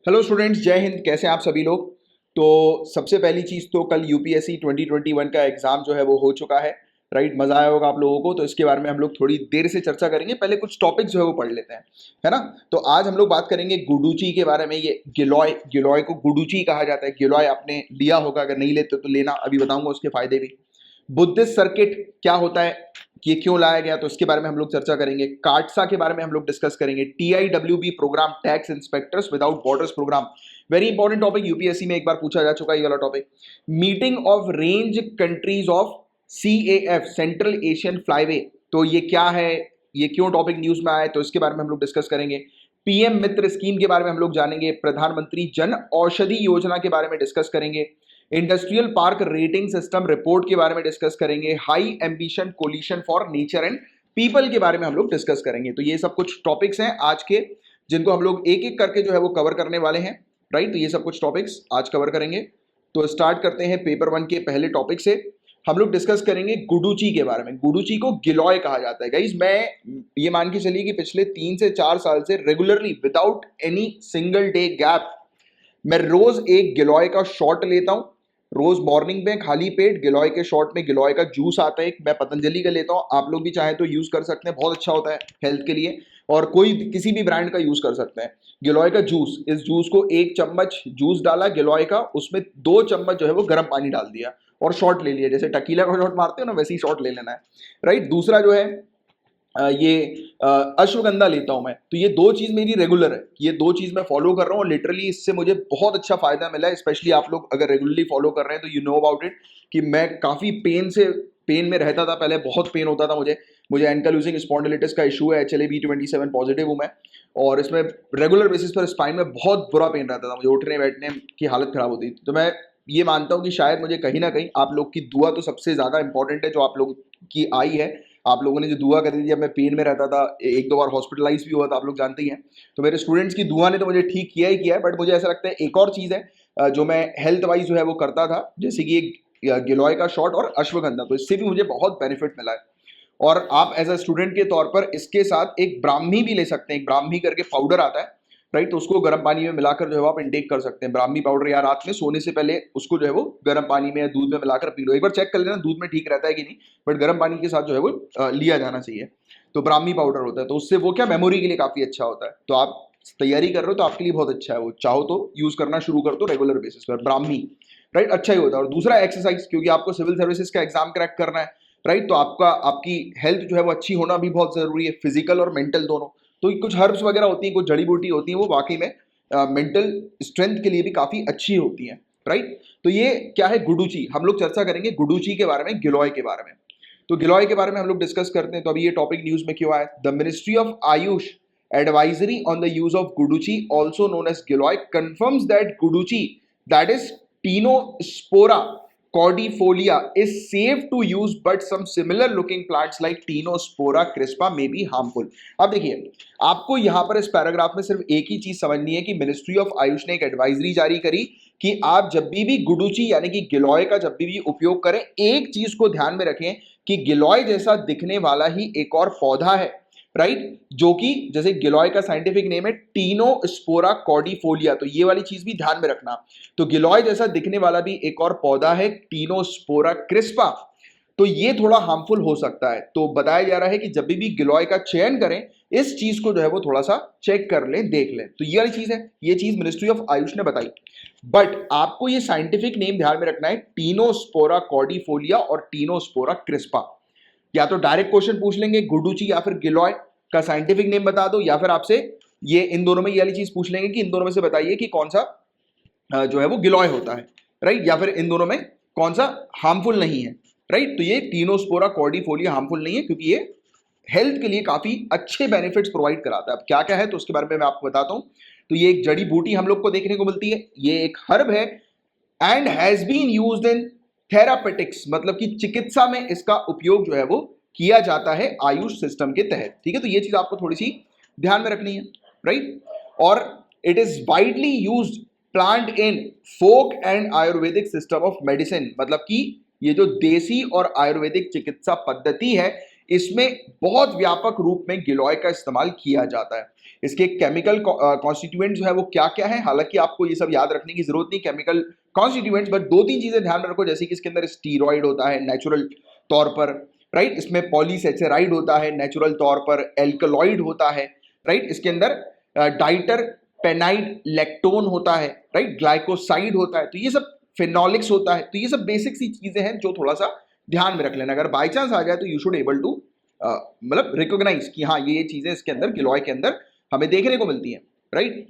Hello students, जय हिंद। कैसे हैं आप सभी लोग। तो सबसे पहली चीज़ तो कल यूपीएससी 2021 का एग्ज़ाम जो है वो हो चुका है। राइट, मज़ा आया होगा आप लोगों को। तो इसके बारे में हम लोग थोड़ी देर से चर्चा करेंगे। पहले कुछ टॉपिक्स जो है वो पढ़ लेते हैं, है ना। तो आज हम लोग बात करेंगे गुडुची के बारे में। ये गिलॉय गिलॉय को गुडुची कहा जाता है। गिलॉय आपने लिया होगा, अगर नहीं लेते तो लेना, अभी बताऊंगा उसके फायदे भी। बुद्धिस्ट सर्किट क्या होता है, ये क्यों लाया गया, तो इसके बारे में हम लोग चर्चा करेंगे। काटसा के बारे में हम लोग डिस्कस करेंगे। TIWB programme, tax inspectors without borders programme, very important topic, UPSC में एक बार पूछा जा चुका है ये वाला topic. Meeting of range countries of CAF, central Asian flyway, तो ये क्या है, ये क्यों टॉपिक न्यूज में आया, तो इसके बारे में हम लोग डिस्कस करेंगे। पीएम मित्र स्कीम के बारे में हम लोग जानेंगे। प्रधानमंत्री जन औषधि योजना के बारे में डिस्कस करेंगे। Industrial park rating system report के बारे में डिस्कस करेंगे। High ambition coalition for nature and people के बारे में हम लोग डिस्कस करेंगे। तो ये सब कुछ टॉपिक्स हैं आज के, जिनको हम लोग एक एक करके जो है वो कवर करने वाले हैं। राइट, तो ये सब कुछ टॉपिक्स आज कवर करेंगे। तो स्टार्ट करते हैं पेपर 1 के पहले टॉपिक से। हम लोग डिस्कस करेंगे गुडुची के बारे में। गुडुची को गिलॉय कहा जाता है। गाइस, मैं ये मान के चलिए कि पिछले 3 से 4 साल से regularly without any single day gap मैं रोज एक गिलॉय का शॉट लेता हूं। रोज मॉर्निंग में खाली पेट गिलॉय के शॉट में गिलॉय का जूस आता है, मैं पतंजलि का लेता हूं। आप लोग भी चाहे तो यूज कर सकते हैं, बहुत अच्छा होता है हेल्थ के लिए। और कोई किसी भी ब्रांड का यूज कर सकते हैं। गिलॉय का जूस, इस जूस को 1 चम्मच जूस डाला गिलॉय का, उसमें 2 चम्मच जो है वो गर्म पानी डाल दिया और शॉट ले लिया। जैसे टकीला का शॉट मारते हो ना, वैसे ही शॉट ले लेना है। राइट, दूसरा जो है ये अश्वगंधा लेता हूं मैं। तो ये 2 चीज मेरी रेगुलर है, ये 2 चीज मैं फॉलो कर रहा हूँ। लिटरली इससे मुझे बहुत अच्छा फायदा मिला है। स्पेशली आप लोग अगर रेगुलरली फॉलो कर रहे हैं तो यू नो अबाउट इट कि मैं काफी पेन में रहता था पहले, बहुत पेन होता था मुझे एंकलूजिंग स्पॉन्डिलिटिस का इशू है। HLA-B27 पॉजिटिव हूं मैं, और इसमें रेगुलर बेसिस पर स्पाइन में बहुत बुरा पेन रहता था मुझे, उठने बैठने की हालत खराब होती थी। तो मैं ये मानता हूं कि शायद मुझे कहीं ना कहीं आप लोग की दुआ तो सबसे ज्यादा इंपॉर्टेंट है, जो आप लोग की आई है। आप लोगों ने जो दुआ करी थी जब मैं पेन में रहता था, 1-2 बार हॉस्पिटलाइज भी हुआ था, आप लोग जानते ही हैं। तो मेरे स्टूडेंट्स की दुआ ने तो मुझे ठीक किया ही किया है। बट मुझे ऐसा लगता है एक और चीज़ है जो मैं हेल्थ वाइज जो है वो करता था, जैसे कि एक गिलॉय का शॉट और अश्वगंधा, तो इससे भी मुझे बहुत बेनिफिट मिला है। और आप एज अ स्टूडेंट के तौर पर इसके साथ एक ब्राह्मी भी ले सकते हैं। एक ब्राह्मी करके पाउडर आता है, राइट, तो उसको गर्म पानी में मिलाकर जो है आप इंटेक कर सकते हैं। ब्राह्मी पाउडर, या रात में सोने से पहले उसको जो है वो गर्म पानी में या दूध में मिलाकर पी लो। एक बार चेक कर लेना दूध में ठीक रहता है कि नहीं, बट गर्म पानी के साथ जो है वो लिया जाना चाहिए। तो ब्राह्मी पाउडर होता है, तो उससे वो क्या मेमोरी के लिए काफी अच्छा होता है। तो आप तैयारी कर रहे हो तो आपके लिए बहुत अच्छा है वो, चाहो तो यूज करना शुरू कर दो रेगुलर बेसिस पर ब्राह्मी। राइट, अच्छा ही होता है। और दूसरा एक्सरसाइज, क्योंकि आपको सिविल सर्विसेज का एग्जाम क्रैक करना है, राइट, तो आपकी हेल्थ जो है वो अच्छी होना भी बहुत जरूरी है, फिजिकल और मेंटल दोनों। तो कुछ हर्ब्स वगैरह होती हैं, कुछ जड़ी बूटी होती हैं, वो वाकई में मेंटल स्ट्रेंथ के लिए भी काफी अच्छी होती हैं। राइट, तो ये क्या है गुडुची, हम लोग चर्चा करेंगे गुडुची के बारे में, गिलॉय के बारे में। तो गिलॉय के बारे में हम लोग डिस्कस करते हैं। तो अभी ये टॉपिक न्यूज में क्यों आया। The ministry of Ayush advisory on the use of guduchi, also known as giloy, confirms that guduchi, that is Tinospora cordifolia, is safe to use, but some similar looking plants like Tinospora crispa may be harmful. अब देखिए, आपको यहां पर इस paragraph में सिर्फ एक ही चीज समझनी है कि मिनिस्ट्री ऑफ आयुष ने एक एडवाइजरी जारी करी कि आप जब भी गुडुची यानी कि गिलॉय का जब भी उपयोग करें, एक चीज को ध्यान में रखें कि गिलॉय जैसा दिखने वाला ही एक और पौधा है, राइट, जो कि जैसे गिलॉय का साइंटिफिक नेम है टीनोस्पोरा कॉर्डिफोलिया, तो ये वाली चीज भी ध्यान में रखना। तो गिलॉय जैसा दिखने वाला भी एक और पौधा है टीनोस्पोरा क्रिस्पा, तो ये थोड़ा हार्मफुल हो सकता है। तो बताया जा रहा है कि जब भी गिलॉय का चयन करें, इस चीज को जो है वो थोड़ा सा चेक कर लें, देख लें। तो ये वाली चीज है, ये चीज मिनिस्ट्री ऑफ आयुष ने बताई। बट आपको ये साइंटिफिक नेम ध्यान में रखना है, टीनोस्पोरा कॉर्डिफोलिया और टीनोस्पोरा क्रिस्पा। या तो डायरेक्ट क्वेश्चन पूछ लेंगे गुडुची या फिर गिलॉय का साइंटिफिक नेम बता दो, या फिर आपसे ये इन दोनों में ये वाली चीज पूछ लेंगे कि इन दोनों में से बताइए कि कौन सा जो है वो गिलॉय होता है, राइट, या फिर इन दोनों में कौन सा हार्मफुल नहीं है, राइट। तो ये टीनोस्पोरा कॉर्डिफोलिया हार्मफुल नहीं है, क्योंकि ये हेल्थ के लिए काफी अच्छे बेनिफिट्स प्रोवाइड कराता है। अब क्या क्या है तो उसके बारे में मैं आपको बताता हूं। तो ये एक जड़ी बूटी हम लोग को देखने को मिलती है, ये एक हर्ब है and has been used in therapeutics, मतलब कि चिकित्सा में इसका उपयोग जो है वो किया जाता है आयुष सिस्टम के तहत। ठीक है, तो ये चीज आपको थोड़ी सी ध्यान में रखनी है, राइट। और it is widely used plant in folk and Ayurvedic system of medicine, मतलब कि ये जो देसी और आयुर्वेदिक चिकित्सा पद्धति है, इसमें बहुत व्यापक रूप में गिलॉय का इस्तेमाल किया जाता है। इसके केमिकल कॉन्स्टिट्यूएंट जो है वो क्या क्या है, हालांकि आपको ये सब याद रखने की जरूरत नहीं केमिकल कॉन्स्टिट्यूएंट्स, बट दो तीन चीजें ध्यान में रखो, जैसे कि इसके अंदर स्टीरॉइड होता है नेचुरल तौर पर, राइट, इसमें पॉलीसेचेराइड होता है नेचुरल तौर पर, एल्कलॉइड होता है, राइट, इसके अंदर डाइटर पेनाइड लैक्टोन होता है, राइट, ग्लाइकोसाइड होता है, तो ये सब फिनोलिक्स होता है। तो ये सब बेसिक सी चीजें हैं जो थोड़ा सा ध्यान में रख लेना, अगर बाई चांस आ जाए तो यू शुड एबल टू मतलब रिकॉग्नाइज कि हाँ ये चीजें इसके अंदर गिलॉय के अंदर हमें देखने को मिलती हैं, राइट।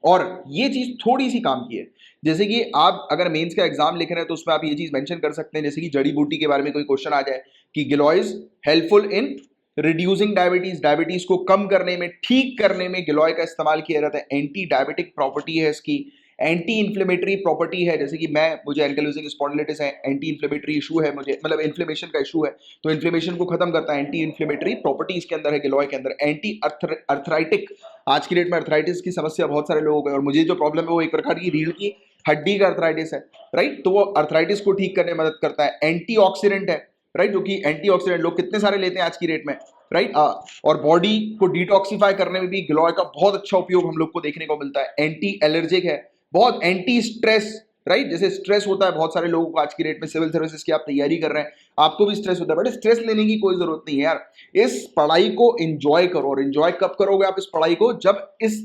और ये चीज थोड़ी सी काम की है, जैसे कि आप अगर मेंस का एग्जाम लिख रहे हैं तो उसमें आप ये चीज मेंशन कर सकते हैं, जैसे कि जड़ी बूटी के बारे में कोई क्वेश्चन आ जाए कि giloy is helpful in reducing diabetes, diabetes को कम करने में, ठीक करने में गिलॉय का इस्तेमाल किया जाता है। एंटी डायबिटिक प्रॉपर्टी है इसकी, एंटी इन्फ्लेमेटरी प्रॉपर्टी है, जैसे कि मुझे एंकाइलोजिंग स्पॉन्डिलाइटिस है, एंटी इन्फ्लेमेटरी इशू है, मुझे मतलब इन्फ्लेमेशन का इशू है, तो इन्फ्लेमेशन को खत्म करता है, एंटी इन्फ्लेमेटरी प्रॉपर्टी इसके अंदर है गिलॉय के अंदर। एंटी अर्थराइटिक, आज की डेट में अर्थराइटिस की समस्या बहुत सारे लोगों को है, और मुझे जो प्रॉब्लम है वो एक प्रकार की रीढ़ की हड्डी का अर्थराइटिस है, राइट, तो वो अर्थराइटिस को ठीक करने में मदद करता है। एंटीऑक्सीडेंट है, राइट, जो कि एंटीऑक्सीडेंट लोग कितने सारे लेते हैं आज की डेट में, राइट, और बॉडी को डिटॉक्सिफाई करने में भी गिलॉय का बहुत अच्छा उपयोग हम लोग को देखने को मिलता है। एंटी एलर्जिक है बहुत, एंटी स्ट्रेस, राइट, जैसे स्ट्रेस होता है बहुत सारे लोगों को आज की डेट में, सिविल सर्विसेज की आप तैयारी कर रहे हैं, आपको भी स्ट्रेस होता है, बट स्ट्रेस लेने की कोई जरूरत नहीं है यार, इस पढ़ाई को एंजॉय करो। और एंजॉय कब करोगे आप इस पढ़ाई को, जब इस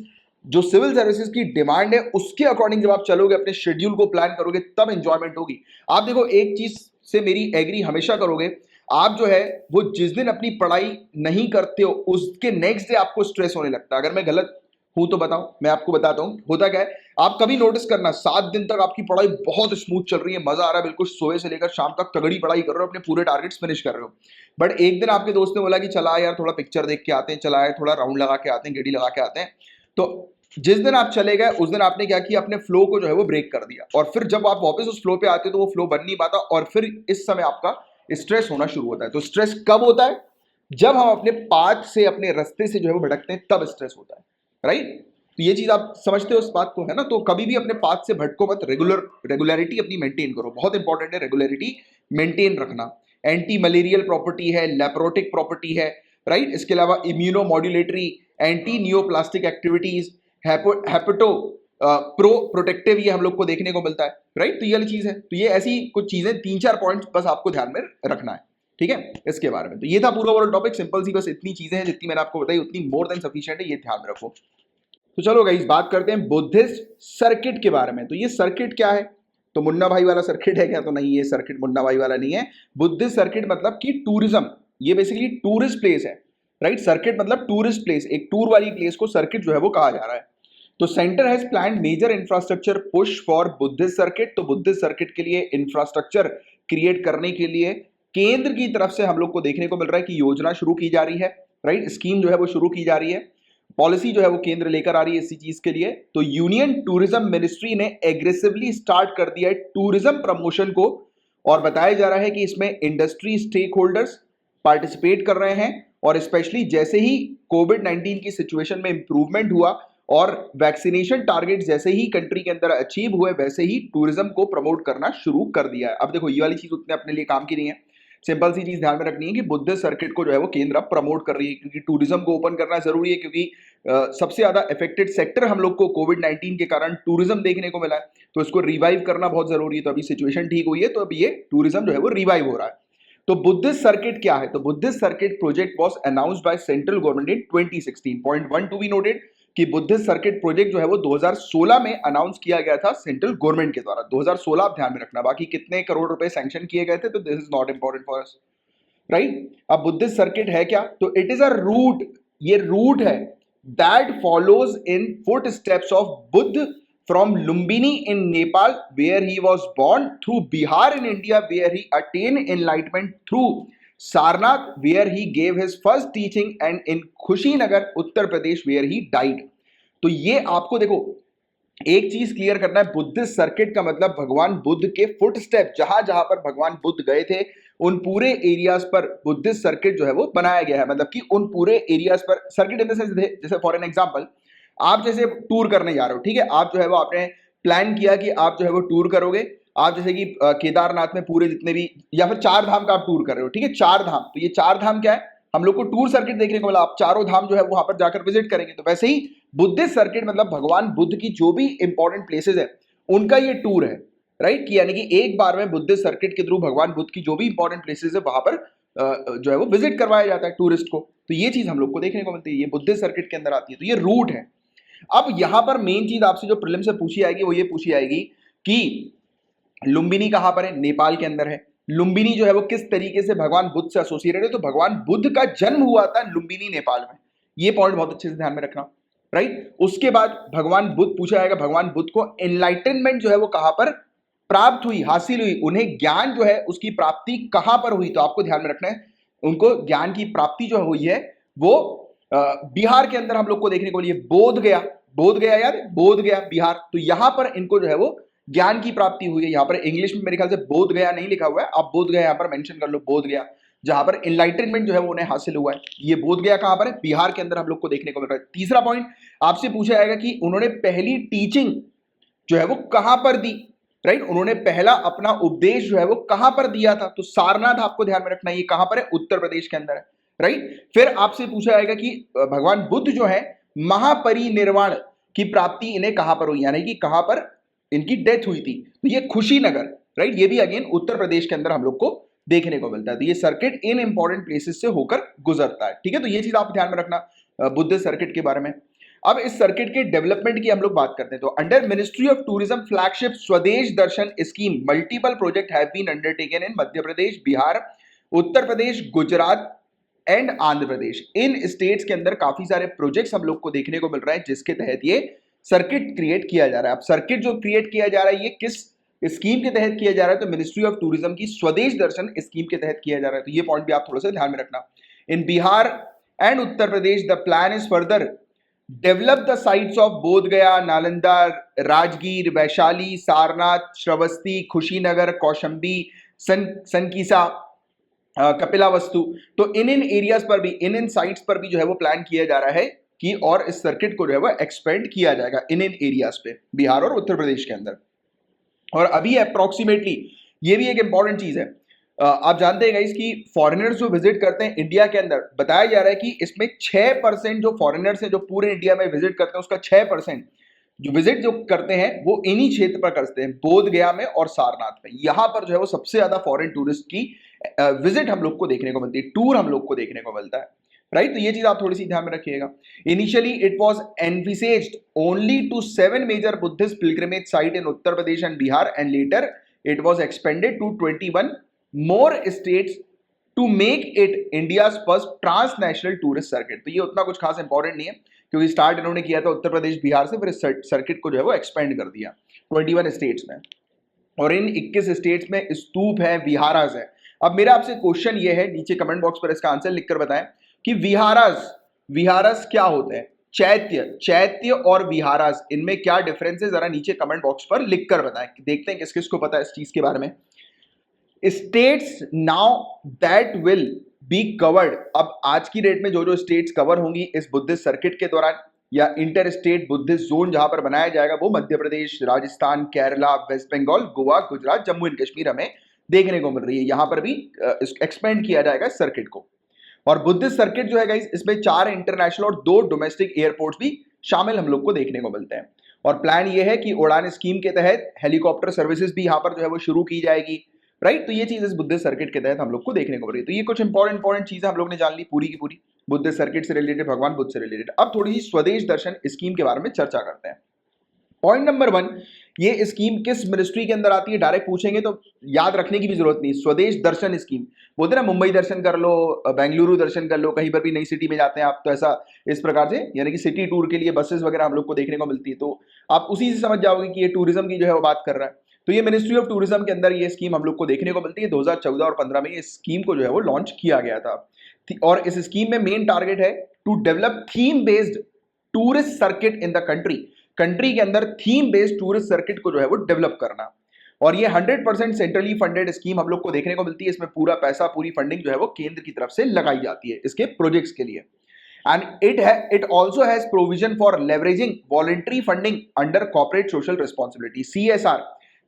जो सिविल सर्विसेज की डिमांड है उसके अकॉर्डिंग जब आप चलोगे, अपने शेड्यूल को प्लान करोगे, तब एंजॉयमेंट होगी। आप देखो एक चीज से मेरी एग्री हमेशा करोगे, आप जो है वो जिस दिन अपनी पढ़ाई नहीं करते हो उसके नेक्स्ट डे आपको स्ट्रेस होने लगता है। अगर मैं गलत हूं तो बताओ, मैं आपको बताता हूं होता क्या है। आप कभी नोटिस करना 7 दिन तक आपकी पढ़ाई बहुत स्मूथ चल रही है, मजा आ रहा है, बिल्कुल सोए से लेकर शाम तक तगड़ी पढ़ाई कर रहे हो, अपने पूरे टारगेट्स फिनिश कर रहे हो, बट एक दिन आपके दोस्त ने बोला कि चला यार थोड़ा पिक्चर देख के आते हैं, चला यार थोड़ा राउंड लगा के आते हैं, गेड़ी लगा के आते हैं, तो जिस दिन आप चले गए उस दिन आपने क्या किया, अपने फ्लो को जो है वो ब्रेक कर दिया, और फिर जब आप वापस उस फ्लो पे आते हो तो वो फ्लो बन नहीं पाता, और फिर इस समय आपका स्ट्रेस होना शुरू होता है। तो स्ट्रेस कब होता है, जब हम अपने पाथ से, अपने रास्ते से जो है वो भटकते हैं, तब स्ट्रेस होता है, राइट। तो ये चीज आप समझते हो इस बात को, है ना। तो कभी भी अपने पाथ से भटको मत, रेगुलरिटी अपनी मेंटेन करो, बहुत इंपॉर्टेंट है रेगुलरिटी मेंटेन रखना। एंटी मलेरियल प्रॉपर्टी है, लेप्रोटिक प्रॉपर्टी है, राइट, इसके अलावा immuno modulatory, anti neoplastic activities, hepato pro protective, ये हम लोग को देखने को मिलता है, राइट। तो ये वाली चीज है, तो ये ऐसी कुछ चीजें 3-4 पॉइंट्स बस आपको ध्यान में रखना है, ठीक है, इसके बारे में। तो ये था पूरा ओवरऑल टॉपिक, सिंपल सी बस इतनी चीजें हैं, जितनी मैंने आपको बताई उतनी मोर देन सफिशिएंट है, ये ध्यान में रखो। तो चलो गाइस बात करते हैं बुद्धिस्ट सर्किट के बारे में। तो ये सर्किट क्या है, तो मुन्ना भाई वाला सर्किट है क्या, तो नहीं, ये सर्किट मुन्ना भाई वाला नहीं है। बुद्धिस्ट सर्किट मतलब कि टूरिज्म, ये बेसिकली टूरिस्ट प्लेस है, राइट। सर्किट मतलब टूरिस्ट प्लेस, एक टूर वाली प्लेस को सर्किट जो है वो कहा जा रहा है। तो centre has planned major infrastructure push for Buddhist circuit, तो बुद्धिस्ट सर्किट के लिए इंफ्रास्ट्रक्चर क्रिएट करने के लिए केंद्र की तरफ से हम लोग को देखने को मिल रहा है कि योजना शुरू की जा रही है, राइट, स्कीम जो है वो शुरू की जा रही है, पॉलिसी जो है वो केंद्र लेकर आ रही है इसी चीज के लिए। तो यूनियन टूरिज्म मिनिस्ट्री ने एग्रेसिवली स्टार्ट कर दिया है टूरिज्म प्रमोशन को, और बताया जा रहा है कि इसमें इंडस्ट्री स्टेक होल्डर्स पार्टिसिपेट कर रहे हैं, और स्पेशली जैसे ही कोविड-19 की सिचुएशन में इंप्रूवमेंट हुआ और वैक्सीनेशन टारगेट जैसे ही कंट्री के अंदर अचीव हुए, वैसे ही टूरिज्म को प्रमोट करना शुरू कर दिया है। अब देखो ये वाली चीज उतने अपने लिए काम की नहीं है, सिंपल सी चीज ध्यान में रखनी है कि बुद्धिस्ट सर्किट को जो है वो केंद्र प्रमोट कर रही है, क्योंकि टूरिज्म को ओपन करना जरूरी है, क्योंकि सबसे ज्यादा अफेक्टेड सेक्टर हम लोग को कोविड-19 के कारण टूरिज्म देखने को मिला है, तो इसको रिवाइव करना बहुत जरूरी है। तो अभी सिचुएशन ठीक हुई है, तो अभी ये टूरिज्म जो है वो रिवाइव हो रहा है। तो बुद्धिस्ट सर्किट क्या है, तो Buddhist circuit project was announced by central government in 2016। Point 1 to be noted कि बुद्धिस्ट सर्किट प्रोजेक्ट जो है वो 2016 में अनाउंस किया गया था सेंट्रल गवर्नमेंट के द्वारा। 2016 आप ध्यान में रखना, बाकी कितने करोड़ रुपए सैंक्शन किए गए थे तो this is not important for us, right. अब बुद्धिस्ट सर्किट है क्या, तो इट इज अ रूट, ये रूट है that follows in foot steps of Buddha from Lumbini in Nepal where he was born, through Bihar in India where he attained enlightenment, through Sarnath where he gave his first teaching, and in Kushinagar Uttar Pradesh where he died। तो ये आपको देखो एक चीज clear करना है, Buddhist circuit का मतलब भगवान बुद्ध के फुट स्टेप, जहां जहां पर भगवान बुद्ध गए थे उन पूरे एरियाज पर बुद्धिस्ट सर्किट जो है वो बनाया गया है। मतलब कि उन पूरे एरियाज पर सर्किट इन द सेंस, जैसे फॉर एन एग्जांपल आप जैसे टूर करने जा रहे हो, ठीक है, आप जो है वो आपने प्लान किया कि आप जो है वो टूर करोगे, आप जैसे कि केदारनाथ में पूरे जितने भी, या फिर चार धाम का आप टूर कर रहे हो, ठीक है, चार धाम, तो ये चार धाम क्या है, हम लोग को टूर सर्किट देखने को मिला, आप चारों धाम जो है वहां पर जाकर विजिट करेंगे। तो वैसे ही बुद्धिस्ट सर्किट मतलब भगवान बुद्ध की जो भी इंपॉर्टेंट प्लेसेस है उनका ये टूर है, राइट, कि यानी कि एक बार में बुद्धिस्ट सर्किट के थ्रू भगवान बुद्ध की जो भी इंपॉर्टेंट प्लेसेस है वहां पर जो है वो विजिट करवाया जाता है टूरिस्ट को। तो ये चीज हम लोग को देखने को मिलती है, ये बुद्धिस्ट सर्किट के अंदर आती है, तो ये रूट है। अब यहां पर मेन चीज आपसे जो प्रीलिम से पूछी आएगी वो ये पूछी आएगी कि लुम्बिनी कहां पर है, नेपाल के अंदर है। लुम्बिनी जो है वो किस तरीके से भगवान बुद्ध से एसोसिएटेड है, तो भगवान बुद्ध का जन्म हुआ था लुम्बिनी नेपाल में, ये पॉइंट बहुत अच्छे से ध्यान में रखना, राइट। उसके बाद भगवान बुद्ध पूछा जाएगा, भगवान बुद्ध को एनलाइटनमेंट जो है वो कहां पर प्राप्त हुई, हासिल हुई, उन्हें ज्ञान जो है उसकी प्राप्ति कहां पर हुई, तो आपको ध्यान में रखना है उनको ज्ञान की प्राप्ति जो हुई है वो बिहार के अंदर हम लोग को देखने को मिली है, बोध गया, बोध गया यार, बोध गया बिहार, तो यहां पर इनको जो है वो ज्ञान की प्राप्ति हुई है। यहां पर इंग्लिश में मेरे ख्याल से बोध गया नहीं लिखा हुआ है, आप बोध गया यहां पर मेंशन कर लो, बोध गया, जहां पर एनलाइटनमेंट जो है वो उन्हें हासिल हुआ है, ये बोध गया कहां पर है, बिहार के अंदर हम लोग को देखने को मिल रहा है। तीसरा पॉइंट आपसे पूछा जाएगा कि उन्होंने पहली टीचिंग जो है वो कहां पर दी, राइट, उन्होंने पहला अपना उपदेश जो है वो कहां पर दिया था, तो सारनाथ आपको ध्यान में रखना है, ये कहां पर है, उत्तर प्रदेश के अंदर है, राइट। फिर आपसे पूछा जाएगा कि भगवान बुद्ध जो है महापरिनिर्वाण की प्राप्ति इन्हें कहां पर हुई, यानी कि कहां पर इनकी डेथ हुई थी, तो ये खुशीनगर, राइट, ये भी अगेन उत्तर प्रदेश के अंदर हम लोग को देखने को मिलता है। तो ये सर्किट इन इंपॉर्टेंट प्लेसेस से होकर गुजरता है, ठीक है, तो ये चीज आप ध्यान में रखना बुद्ध सर्किट के बारे में। अब इस सर्किट के डेवलपमेंट की हम लोग बात करते हैं, तो under ministry of tourism flagship Swadesh Darshan scheme multiple project have been undertaken in Madhya Pradesh, Bihar, Uttar Pradesh, Gujarat and Andhra Pradesh. इन स्टेट्स के अंदर काफी सारे प्रोजेक्ट्स हम लोग को देखने को मिल रहे हैं जिसके तहत ये सर्किट क्रिएट किया जा रहा है। अब सर्किट जो क्रिएट किया जा रहा है ये किस स्कीम के तहत किया जा रहा है, तो मिनिस्ट्री ऑफ टूरिज्म की स्वदेश दर्शन स्कीम के तहत किया जा रहा है, तो ये पॉइंट भी आप थोड़ा सा ध्यान में रखना। In Bihar and Uttar Pradesh the plan is further develop the sites of Bodh Gaya, Nalanda, Rajgir, Vaishali, Sarnath, Shravasti, Kushinagar, Kaushambi, सनकीसा, कपिलावस्तु, तो इन एरियाज पर भी, इन साइट्स पर भी जो है वो प्लान किया जा रहा है कि और इस सर्किट को जो है वो एक्सपेंड किया जाएगा इन एरियाज पे, बिहार और उत्तर प्रदेश के अंदर। और अभी अप्रोक्सीमेटली ये भी एक इंपॉर्टेंट चीज है, आप जानते हैं गाइस कि फॉरेनर्स जो विजिट करते हैं इंडिया के अंदर, बताया जा रहा है कि इसमें 6% जो फॉरेनर्स हैं जो पूरे इंडिया में विजिट करते हैं उसका 6% जो विजिट जो करते हैं वो इन्हीं क्षेत्र पर करते हैं, बोध गया में और सारनाथ में, यहां पर जो है वो सबसे ज्यादा फॉरेन टूरिस्ट की विजिट हम लोग को देखने को मिलती है, टूर हम लोग को देखने को मिलता है, राइट। तो ये चीज आप थोड़ी सी ध्यान में रखिएगा। Initially it was envisaged only to 7 major Buddhist pilgrimage site in Uttar Pradesh and Bihar and later it was expanded to 21 more states to make it India's first transnational tourist circuit. तो ये उतना कुछ खास इंपॉर्टेंट नहीं है क्योंकि स्टार्ट इन्होंने किया था उत्तर प्रदेश बिहार से, फिर इस सर्किट को जो है वो एक्सपेंड कर दिया 21 स्टेट्स में, और इन 21 स्टेट्स में स्तूप है, विहारास है। अब मेरा आपसे क्वेश्चन ये है, नीचे कमेंट बॉक्स पर इसका आंसर लिखकर बताएं कि विहारास, विहारास क्या होते हैं, चैत्य, चैत्य और विहारास, इनमें क्या डिफरेंस है, जरा नीचे कमेंट बॉक्स पर लिखकर बताएं, देखते हैं किस किस को पता है इस चीज के बारे में। States now that will be covered, अब आज की डेट में जो जो स्टेट्स कवर होंगी इस बुद्धिस्ट सर्किट के दौरान या इंटर स्टेट बुद्धिस्ट जोन जहां पर बनाया जाएगा वो मध्य प्रदेश, राजस्थान, केरला, वेस्ट बंगाल, गोवा, गुजरात, जम्मू एंड कश्मीर हमें देखने को मिल रही है, यहां पर भी एक्सपेंड किया जाएगा सर्किट को। और बुद्धिस्ट सर्किट जो है गाइस इसमें 4 इंटरनेशनल और 2 डोमेस्टिक एयरपोर्ट्स भी शामिल हम लोग को देखने को मिलते हैं। और प्लान ये है कि उड़ान स्कीम के तहत हेलीकॉप्टर सर्विसेज भी यहां पर जो है वो शुरू की जाएगी, राइट। तो ये चीज इस बुद्धिस्ट सर्किट के तहत हम लोग को देखने को मिल रही है। तो ये कुछ इंपॉर्टेंट चीजें हम लोग ने जान ली पूरी की पूरी बुद्धिस्ट सर्किट से रिलेटेड, भगवान बुद्ध से रिलेटेड। अब थोड़ी सी स्वदेश दर्शन स्कीम के बारे में चर्चा करते हैं। पॉइंट नंबर 1, ये स्कीम किस मिनिस्ट्री के अंदर आती है, डायरेक्ट पूछेंगे तो याद रखने की भी जरूरत नहीं। स्वदेश दर्शन स्कीम बोलते ना, मुंबई दर्शन कर लो, बेंगलुरु दर्शन कर लो, कहीं पर भी नई सिटी में जाते हैं आप तो ऐसा इस प्रकार से, यानी कि सिटी टूर के लिए बसेस वगैरह हम लोग को देखने को मिलती है, तो आप उसी से समझ जाओगे कि ये टूरिज्म की जो है वो बात कर रहा है। तो ये मिनिस्ट्री ऑफ टूरिज्म के अंदर ये स्कीम हम लोग को देखने को मिलती है। 2014 और 15 में ये स्कीम को जो है वो लॉन्च किया गया था, और इस स्कीम में मेन टारगेट है to develop theme based tourist circuit in the country, country के अंदर थीम बेस्ड टूरिस्ट सर्किट को जो है वो डेवलप करना। और ये 100% सेंट्रली फंडेड स्कीम हम लोग को देखने को मिलती है, इसमें पूरा पैसा, पूरी फंडिंग जो है वो केंद्र की तरफ से लगाई जाती है इसके प्रोजेक्ट्स के लिए। And it also has provision for leveraging voluntary funding under corporate social responsibility, CSR,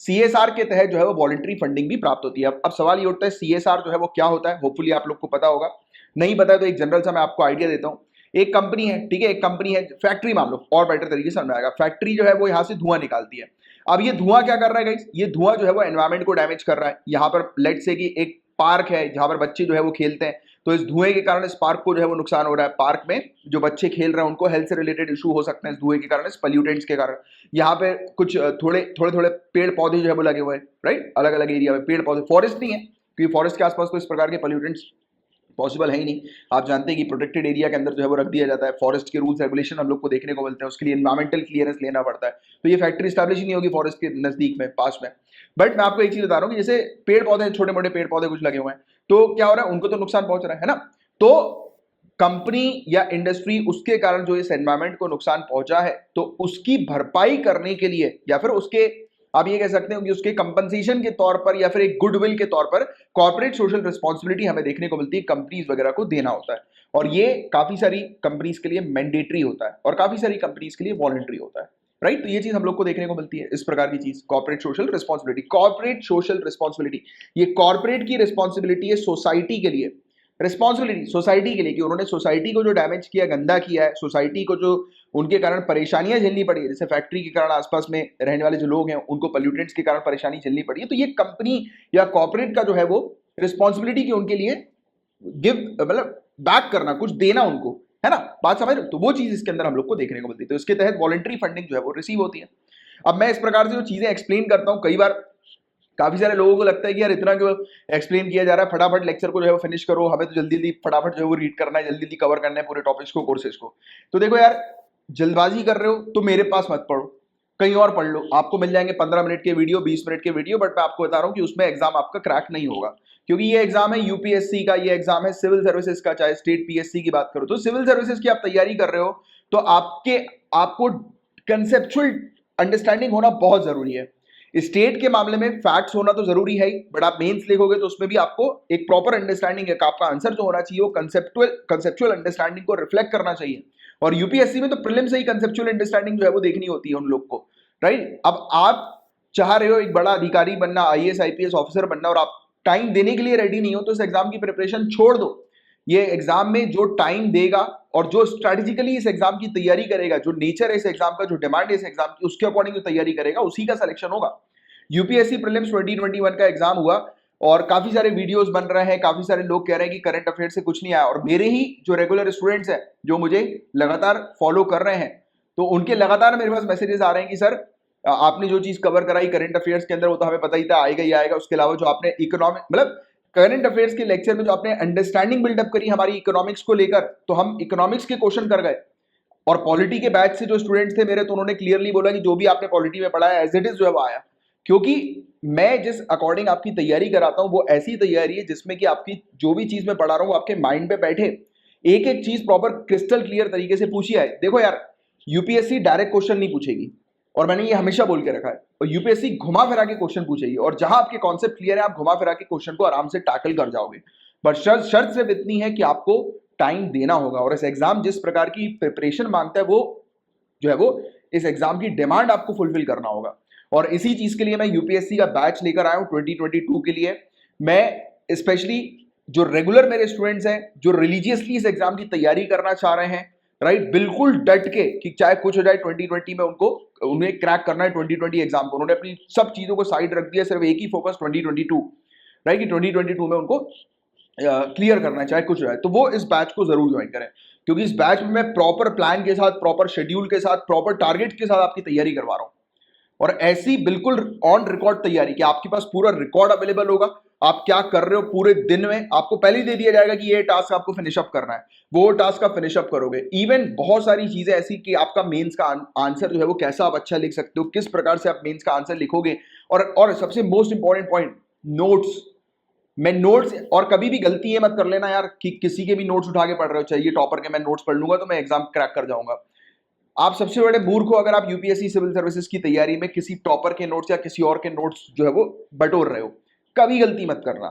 CSR के तहत जो है वो वॉलंटरी फंडिंग भी प्राप्त होती है। अब सवाल ये उठता है CSR जो है वो क्या होता है, होपफुली आप लोग को पता होगा, नहीं पता है तो एक जनरल सा मैं आपको आइडिया देता हूँ। एक कंपनी है, ठीक है, एक कंपनी है, फैक्ट्री मान लो, और बेटर तरीके से समझ आएगा, फैक्ट्री जो है वो यहाँ से धुआं निकालती है। अब ये धुआं क्या कर रहा है गाइस, ये धुआं जो है वो एनवायरमेंट को डैमेज कर रहा है। यहाँ पर लेट्स से कि एक पार्क है जहां पर बच्चे जो है वो खेलते हैं, तो इस धुएं के कारण इस पार्क को जो है वो नुकसान हो रहा है। पार्क में जो बच्चे खेल रहे हैं उनको हेल्थ से रिलेटेड इशू हो सकते हैं इस धुएं के कारण, इस पॉल्यूटेंट्स के कारण। यहाँ पे कुछ थोड़े थोड़े पेड़ पौधे जो है वो लगे हुए हैं, राइट, अलग अलग एरिया में पेड़ पौधे, फॉरेस्ट नहीं है क्योंकि फॉरेस्ट के आसपास तो इस प्रकार के पॉल्यूटेंट्स पॉसिबल है ही नहीं। आप जानते हैं कि प्रोटेक्टेड एरिया के अंदर जो है वो रख दिया जाता है, फॉरेस्ट के रूल्स रेगुलेशन हम लोग को देखने को मिलते हैं, उसके लिए एनवायरमेंटल क्लियरेंस लेना पड़ता है। तो ये फैक्ट्री स्टैब्लिश ही नहीं होगी फॉरेस्ट के नजदीक में, पास में। बट मैं आपको एक चीज बता रहा हूँ कि जैसे पेड़ पौधे, छोटे मोटे पेड़ पौधे कुछ लगे हुए हैं, तो क्या हो रहा है, उनको तो नुकसान पहुंच रहा है ना। तो कंपनी या इंडस्ट्री उसके कारण जो इस एनवायरमेंट को नुकसान पहुंचा है, तो उसकी भरपाई करने के लिए या फिर उसके, आप ये कह सकते हो कि उसके कंपनसेशन के तौर पर या फिर एक गुडविल के तौर पर कॉर्पोरेट सोशल रिस्पॉन्सिबिलिटी हमें देखने को मिलती है, कंपनीज वगैरह को देना होता है। और ये काफी सारी कंपनीज के लिए मैंडेटरी होता है और काफी सारी कंपनीज के लिए वॉलंटरी होता है, राइट। तो ये चीज हम लोग को देखने को मिलती है, इस प्रकार की चीज, corporate social responsibility. Corporate social responsibility, ये कॉर्पोरेट की रिस्पॉन्सिबिलिटी है सोसाइटी के लिए, रिस्पॉन्सिबिलिटी सोसाइटी के लिए, कि उन्होंने सोसाइटी को जो डैमेज किया, गंदा किया है, सोसाइटी को जो उनके कारण परेशानियां झेलनी पड़ी है, जैसे फैक्ट्री के कारण आसपास में रहने वाले जो लोग हैं उनको पॉल्यूटेंट्स के कारण परेशानी झेलनी पड़ी है, तो ये कंपनी या कॉर्पोरेट का जो है वो रिस्पॉन्सिबिलिटी की उनके लिए गिव, मतलब बैक करना, कुछ देना उनको, है ना, बात समझ रहे हो? तो वो चीज इसके अंदर हम लोग को देखने को मिलती है। तो इसके तहत वॉलंटरी फंडिंग जो है वो रिसीव होती है। अब मैं इस प्रकार से जो चीजें एक्सप्लेन करता हूं, कई बार काफी सारे लोगों को लगता है कि यार इतना क्यों एक्सप्लेन किया जा रहा है, फटाफट लेक्चर को जो है वो फिनिश करो, हमें तो जल्दी जल्दी फटाफट जो है वो रीड करना है, जल्दी जल्दी कवर करना है पूरे टॉपिक्स को, कोर्सेज को। तो देखो यार, जल्दबाजी कर रहे हो तो मेरे पास मत पढ़ो, कहीं और पढ़ लो, आपको मिल जाएंगे 15 मिनट के वीडियो, 20 मिनट के वीडियो, बट मैं आपको बता रहा हूं कि उसमें एग्जाम आपका क्रैक नहीं होगा, क्योंकि ये एग्जाम है यूपीएससी का, ये एग्जाम है सिविल सर्विसेज का, चाहे स्टेट पीएससी की बात करो। तो सिविल सर्विसेज की आप तैयारी कर रहे हो तो आपको कंसेप्चुअल अंडरस्टैंडिंग होना बहुत जरूरी है। स्टेट के मामले में फैक्ट्स होना तो जरूरी है ही, बट आप मेंस लिखोगे तो उसमें भी आपको एक प्रॉपर अंडरस्टैंडिंग है, आपका आंसर जो होना चाहिए वो कंसेप्चुअल अंडरस्टैंडिंग को रिफ्लेक्ट करना चाहिए। और यूपीएससी में तो प्रीलिम से ही कंसेप्चुअल अंडरस्टैंडिंग जो है वो देखनी होती है उन लोग को, राइट। अब आप चाह रहे हो एक बड़ा अधिकारी बनना, आईएएस आईपीएस ऑफिसर बनना, और आप टाइम देने के लिए रेडी नहीं हो, तो इस एग्जाम की प्रिपरेशन छोड़ दो। ये एग्जाम में जो टाइम देगा और जो स्ट्रेटेजिकली इस एग्जाम की तैयारी करेगा, जो नेचर है इस एग्जाम का, जो डिमांड है इस एग्जाम की, उसके अकॉर्डिंग जो तैयारी करेगा उसी का सिलेक्शन होगा। यूपीएससी प्रीलिम्स 2021 का एग्जाम हुआ और काफी सारे वीडियोस बन रहे हैं, काफी सारे लोग कह रहे हैं कि करंट अफेयर से कुछ नहीं आया, और मेरे ही जो रेगुलर स्टूडेंट्स हैं जो मुझे लगातार फॉलो कर रहे हैं, तो उनके लगातार मेरे पास मैसेजेस आ रहे हैं कि सर आपने जो चीज कवर कराई करंट अफेयर्स के अंदर वो तो हमें पता ही था, आएगा ही आएगा। उसके अलावा जो आपने इकोनॉमिक, मतलब करंट अफेयर्स के लेक्चर में जो आपने अंडरस्टैंडिंग बिल्डअप करी हमारी इकोनॉमिक्स को लेकर, तो हम इकोनॉमिक्स के क्वेश्चन कर गए। और पॉलिटी के बैच से जो स्टूडेंट्स थे मेरे, तो उन्होंने क्लियरली बोला कि जो भी आपने पॉलिटी में पढ़ा है एज इट इज जो है वो आया, क्योंकि मैं जिस अकॉर्डिंग आपकी तैयारी कराता हूं वो ऐसी तैयारी है जिसमें कि आपकी जो भी चीज मैं पढ़ा रहा हूं आपके माइंड पे बैठे, एक एक चीज प्रॉपर क्रिस्टल क्लियर तरीके से पूछी है। देखो यार, यूपीएससी डायरेक्ट क्वेश्चन नहीं पूछेगी, और मैंने ये हमेशा बोल के रखा है, और यूपीएससी घुमा फिरा के क्वेश्चन पूछेगी, और जहां आपके कॉन्सेप्ट क्लियर है आप घुमा फिरा के क्वेश्चन को आराम से टैकल कर जाओगे। बट शर्त सिर्फ इतनी है कि आपको टाइम देना होगा, और इस एग्जाम जिस प्रकार की प्रिपरेशन मांगता है वो जो है वो इस एग्जाम की डिमांड आपको फुलफिल करना होगा। और इसी चीज के लिए मैं यूपीएससी का बैच लेकर आया हूं 2022 के लिए। मैं स्पेशली जो रेगुलर मेरे स्टूडेंट्स हैं जो रिलीजियसली इस एग्जाम की तैयारी करना चाह रहे हैं, राइट, बिल्कुल डट के कि चाहे कुछ हो जाए 2020 में उन्हें क्रैक करना है 2020 एग्जाम को, उन्होंने अपनी सब चीजों को साइड रख दिया, सिर्फ एक ही फोकस 2022, राइट, कि 2022 में उनको क्लियर करना है चाहे कुछ हो जाए, तो वो इस बैच को जरूर ज्वाइन करें, क्योंकि इस बैच में मैं प्रॉपर प्लान के साथ, प्रॉपर शेड्यूल के साथ, प्रॉपर टारगेट के साथ आपकी तैयारी करवा रहा हूं, और ऐसी बिल्कुल ऑन रिकॉर्ड तैयारी कि आपके पास पूरा रिकॉर्ड अवेलेबल होगा, आप क्या कर रहे हो पूरे दिन में आपको पहले ही दे दिया जाएगा कि ये टास्क आपको फिनिश अप करना है, वो टास्क आप फिनिश अप करोगे। इवन बहुत सारी चीजें ऐसी कि आपका मेंस का आंसर जो है वो कैसा आप अच्छा लिख सकते हो, किस प्रकार से आप मेंस का आंसर लिखोगे, और सबसे मोस्ट इंपॉर्टेंट पॉइंट, नोट्स। मैं नोट्स, और कभी भी गलती ये मत कर लेना यार कि किसी के भी नोट्स उठा के पढ़ रहे हो, चाहिए टॉपर के मैं नोट्स पढ़ लूंगा तो मैं एग्जाम क्रैक कर जाऊंगा। आप सबसे बड़े मूर्ख हो अगर आप यूपीएससी सिविल सर्विसेज की तैयारी में किसी टॉपर के नोट्स या किसी और के नोट्स जो है वो बटोर रहे हो, कभी गलती मत करना।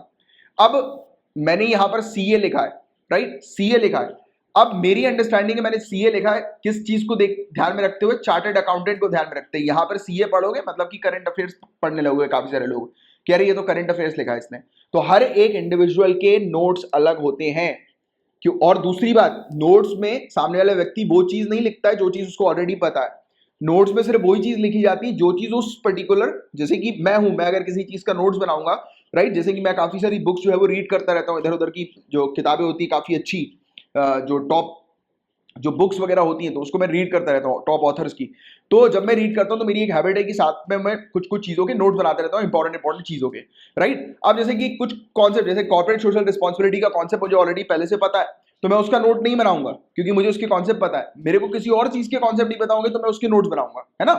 अब मैंने यहां पर सीए लिखा है, राइट, सीए लिखा है। अब मेरी अंडरस्टैंडिंग है, मैंने सीए लिखा है किस चीज को देख ध्यान में रखते हुए, चार्टर्ड अकाउंटेंट को ध्यान में रखते हैं। यहां पर सीए पढ़ोगे मतलब कि करंट अफेयर्स पढ़ने लगोगे। काफी सारे लोग कह रहे ये तो करंट अफेयर्स लिखा है इसने। तो हर एक इंडिविजुअल के नोट्स अलग होते हैं क्यों। और दूसरी बात, नोट्स में सामने वाला व्यक्ति वो चीज नहीं लिखता है जो चीज उसको ऑलरेडी पता है। नोट्स में सिर्फ वही चीज लिखी जाती है जो चीज उस पर्टिकुलर, जैसे कि मैं हूं, मैं अगर किसी चीज का नोट्स बनाऊंगा, राइट, जैसे कि मैं काफी सारी बुक्स जो है वो रीड करता रहता हूँ, इधर उधर की जो किताबें होती है काफी अच्छी, जो टॉप जो बुक्स वगैरह होती हैं तो उसको मैं रीड करता रहता हूँ टॉप ऑथर्स की। तो जब मैं रीड करता हूँ तो मेरी एक हैबिट है कि साथ में मैं कुछ कुछ चीजों के नोट्स बनाते रहता हूँ, इंपॉर्टेंट चीजों के, राइट। अब जैसे कि कुछ कॉन्सेप्ट, जैसे कॉर्पोरेट सोशल रिस्पॉन्सिबिलिटी का कॉन्सेप्ट मुझे ऑलरेडी पहले से पता है, तो मैं उसका नोट नहीं बनाऊंगा क्योंकि मुझे उसके कॉन्सेप्ट पता है। मेरे को किसी और चीज के कॉन्सेप्ट नहीं बताओगे तो मैं उसके नोट्स बनाऊंगा, है ना।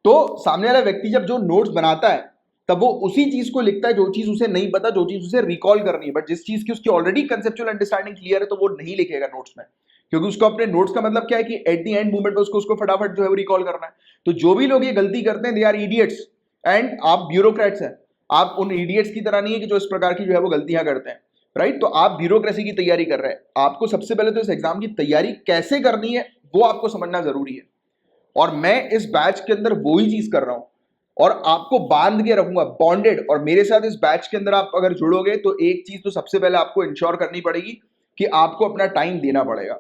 तो सामने वाला व्यक्ति जब जो नोट्स बनाता है तब वो उसी चीज को लिखता है जो चीज उसे नहीं पता, जो चीज उसे रिकॉल करनी है। बट जिस चीज की उसकी ऑलरेडी कंसेप्चुअल अंडरस्टैंडिंग क्लियर है तो वो नहीं लिखेगा नोट्स में, क्योंकि उसको अपने नोट्स का मतलब क्या है कि एट द एंड मूवमेंट में उसको फटाफट जो है वो रिकॉल करना है। तो जो भी लोग ये गलती करते हैं दे आर इडियट्स, एंड आप ब्यूरोक्रेट्स हैं। आप उन इडियट्स की तरह नहीं है कि जो इस प्रकार की जो है वो गलतियां करते हैं, राइट। तो आप ब्यूरोक्रेसी की तैयारी कर रहे हैं। आपको सबसे पहले तो इस एग्जाम की तैयारी कैसे करनी है वो आपको समझना जरूरी है, और मैं इस बैच के अंदर वो ही चीज कर रहा हूं और आपको बांध के रखूंगा, बॉन्डेड। और मेरे साथ इस बैच के अंदर आप अगर जुड़ोगे तो एक चीज तो सबसे पहले आपको इंश्योर करनी पड़ेगी कि आपको अपना टाइम देना पड़ेगा।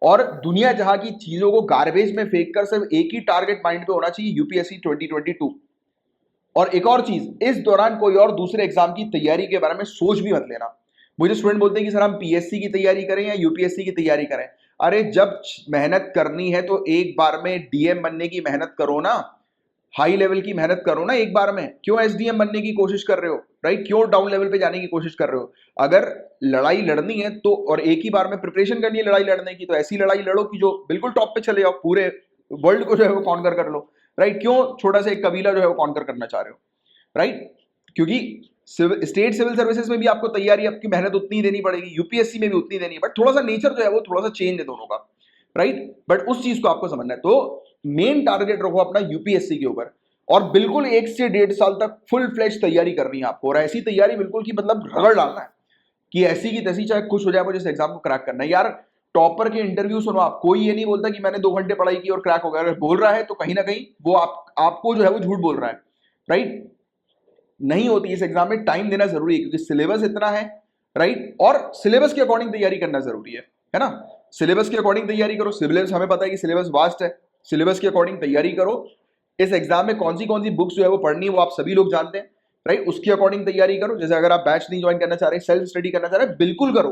और दुनिया जहां की चीजों को गार्बेज में फेंक कर सिर्फ एक ही टारगेट माइंड पे होना चाहिए, यूपीएससी 2022। और एक और चीज, इस दौरान कोई और दूसरे एग्जाम की तैयारी के बारे में सोच भी मत लेना। मुझे स्टूडेंट बोलते हैं कि सर हम पीएससी की तैयारी करें या यूपीएससी की तैयारी करें। अरे जब मेहनत करनी है तो एक बार में डीएम बनने की मेहनत करो ना, हाई लेवल की मेहनत करो ना एक बार में। क्यों एसडीएम बनने की कोशिश कर रहे हो, राइट, क्यों डाउन लेवल पे जाने की कोशिश कर रहे हो। अगर लड़ाई लड़नी है तो, और एक ही बार में प्रिपरेशन करनी है लड़ाई लड़ने की, तो ऐसी लड़ाई लड़ो कि जो बिल्कुल टॉप पे चले जाओ, पूरे वर्ल्ड को जो है वो कॉन्कर कर लो, राइट। क्यों छोटा सा एक कबीला जो है वो कॉन्कर करना चाह रहे हो, राइट। क्योंकि स्टेट सिविल सर्विसेज में भी आपको तैयारी, आपकी मेहनत उतनी ही देनी पड़ेगी, यूपीएससी में भी उतनी देनी है, बट थोड़ा सा नेचर जो है वो थोड़ा सा चेंज है दोनों का, राइट। बट उस चीज को आपको समझना है। तो मेन टारगेट रखो अपना यूपीएससी के ऊपर, और बिल्कुल 1 से 1.5 साल तक फुल फ्लेज तैयारी करनी है आपको। और ऐसी तैयारी बिल्कुल की मतलब रगड़ डालना है कि ऐसी की तैसी, चाहे कुछ हो जाए, मुझे इस एग्जाम को क्रैक करना है। यार टॉपर के इंटरव्यू सुनो आप, कोई ये नहीं बोलता कि मैंने 2 घंटे पढ़ाई की और क्रैक हो गया। अगर बोल रहा है तो कहीं ना कहीं वो आपको जो है वो झूठ बोल रहा है, राइट। नहीं होती। इस एग्जाम में टाइम देना जरूरी है क्योंकि सिलेबस इतना है, राइट। और सिलेबस के अकॉर्डिंग तैयारी करना जरूरी है ना। सिलेबस के अकॉर्डिंग तैयारी करो। सिलेबस हमें पता है कि सिलेबस वास्ट है, सिलेबस के अकॉर्डिंग तैयारी करो। इस एग्जाम में कौन सी बुक्स जो है वो पढ़नी है वो आप सभी लोग जानते हैं, राइट। उसके अकॉर्डिंग तैयारी करो। जैसे अगर आप बैच नहीं ज्वाइन करना चाह रहे, सेल्फ स्टडी करना चाह रहे, बिल्कुल करो,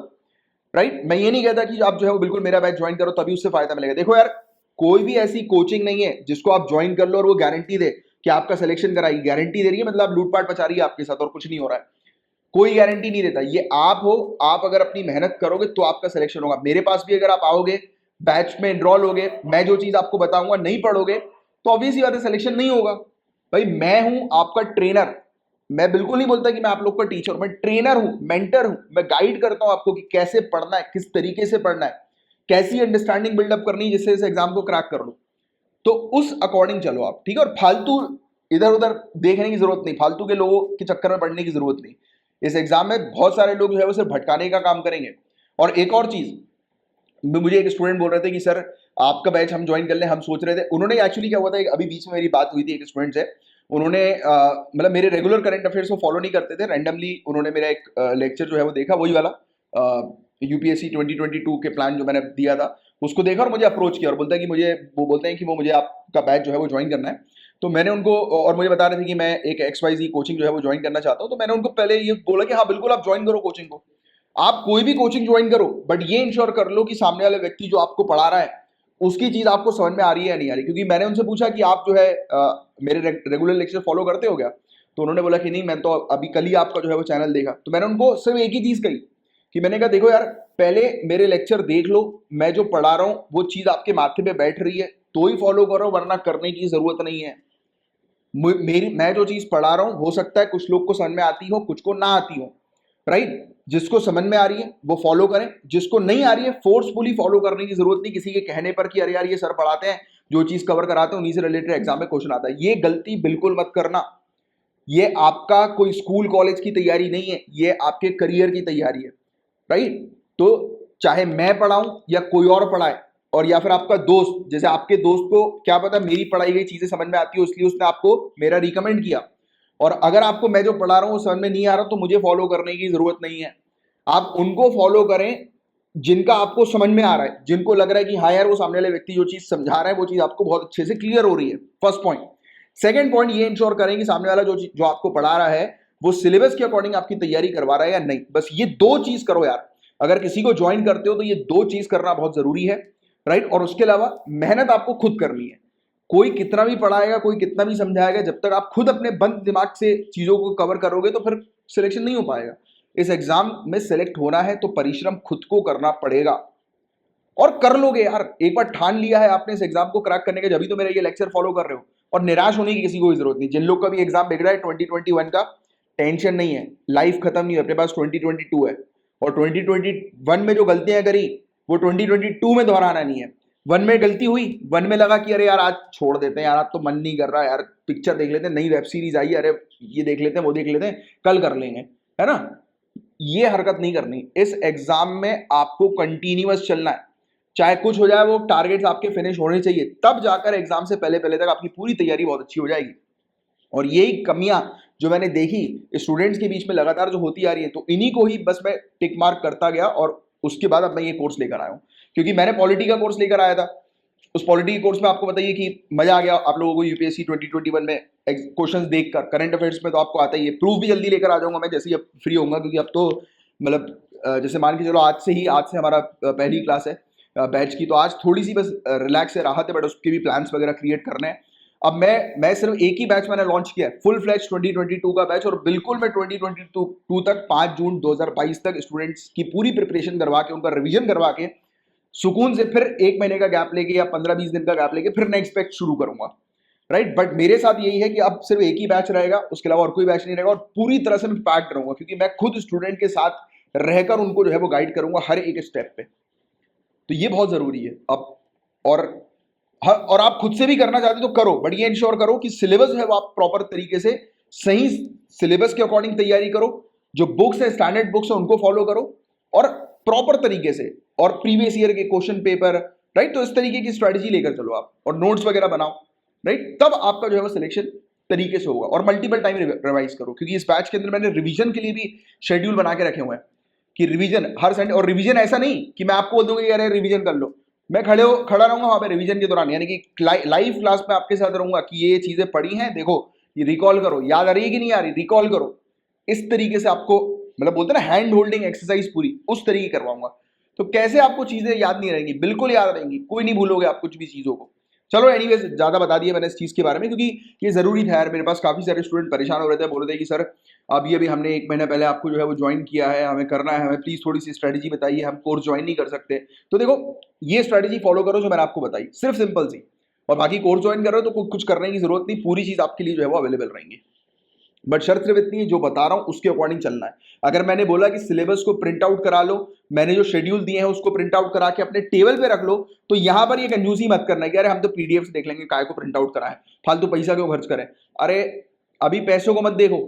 राइट। मैं ये नहीं कहता कि आप जो है वो बिल्कुल मेरा बैच ज्वाइन करो तभी उससे फायदा मिलेगा। देखो यार, कोई भी ऐसी कोचिंग नहीं है जिसको आप ज्वाइन कर लो और वो गारंटी दे कि आपका सिलेक्शन कराएगी। गारंटी दे रही है मतलब लूटपाट मचा रही है आपके साथ और कुछ नहीं हो रहा है। कोई गारंटी नहीं देता। ये आप हो, आप अगर अपनी मेहनत करोगे तो आपका सिलेक्शन होगा। मेरे पास भी अगर आप आओगे, बैच में एनरोल होगे, मैं जो चीज आपको बताऊंगा नहीं पढ़ोगे तो ऑब्वियसली बात है सिलेक्शन नहीं होगा। भाई मैं हूं आपका ट्रेनर, मैं बिल्कुल नहीं बोलता कि मैं आप लोग का टीचर, मैं ट्रेनर हूं, मेंटर हूं। मैं गाइड करता हूं आपको कि कैसे पढ़ना है, किस तरीके से पढ़ना है, कैसी अंडरस्टैंडिंग बिल्डअप करनी है जिससे इस एग्जाम को क्रैक कर लो। तो उस अकॉर्डिंग चलो आप, ठीक है। और फालतू इधर उधर देखने की जरूरत नहीं, फालतू के लोगों के चक्कर में पड़ने की जरूरत नहीं। इस एग्जाम में बहुत सारे लोग जो है वो सिर्फ भटकाने का काम करेंगे। और एक और चीज, मुझे एक स्टूडेंट बोल रहे थे कि सर आपका बैच हम ज्वाइन कर ले, हम सोच रहे थे। उन्होंने एक्चुअली क्या हुआ था, अभी बीच में मेरी बात हुई थी एक स्टूडेंट से। उन्होंने मतलब मेरे रेगुलर करंट अफेयर्स को फॉलो नहीं करते थे, रैंडमली उन्होंने मेरा एक लेक्चर जो है वो देखा, वही वाला यूपीएससी 2022 के प्लान जो मैंने दिया था उसको देखा और मुझे अप्रोच किया और बोलता है कि वो बोलते हैं कि वो मुझे आपका बैच जो है वो ज्वाइन करना है। तो मैंने उनको, और मुझे बता रहे थे कि मैं एक XYZ कोचिंग जो है वो ज्वाइन करना चाहता हूँ। तो मैंने उनको पहले ये बोला कि हाँ बिल्कुल आप ज्वाइन करो कोचिंग को, आप कोई भी कोचिंग ज्वाइन करो, बट ये इंश्योर कर लो कि सामने वाले व्यक्ति जो आपको पढ़ा रहा है उसकी चीज आपको समझ में आ रही है या नहीं आ रही। क्योंकि मैंने उनसे पूछा कि आप जो है मेरे रेगुलर लेक्चर फॉलो करते हो क्या, तो उन्होंने बोला कि नहीं, मैं तो अभी कल ही आपका जो है वो चैनल देखा। तो मैंने उनको सिर्फ एक ही चीज कही कि मैंने कहा देखो यार, पहले मेरे लेक्चर देख लो, मैं जो पढ़ा रहा हूँ वो चीज आपके माथे पे बैठ रही है तो ही फॉलो करो, वरना करने की जरूरत नहीं है। मैं जो चीज पढ़ा रहा हूं हो सकता है कुछ लोग को समझ में आती हो, कुछ को ना आती हो, राइट। जिसको समझ में आ रही है वो फॉलो करें, जिसको नहीं आ रही है फोर्सफुली फॉलो करने की जरूरत नहीं, किसी के कहने पर कि अरे यार ये सर पढ़ाते हैं, जो चीज कवर कराते हैं उन्हीं से रिलेटेड एग्जाम में क्वेश्चन आता है। ये गलती बिल्कुल मत करना। ये आपका कोई स्कूल कॉलेज की तैयारी नहीं है, ये आपके करियर की तैयारी है, राइट। तो चाहे मैं पढ़ाऊं या कोई और पढ़ाए, और या फिर आपका दोस्त, जैसे आपके दोस्त को क्या पता मेरी पढ़ाई गई चीजें समझ में आती है, इसलिए उसने आपको मेरा रिकमेंड किया, और अगर आपको मैं जो पढ़ा रहा हूँ समझ में नहीं आ रहा तो मुझे फॉलो करने की जरूरत नहीं है। आप उनको फॉलो करें जिनका आपको समझ में आ रहा है, जिनको लग रहा है कि हाँ यार वो सामने वाले व्यक्ति जो चीज समझा रहा है वो चीज आपको बहुत अच्छे से क्लियर हो रही है। First point. सेकंड पॉइंट, ये इंश्योर करें कि सामने वाला जो आपको पढ़ा रहा है वो सिलेबस के अकॉर्डिंग आपकी तैयारी करवा रहा है या नहीं। बस ये दो चीज करो यार। अगर किसी को ज्वाइन करते हो तो ये दो चीज करना बहुत जरूरी है, राइट। और उसके अलावा मेहनत आपको खुद करनी है। कोई कितना भी पढ़ाएगा, कोई कितना भी समझाएगा, जब तक आप खुद अपने बंद दिमाग से चीजों को कवर करोगे तो फिर सिलेक्शन नहीं हो पाएगा। इस एग्जाम में सिलेक्ट होना है तो परिश्रम खुद को करना पड़ेगा, और कर लोगे यार। एक बार ठान लिया है आपने इस एग्जाम को क्रैक करने का, जब भी तो मेरा ये लेक्चर फॉलो कर रहे हो। और निराश होने की किसी को जरूरत नहीं। जिन लोग का भी एग्जाम बिगड़ा है 2021 का, टेंशन नहीं है, लाइफ खत्म नहीं है, अपने पास 2022 है। और 2021 में जो गलतियां करी वो 2022 में दोहराना नहीं है। वन में गलती हुई, वन में लगा कि अरे यार आज छोड़ देते हैं यार, आज तो मन नहीं कर रहा यार, पिक्चर देख लेते हैं, नई वेब सीरीज आई, अरे ये देख लेते हैं, वो देख लेते हैं, कल कर लेंगे, है ना। ये हरकत नहीं करनी। इस एग्जाम में आपको कंटिन्यूअस चलना है, चाहे कुछ हो जाए, वो टारगेट्स आपके फिनिश होने चाहिए, तब जाकर एग्जाम से पहले पहले तक आपकी पूरी तैयारी बहुत अच्छी हो जाएगी। और यही कमियां जो मैंने देखी स्टूडेंट्स के बीच में लगातार जो होती आ रही है, तो इन्हीं को ही बस मैं टिक मार्क करता गया, और उसके बाद अब मैं ये कोर्स लेकर आया हूँ। क्योंकि मैंने पॉलिटी का कोर्स लेकर आया था, उस पॉलिटी के कोर्स में आपको बताइए कि मजा आ गया आप लोगों को। यूपीएससी 2021 में क्वेश्चंस देखकर, करंट अफेयर्स में तो आपको आता ही है, प्रूफ भी जल्दी लेकर आ जाऊंगा मैं जैसे ही अब फ्री होऊंगा, क्योंकि अब तो मतलब जैसे मान के चलो आज से हमारा पहली क्लास है बैच की, तो आज थोड़ी सी बस रिलैक्स है, राहत है, बट उसके भी प्लान्स वगैरह क्रिएट करने हैं। अब मैं सिर्फ एक ही बैच मैंने लॉन्च किया है, फुल फ्लैश 2022 का बैच, और बिल्कुल मैं 2022 तक 5 जून 2022 तक स्टूडेंट्स की पूरी प्रिपरेशन करवा के, उनका रिवीजन करवा के, सुकून से फिर 1 महीने का गैप लेके या 15-20 दिन का गैप लेके फिर नेक्स्ट बैच शुरू करूंगा, राइट। बट मेरे साथ यही है कि अब सिर्फ एक ही बैच रहेगा, उसके अलावा और कोई बैच नहीं रहेगा, और पूरी तरह से मैं पैक्ड रहूंगा, क्योंकि मैं खुद स्टूडेंट के साथ रहकर उनको जो है वो गाइड करूंगा हर एक स्टेप पे। तो ये बहुत जरूरी है अब। और और आप खुद से भी करना चाहते हो तो करो, बट ये इंश्योर करो कि सिलेबस है वो आप प्रॉपर तरीके से सही सिलेबस के अकॉर्डिंग तैयारी करो। जो बुक्स है, स्टैंडर्ड बुक्स है, उनको फॉलो करो, और प्रॉपर तरीके से, और प्रीवियस ईयर के क्वेश्चन पेपर, राइट। तो इस तरीके की स्ट्रेटेजी लेकर चलो आप, और नोट्स वगैरह बनाओ, राइट। तब आपका जो है वो सिलेक्शन तरीके से होगा। और मल्टीपल टाइम रिवाइज करो, क्योंकि इस बैच के अंदर मैंने रिवीजन के लिए भी शेड्यूल बना के रखे हुए हैं कि रिवीजन हर संडे। और रिवीजन ऐसा नहीं कि मैं आपको बोल दूंगा कि अरे रिवीजन कर लो, मैं खड़ा रहूंगा वहां पे रिवीजन के दौरान, यानी कि लाइव क्लास में आपके साथ रहूंगा कि ये चीजें पढ़ी हैं, देखो ये रिकॉल करो, याद आ रही है कि नहीं आ रही, रिकॉल करो। इस तरीके से आपको मतलब बोलते हैं ना हैंड होल्डिंग एक्सरसाइज, पूरी उस तरीके करवाऊंगा। तो कैसे आपको चीजें याद नहीं रहेंगी, बिल्कुल याद रहेंगी, कोई नहीं भूलोगे आप कुछ भी चीजों को। चलो एनीवेज, ज्यादा बता दिया मैंने इस चीज के बारे में, क्योंकि ये जरूरी था यार। मेरे पास काफी सारे स्टूडेंट परेशान हो रहे थे, बोल रहे थे कि सर अभी हमने 1 महीना पहले आपको जो है वो ज्वाइन किया है, हमें करना है, हमें प्लीज थोड़ी सी स्ट्रेटेजी बताइए, हम कोर्स ज्वाइन नहीं कर सकते। तो देखो, ये स्ट्रेटेजी फॉलो करो जो मैंने आपको बताई, सिर्फ सिंपल सी। और बाकी कोर्स ज्वाइन कर रहे हो तो कुछ करने की जरूरत नहीं, पूरी चीज आपके लिए जो है वो अवेलेबल रहेंगी। बट शर्त सिर्फ इतनी है, जो बता रहा हूं उसके अकॉर्डिंग चलना है। अगर मैंने बोला कि सिलेबस को प्रिंट आउट करा लो, मैंने जो शेड्यूल दिए हैं उसको प्रिंट आउट करा के अपने टेबल पे रख लो, तो यहां पर ये कंजूसी मत करना है कि अरे हम तो पीडीएफ से देख लेंगे, काय को प्रिंट आउट कराएं, फालतू पैसा क्यों खर्च करें। अरे अभी पैसों को मत देखो,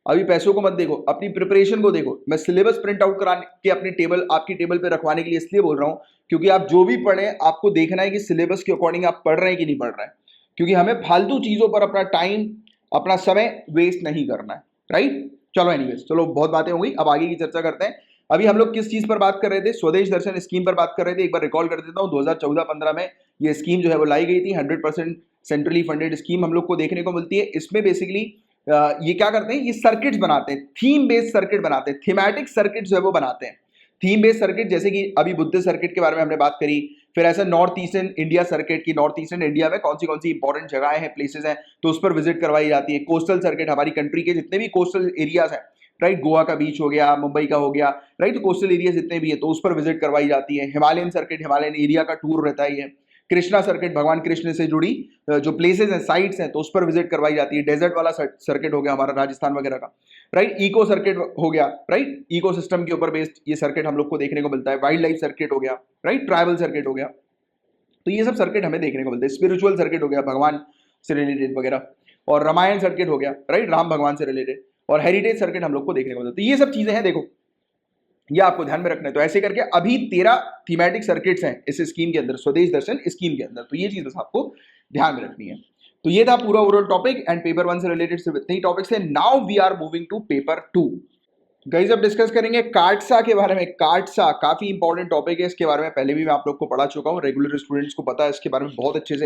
अभी पैसों को मत देखो, अपनी प्रिपरेशन को देखो। मैं सिलेबस प्रिंट आउट करा के अपनी टेबल आपकी टेबल पे रखवाने के लिए इसलिए बोल रहा हूं, क्योंकि आप जो भी पढ़ें आपको देखना है कि सिलेबस के अकॉर्डिंग आप पढ़ रहे हैं कि नहीं पढ़ रहे हैं। क्योंकि हमें फालतू चीजों पर अपना टाइम, अपना समय वेस्ट नहीं करना है, राइट। चलो एनीवेज, चलो बहुत बातें हो गई, अब आगे की चर्चा करते हैं। अभी हम लोग किस चीज पर बात कर रहे थे, स्वदेश दर्शन स्कीम पर बात कर रहे थे। एक बार रिकॉल कर देता हूँ, 2014-15 में ये स्कीम जो है वो लाई गई थी। 100% सेंट्रली फंडेड स्कीम हम लोग को देखने को मिलती है। इसमें बेसिकली ये क्या करते हैं, ये सर्किट्स बनाते हैं, थीम बेस्ड सर्किट बनाते हैं, थीमेटिक सर्किट जो है वो बनाते हैं। थीम बेस्ड सर्किट, जैसे कि अभी बुद्धिस्ट सर्किट के बारे में हमने बात करी, फिर ऐसा नॉर्थ ईस्टर्न इंडिया सर्किट की, नॉर्थ ईस्टर्न इंडिया में कौन सी इंपॉर्टेंट जगहें हैं, प्लेसेस हैं, तो उस पर विजिट करवाई जाती है। कोस्टल सर्किट, हमारी कंट्री के जितने भी कोस्टल एरियाज हैं, राइट, गोवा का बीच हो गया, मुंबई का हो गया, राइट, तो कोस्टल एरिया जितने भी है तो उस पर विजिट करवाई जाती है। हिमालयन सर्किट, हिमालयन एरिया का टूर रहता है। कृष्णा सर्किट, भगवान कृष्ण से जुड़ी जो प्लेसेस हैं, साइट्स हैं, तो उस पर विजिट करवाई जाती है। डेजर्ट वाला सर्किट हो गया हमारा राजस्थान वगैरह का, राइट। इको सर्किट हो गया, राइट, इको सिस्टम के ऊपर बेस्ड ये सर्किट हम लोग को देखने को मिलता है। वाइल्ड लाइफ सर्किट हो गया, राइट, ट्राइबल सर्किट हो गया, तो ये सब सर्किट हमें देखने को मिलते हैं। स्पिरिचुअल सर्किट हो गया, भगवान से रिलेटेड वगैरह, और रामायण सर्किट हो गया, राइट, राम भगवान से रिलेटेड, और हेरिटेज सर्किट हम लोग को देखने को मिलता है। तो ये सब चीजें हैं। देखो, ये आपको ध्यान में रखना है। तो ऐसे करके अभी 13 थीमेटिक सर्किट्स हैं इस स्कीम के अंदर, स्वदेश दर्शन स्कीम के अंदर। तो ये चीज बस आपको ध्यान में रखनी है। तो ये था पूरा ओवरऑल टॉपिक एंड पेपर 1 से रिलेटेड सिर्फ इतने ही टॉपिक्स हैं। Now we are moving to paper 2। Guys अब डिस्कस करेंगे कार्टसा के बारे में। कार्टसा काफी इंपॉर्टेंट टॉपिक है, इसके बारे में पहले भी मैं आप लोग को पढ़ा चुका हूँ, रेगुलर स्टूडेंट्स को पता है इसके बारे में बहुत अच्छे से।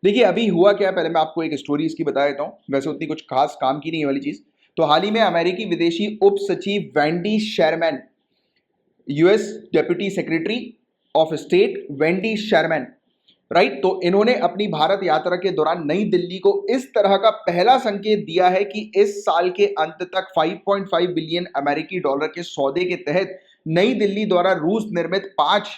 देखिए अभी हुआ क्या है, पहले मैं आपको एक स्टोरी इसकी बता देता हूँ, वैसे उतनी कुछ खास काम की नहीं है वाली चीज। तो हाल ही में अमेरिकी विदेशी उप सचिव Wendy Sherman, US deputy secretary of state Wendy Sherman, right, तो इन्होंने अपनी भारत यात्रा के दौरान नई दिल्ली को इस तरह का पहला संकेत दिया है कि इस साल के अंत तक 5.5 बिलियन अमेरिकी डॉलर के सौदे के तहत नई दिल्ली द्वारा रूस निर्मित 5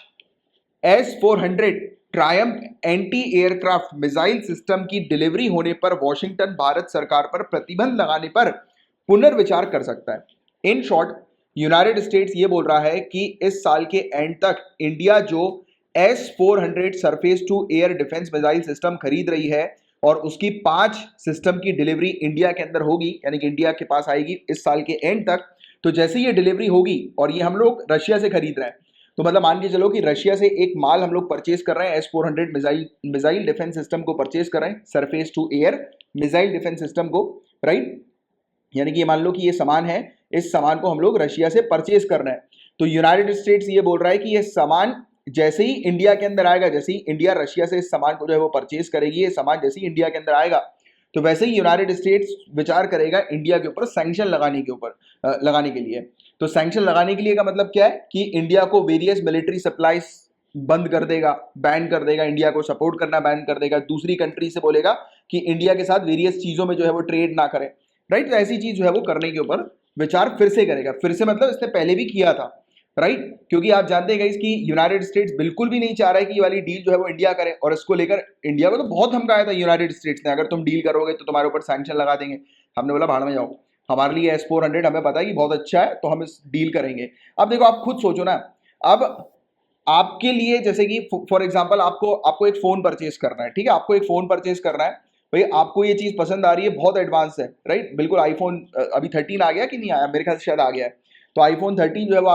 S-400 Triumph anti aircraft missile system की डिलीवरी होने पर वॉशिंगटन भारत सरकार पर प्रतिबंध लगाने पर पुनर्विचार कर सकता है। इन शॉर्ट यूनाइटेड स्टेट्स ये बोल रहा है कि इस साल के एंड तक इंडिया जो S-400 surface to air defence missile system खरीद रही है और उसकी 5 सिस्टम की डिलीवरी इंडिया के अंदर होगी, यानी कि इंडिया के पास आएगी इस साल के एंड तक। तो जैसे ये डिलीवरी होगी, और ये हम लोग रशिया से खरीद रहे हैं, तो मतलब मान के चलो कि रशिया से एक माल हम लोग परचेज कर रहे हैं, S-400 मिसाइल डिफेंस सिस्टम को परचेज कर रहे हैं, surface to air missile defence system को, राइट, यानी कि ये मान लो कि ये सामान है, इस सामान को हम लोग रशिया से परचेज कर रहे हैं। तो यूनाइटेड स्टेट्स ये बोल रहा है कि ये सामान जैसे ही इंडिया के अंदर आएगा, जैसे ही इंडिया रशिया से इस सामान को जो है वो परचेज करेगी, ये सामान जैसे ही इंडिया के अंदर आएगा, तो वैसे ही यूनाइटेड स्टेट्स विचार करेगा इंडिया के ऊपर सैंक्शन लगाने के ऊपर लगाने के लिए। तो सैंक्शन लगाने के लिए का मतलब क्या है कि इंडिया को वेरियस मिलिट्री सप्लाईज बंद कर देगा, बैन कर देगा, इंडिया को सपोर्ट करना बैन कर देगा, दूसरी कंट्री से बोलेगा कि इंडिया के साथ वेरियस चीजों में जो है वो ट्रेड ना करे, राइट। तो ऐसी चीज जो है वो करने के ऊपर विचार फिर से करेगा। फिर से मतलब इसने पहले भी किया था, राइट, क्योंकि आप जानते हैं कि यूनाइटेड स्टेट्स बिल्कुल भी नहीं चाह रहा है कि ये वाली डील जो है वो इंडिया करे, और इसको लेकर इंडिया को तो बहुत धमकाया था यूनाइटेड स्टेट्स ने, अगर तुम डील करोगे तो तुम्हारे ऊपर सैंक्शन लगा देंगे। हमने बोला भाड़ में जाओ, हमारे लिए S-400 हमें पता है कि बहुत अच्छा है, तो हम इस डील करेंगे। अब देखो आप खुद सोचो ना, अब आपके लिए जैसे कि फॉर एग्जाम्पल आपको एक फोन परचेज करना है, ठीक है, आपको एक फोन परचेज करना है भाई, आपको ये चीज पसंद आ रही है, बहुत एडवांस है, राइट, बिल्कुल आईफोन अभी 13 आ गया कि नहीं आया, मेरे ख्याल से शायद आ गया है। तो आईफोन 13 जो है वो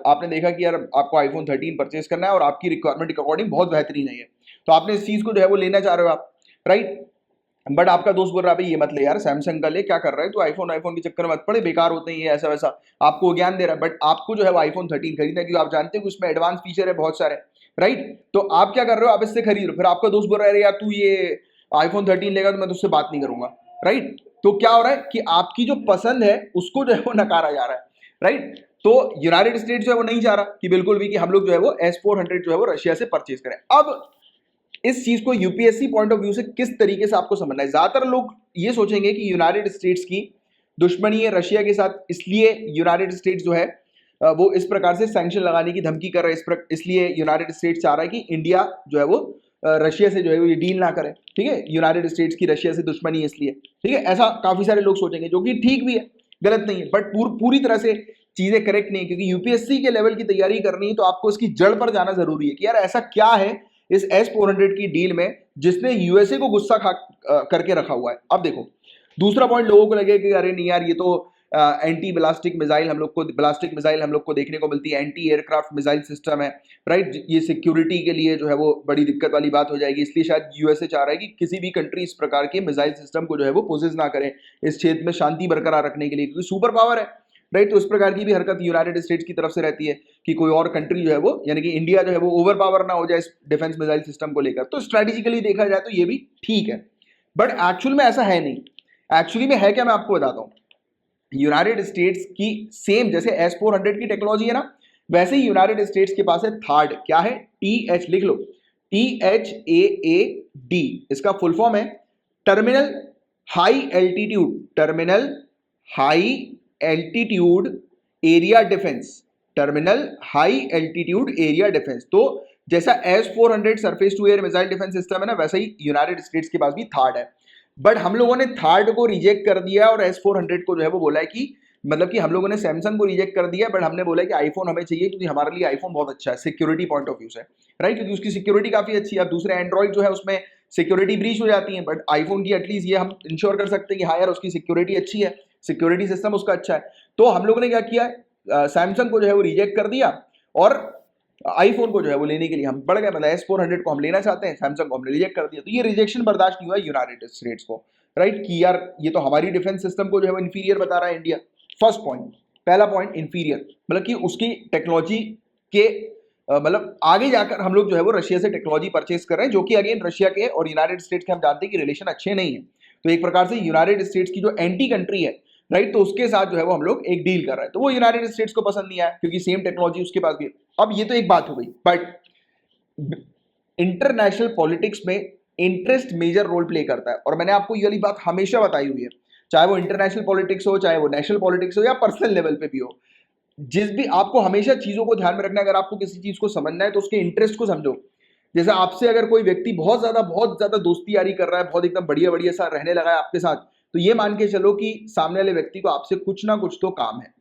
आपने देखा कि यार आपको आईफोन 13 परचेज करना है और आपकी रिक्वायरमेंट के अकॉर्डिंग बहुत बेहतरीन है ये, तो आपने इस चीज को जो है वो लेना चाह रहे हो आप, राइट। बट आपका दोस्त बोल रहा है भाई ये मत ले यार, सैमसंग का ले, क्या कर रहा है तो आईफोन के चक्कर में मत पड़े, बेकार होते हैं ये, ऐसा वैसा आपको ज्ञान दे रहा है। बट आपको जो है वो आईफोन 13 खरीदना है, क्योंकि आप जानते हो कि उसमें एडवांस फीचर है बहुत सारे, राइट। तो आप क्या कर रहे हो, आप इससे खरीद रहे हो, फिर आपका दोस्त बोल रहा है यार तू ये आईफोन 13 लेगा तो मैं तुझसे बात नहीं करूंगा, राइट। तो क्या हो रहा है कि आपकी जो पसंद है उसको जो है वो नकारा जा रहा है, राइट। तो यूनाइटेड स्टेट्स जो है वो नहीं चाह रहा कि बिल्कुल भी कि हम लोग जो है वो S-400 जो है वो रशिया से परचेज करें। अब इस चीज को यूपीएससी पॉइंट ऑफ व्यू से किस तरीके से आपको समझना है। ज्यादातर लोग ये सोचेंगे कि यूनाइटेड स्टेट्स की दुश्मनी है रशिया के साथ, इसलिए यूनाइटेड स्टेट्स जो है वो इस प्रकार से सैंक्शन लगाने की धमकी कर रहा है, इसलिए यूनाइटेड स्टेट्स चाह रहा है कि इंडिया जो है वो रशिया से जो है वो ये डील ना करे, ठीक है, यूनाइटेड स्टेट्स की रशिया से दुश्मनी है इसलिए, ठीक है, ऐसा काफी सारे लोग सोचेंगे, जो कि ठीक भी है, गलत नहीं है, बट पूरी तरह से चीजें करेक्ट नहीं है, क्योंकि यूपीएससी के लेवल की तैयारी करनी है तो आपको उसकी जड़ पर जाना जरूरी है कि यार ऐसा क्या है इस S-400 की डील में जिसने यूएसए को गुस्सा करके रखा हुआ है। अब देखो दूसरा पॉइंट, लोगों को लगेगा कि अरे नहीं यार ये तो एंटी ब्लास्टिक मिसाइल हम लोग को देखने को मिलती है, एंटी एयरक्राफ्ट मिसाइल सिस्टम है, राइट, ये सिक्योरिटी के लिए जो है वो बड़ी दिक्कत वाली बात हो जाएगी, इसलिए शायद यूएसए चाह रहा है कि किसी भी कंट्री इस प्रकार के मिसाइल सिस्टम को जो है वो पोजेस ना करे इस क्षेत्र में शांति बरकरार रखने के लिए, क्योंकि सुपर पावर है, राइट। तो इस प्रकार की भी हरकत यूनाइटेड स्टेट्स की तरफ से रहती है कि कोई और कंट्री जो है वो, यानी कि इंडिया जो है वो ओवर पावर ना हो जाए इस डिफेंस मिसाइल सिस्टम को लेकर। तो स्ट्रेटेजिकली देखा जाए तो ये भी ठीक है, बट एक्चुअल में ऐसा है नहीं। एक्चुअली में है क्या, मैं आपको बताता हूं। यूनाइटेड स्टेट्स की सेम जैसे S-400 की टेक्नोलॉजी है ना, वैसे ही यूनाइटेड स्टेट्स के पास है थर्ड, क्या है, TH, लिख लो, THAAD, इसका फुल फॉर्म है terminal high altitude area defence, terminal high altitude area defence. तो जैसा S-400 surface to air missile defence system है ना, वैसा ही यूनाइटेड स्टेट्स के पास भी थर्ड है, बट हम लोगों ने थर्ड को रिजेक्ट कर दिया और S-400 को जो है वो बोला है कि मतलब कि हम लोगों ने सैमसंग को रिजेक्ट कर दिया, बट हमने बोला कि आईफोन हमें चाहिए क्योंकि हमारे लिए आईफोन बहुत अच्छा है सिक्योरिटी पॉइंट ऑफ व्यू से, राइट, क्योंकि उसकी सिक्योरिटी काफी अच्छी है। अब दूसरे एंड्रॉइड जो है उसमें सिक्योरिटी ब्रीच हो जाती है, बट आईफोन की एटलीस्ट ये हम इंश्योर कर सकते हैं कि हाँ यार उसकी सिक्योरिटी अच्छी है, सिक्योरिटी सिस्टम उसका अच्छा है। तो हम लोगों ने क्या किया, सैमसंग को जो है वो रिजेक्ट कर दिया और आईफोन को जो है वो लेने के लिए हम बढ़ गए, मतलब S400 को हम लेना चाहते हैं, सैमसंग को हमने रिजेक्ट कर दिया। तो ये रिजेक्शन बर्दाश्त नहीं हुआ यूनाइटेड स्टेट्स को, राइट, कि यार ये तो हमारी डिफेंस सिस्टम को जो है वो इंफीरियर बता रहा है इंडिया। फर्स्ट पॉइंट, पहला पॉइंट इंफीरियर, मतलब कि उसकी टेक्नोलॉजी के मतलब आगे जाकर हम लोग जो है वो रशिया से टेक्नोलॉजी परचेस कर रहे हैं, जो कि अगेन रशिया के और यूनाइटेड स्टेट्स के हम जानते हैं कि रिलेशन अच्छे नहीं है। तो एक प्रकार से यूनाइटेड स्टेट्स की जो एंटी कंट्री है, राइट, तो उसके साथ जो है वो हम लोग एक डील कर रहे हैं। तो वो यूनाइटेड स्टेट्स को पसंद नहीं आया क्योंकि सेम टेक्नोलॉजी उसके पास भी है। अब ये तो एक बात हो गई, बट इंटरनेशनल पॉलिटिक्स में इंटरेस्ट मेजर रोल प्ले करता है, और मैंने आपको ये वाली बात हमेशा बताई हुई है, चाहे वो इंटरनेशनल पॉलिटिक्स हो, चाहे वो नेशनल पॉलिटिक्स हो, या पर्सनल लेवल पे भी हो। जिस भी आपको हमेशा चीजों को ध्यान में रखना है, अगर आपको किसी चीज को समझना है तो उसके इंटरेस्ट को समझो। जैसे आपसे अगर कोई व्यक्ति बहुत ज्यादा दोस्ती यारी कर रहा है, बहुत एकदम बढ़िया बढ़िया सा रहने लगा है आपके साथ, तो ये मान के चलो कि सामने वाले व्यक्ति को आपसे कुछ ना कुछ तो काम है,